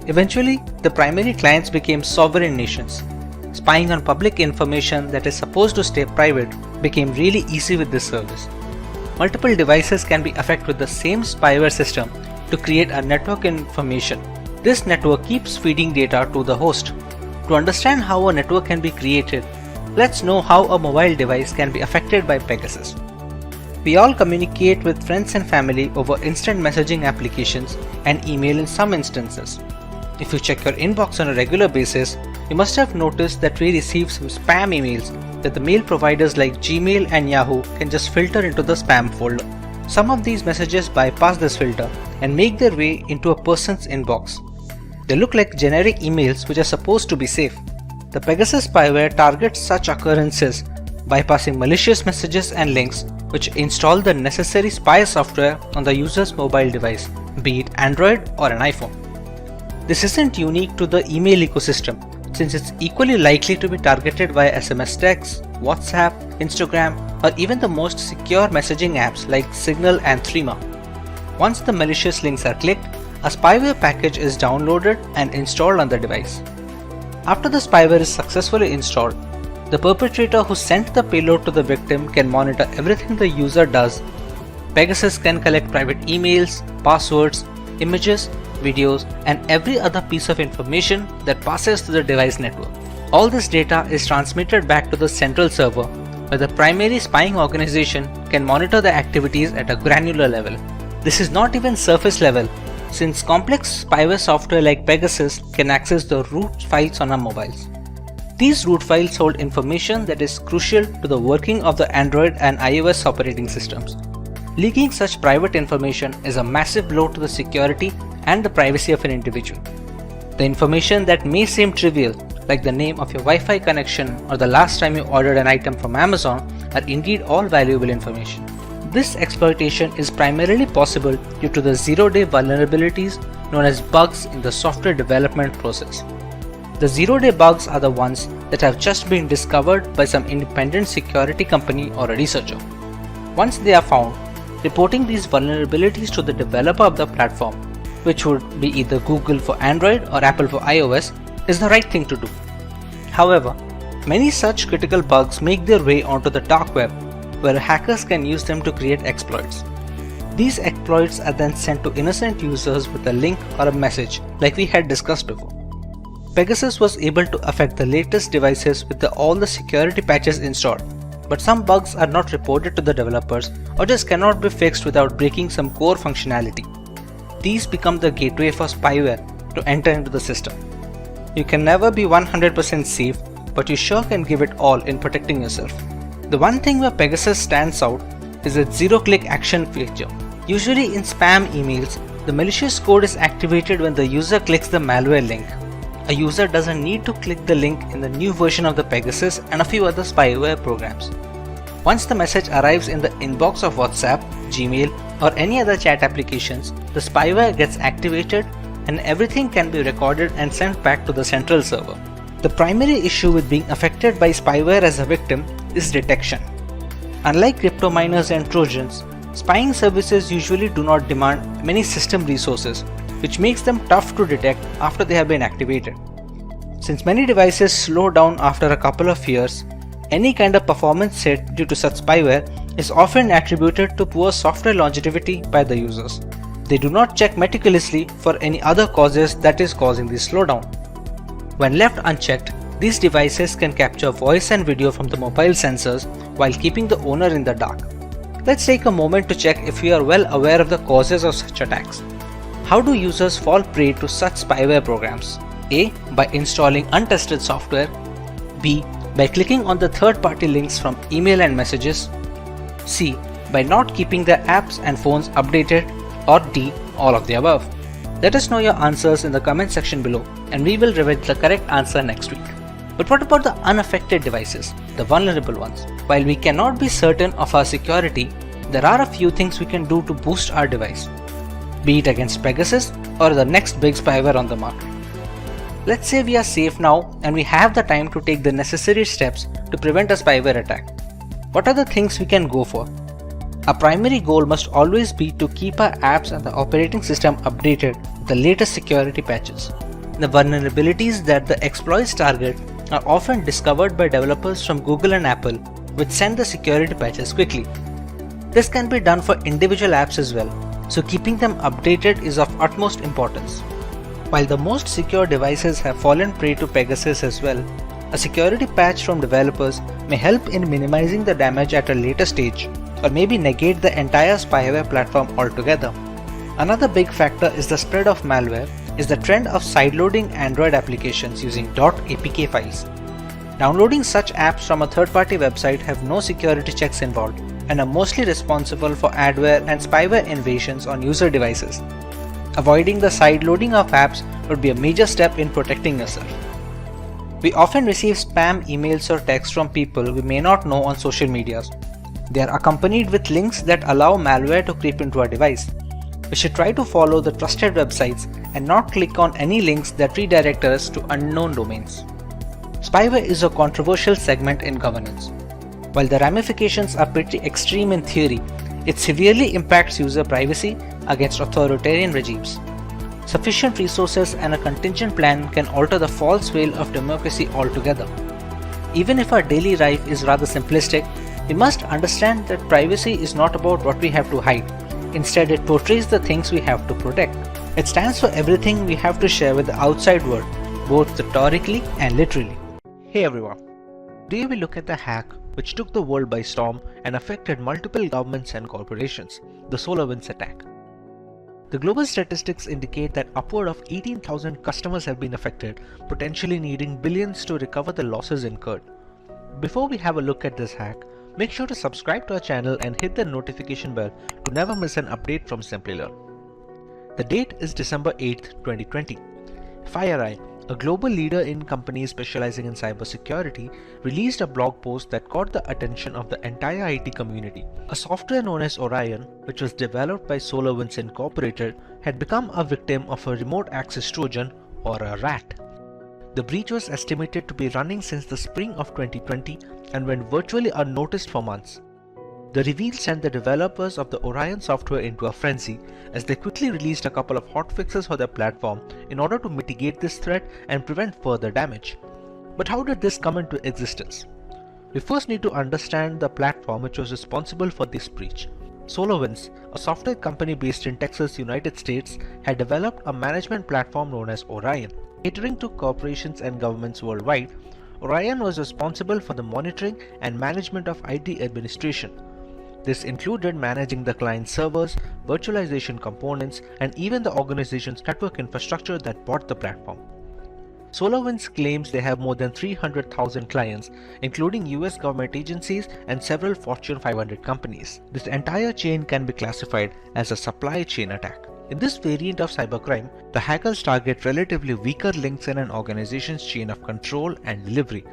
Eventually, the primary clients became sovereign nations. Spying on public information that is supposed to stay private became really easy with this service. Multiple devices can be affected with the same spyware system to create a network information. This network keeps feeding data to the host. To understand how a network can be created, let's know how a mobile device can be affected by Pegasus. We all communicate with friends and family over instant messaging applications and email in some instances. If you check your inbox on a regular basis, you must have noticed that we receive some spam emails that the mail providers like Gmail and Yahoo can just filter into the spam folder. Some of these messages bypass this filter and make their way into a person's inbox. They look like generic emails which are supposed to be safe. The Pegasus spyware targets such occurrences, bypassing malicious messages and links which install the necessary spy software on the user's mobile device, be it Android or an iPhone. This isn't unique to the email ecosystem, since it's equally likely to be targeted via SMS text, WhatsApp, Instagram, or even the most secure messaging apps like Signal and Threema. Once the malicious links are clicked, a spyware package is downloaded and installed on the device. After the spyware is successfully installed, the perpetrator who sent the payload to the victim can monitor everything the user does. Pegasus can collect private emails, passwords, images, videos, and every other piece of information that passes through the device network. All this data is transmitted back to the central server, where the primary spying organization can monitor the activities at a granular level. This is not even surface level, since complex spyware software like Pegasus can access the root files on our mobiles. These root files hold information that is crucial to the working of the Android and iOS operating systems. Leaking such private information is a massive blow to the security and the privacy of an individual. The information that may seem trivial, like the name of your Wi-Fi connection or the last time you ordered an item from Amazon, are indeed all valuable information. This exploitation is primarily possible due to the zero-day vulnerabilities known as bugs in the software development process. The zero-day bugs are the ones that have just been discovered by some independent security company or a researcher. Once they are found, reporting these vulnerabilities to the developer of the platform, which would be either Google for Android or Apple for iOS, is the right thing to do. However, many such critical bugs make their way onto the dark web, where hackers can use them to create exploits. These exploits are then sent to innocent users with a link or a message, like we had discussed before. Pegasus was able to affect the latest devices with all the security patches installed, but some bugs are not reported to the developers or just cannot be fixed without breaking some core functionality. These become the gateway for spyware to enter into the system. You can never be 100% safe, but you sure can give it all in protecting yourself. The one thing where Pegasus stands out is its zero-click action feature. Usually in spam emails, the malicious code is activated when the user clicks the malware link. A user doesn't need to click the link in the new version of the Pegasus and a few other spyware programs. Once the message arrives in the inbox of WhatsApp, Gmail, or any other chat applications, the spyware gets activated and everything can be recorded and sent back to the central server. The primary issue with being affected by spyware as a victim is detection. Unlike crypto miners and Trojans, spying services usually do not demand many system resources, which makes them tough to detect after they have been activated. Since many devices slow down after a couple of years, any kind of performance hit due to such spyware is often attributed to poor software longevity by the users. They do not check meticulously for any other causes that is causing the slowdown. When left unchecked, these devices can capture voice and video from the mobile sensors while keeping the owner in the dark. Let's take a moment to check if we are well aware of the causes of such attacks. How do users fall prey to such spyware programs? A. By installing untested software. B. By clicking on the third-party links from email and messages. C. By not keeping their apps and phones updated. Or D. All of the above. Let us know your answers in the comment section below and we will reveal the correct answer next week. But what about the unaffected devices, the vulnerable ones? While we cannot be certain of our security, there are a few things we can do to boost our device, be it against Pegasus or the next big spyware on the market. Let's say we are safe now and we have the time to take the necessary steps to prevent a spyware attack. What are the things we can go for? Our primary goal must always be to keep our apps and the operating system updated with the latest security patches. The vulnerabilities that the exploits target are often discovered by developers from Google and Apple, which send the security patches quickly. This can be done for individual apps as well, so keeping them updated is of utmost importance. While the most secure devices have fallen prey to Pegasus as well, a security patch from developers may help in minimizing the damage at a later stage, or maybe negate the entire spyware platform altogether. Another big factor is the spread of malware is the trend of sideloading Android applications using .apk files. Downloading such apps from a third-party website have no security checks involved and are mostly responsible for adware and spyware invasions on user devices. Avoiding the sideloading of apps would be a major step in protecting yourself. We often receive spam emails or texts from people we may not know on social medias. They are accompanied with links that allow malware to creep into our device. We should try to follow the trusted websites and not click on any links that redirect us to unknown domains. Spyware is a controversial segment in governance. While the ramifications are pretty extreme in theory, it severely impacts user privacy against authoritarian regimes. Sufficient resources and a contingent plan can alter the false veil of democracy altogether. Even if our daily life is rather simplistic, we must understand that privacy is not about what we have to hide. Instead, it portrays the things we have to protect. It stands for everything we have to share with the outside world, both rhetorically and literally. Hey everyone, today we look at the hack which took the world by storm and affected multiple governments and corporations, the SolarWinds attack. The global statistics indicate that upward of 18,000 customers have been affected, potentially needing billions to recover the losses incurred. Before we have a look at this hack, make sure to subscribe to our channel and hit the notification bell to never miss an update from Simplilearn. The date is December 8th, 2020. FireEye, a global leader in companies specializing in cybersecurity, released a blog post that caught the attention of the entire IT community. A software known as Orion, which was developed by SolarWinds Incorporated, had become a victim of a remote access Trojan or a RAT. The breach was estimated to be running since the spring of 2020 and went virtually unnoticed for months. The reveal sent the developers of the Orion software into a frenzy as they quickly released a couple of hotfixes for their platform in order to mitigate this threat and prevent further damage. But how did this come into existence? We first need to understand the platform which was responsible for this breach. SolarWinds, a software company based in Texas, United States, had developed a management platform known as Orion. Catering to corporations and governments worldwide, Orion was responsible for the monitoring and management of IT administration. This included managing the client servers, virtualization components, and even the organization's network infrastructure that bought the platform. SolarWinds claims they have more than 300,000 clients, including US government agencies and several Fortune 500 companies. This entire chain can be classified as a supply chain attack. In this variant of cybercrime, the hackers target relatively weaker links in an organization's chain of control and delivery.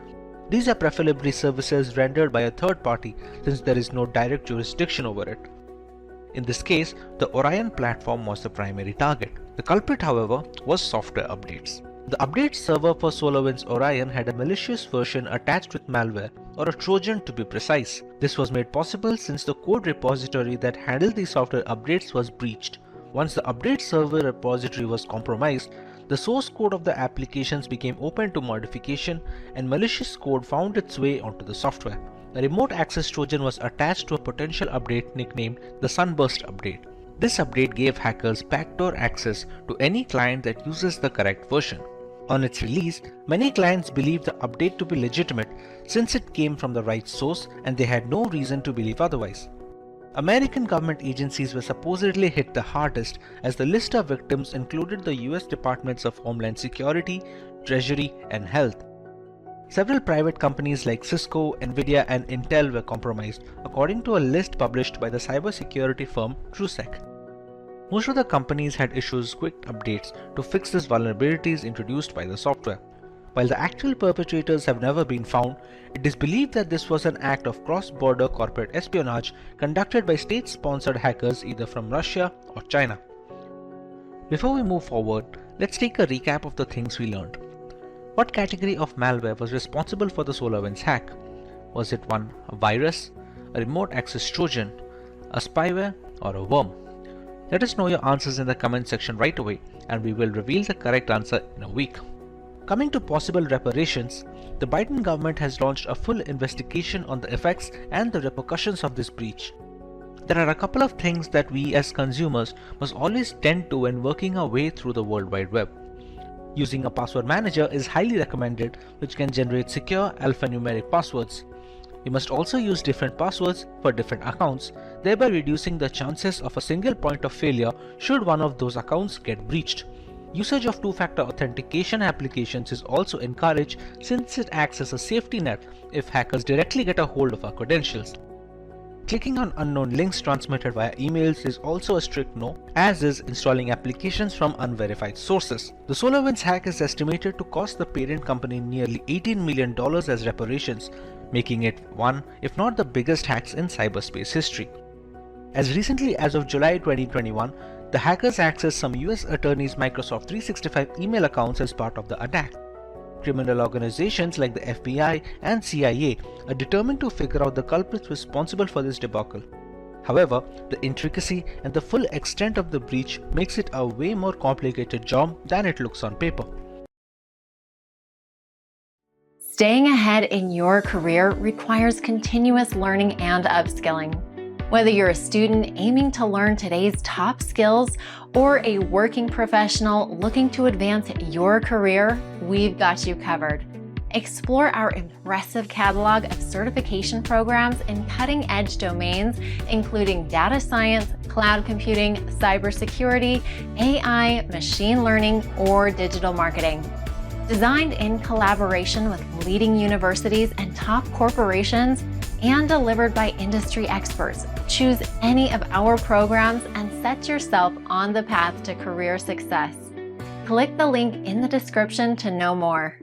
These are preferably services rendered by a third party since there is no direct jurisdiction over it. In this case, the Orion platform was the primary target. The culprit, however, was software updates. The update server for SolarWinds Orion had a malicious version attached with malware, or a Trojan to be precise. This was made possible since the code repository that handled the software updates was breached. Once the update server repository was compromised, the source code of the applications became open to modification and malicious code found its way onto the software. A remote access Trojan was attached to a potential update nicknamed the Sunburst update. This update gave hackers backdoor access to any client that uses the correct version. On its release, many clients believed the update to be legitimate since it came from the right source and they had no reason to believe otherwise. American government agencies were supposedly hit the hardest as the list of victims included the US Departments of Homeland Security, Treasury, and Health. Several private companies like Cisco, Nvidia, and Intel were compromised, according to a list published by the cybersecurity firm TrueSec. Most of the companies had issued quick updates to fix these vulnerabilities introduced by the software. While the actual perpetrators have never been found, it is believed that this was an act of cross-border corporate espionage conducted by state-sponsored hackers either from Russia or China. Before we move forward, let's take a recap of the things we learned. What category of malware was responsible for the SolarWinds hack? Was it one, a virus, a remote access Trojan, a spyware, or a worm? Let us know your answers in the comment section right away, and we will reveal the correct answer in a week. Coming to possible reparations, the Biden government has launched a full investigation on the effects and the repercussions of this breach. There are a couple of things that we as consumers must always tend to when working our way through the World Wide Web. Using a password manager is highly recommended, which can generate secure alphanumeric passwords. You must also use different passwords for different accounts, thereby reducing the chances of a single point of failure should one of those accounts get breached. Usage of two-factor authentication applications is also encouraged since it acts as a safety net if hackers directly get a hold of our credentials. Clicking on unknown links transmitted via emails is also a strict no, as is installing applications from unverified sources. The SolarWinds hack is estimated to cost the parent company nearly $18 million as reparations, making it one, if not the biggest hacks in cyberspace history. As recently as of July 2021, the hackers accessed some US attorneys' Microsoft 365 email accounts as part of the attack. Criminal organizations like the FBI and CIA are determined to figure out the culprits responsible for this debacle. However, the intricacy and the full extent of the breach makes it a way more complicated job than it looks on paper. Staying ahead in your career requires continuous learning and upskilling. Whether you're a student aiming to learn today's top skills or a working professional looking to advance your career, we've got you covered. Explore our impressive catalog of certification programs in cutting-edge domains, including data science, cloud computing, cybersecurity, AI, machine learning, or digital marketing. Designed in collaboration with leading universities and top corporations, and delivered by industry experts, choose any of our programs and set yourself on the path to career success. Click the link in the description to know more.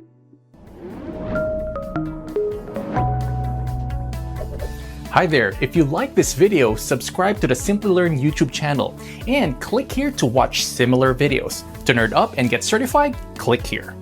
Hi there, if you like this video, subscribe to the Simplilearn YouTube channel and click here to watch similar videos. To nerd up and get certified, click here.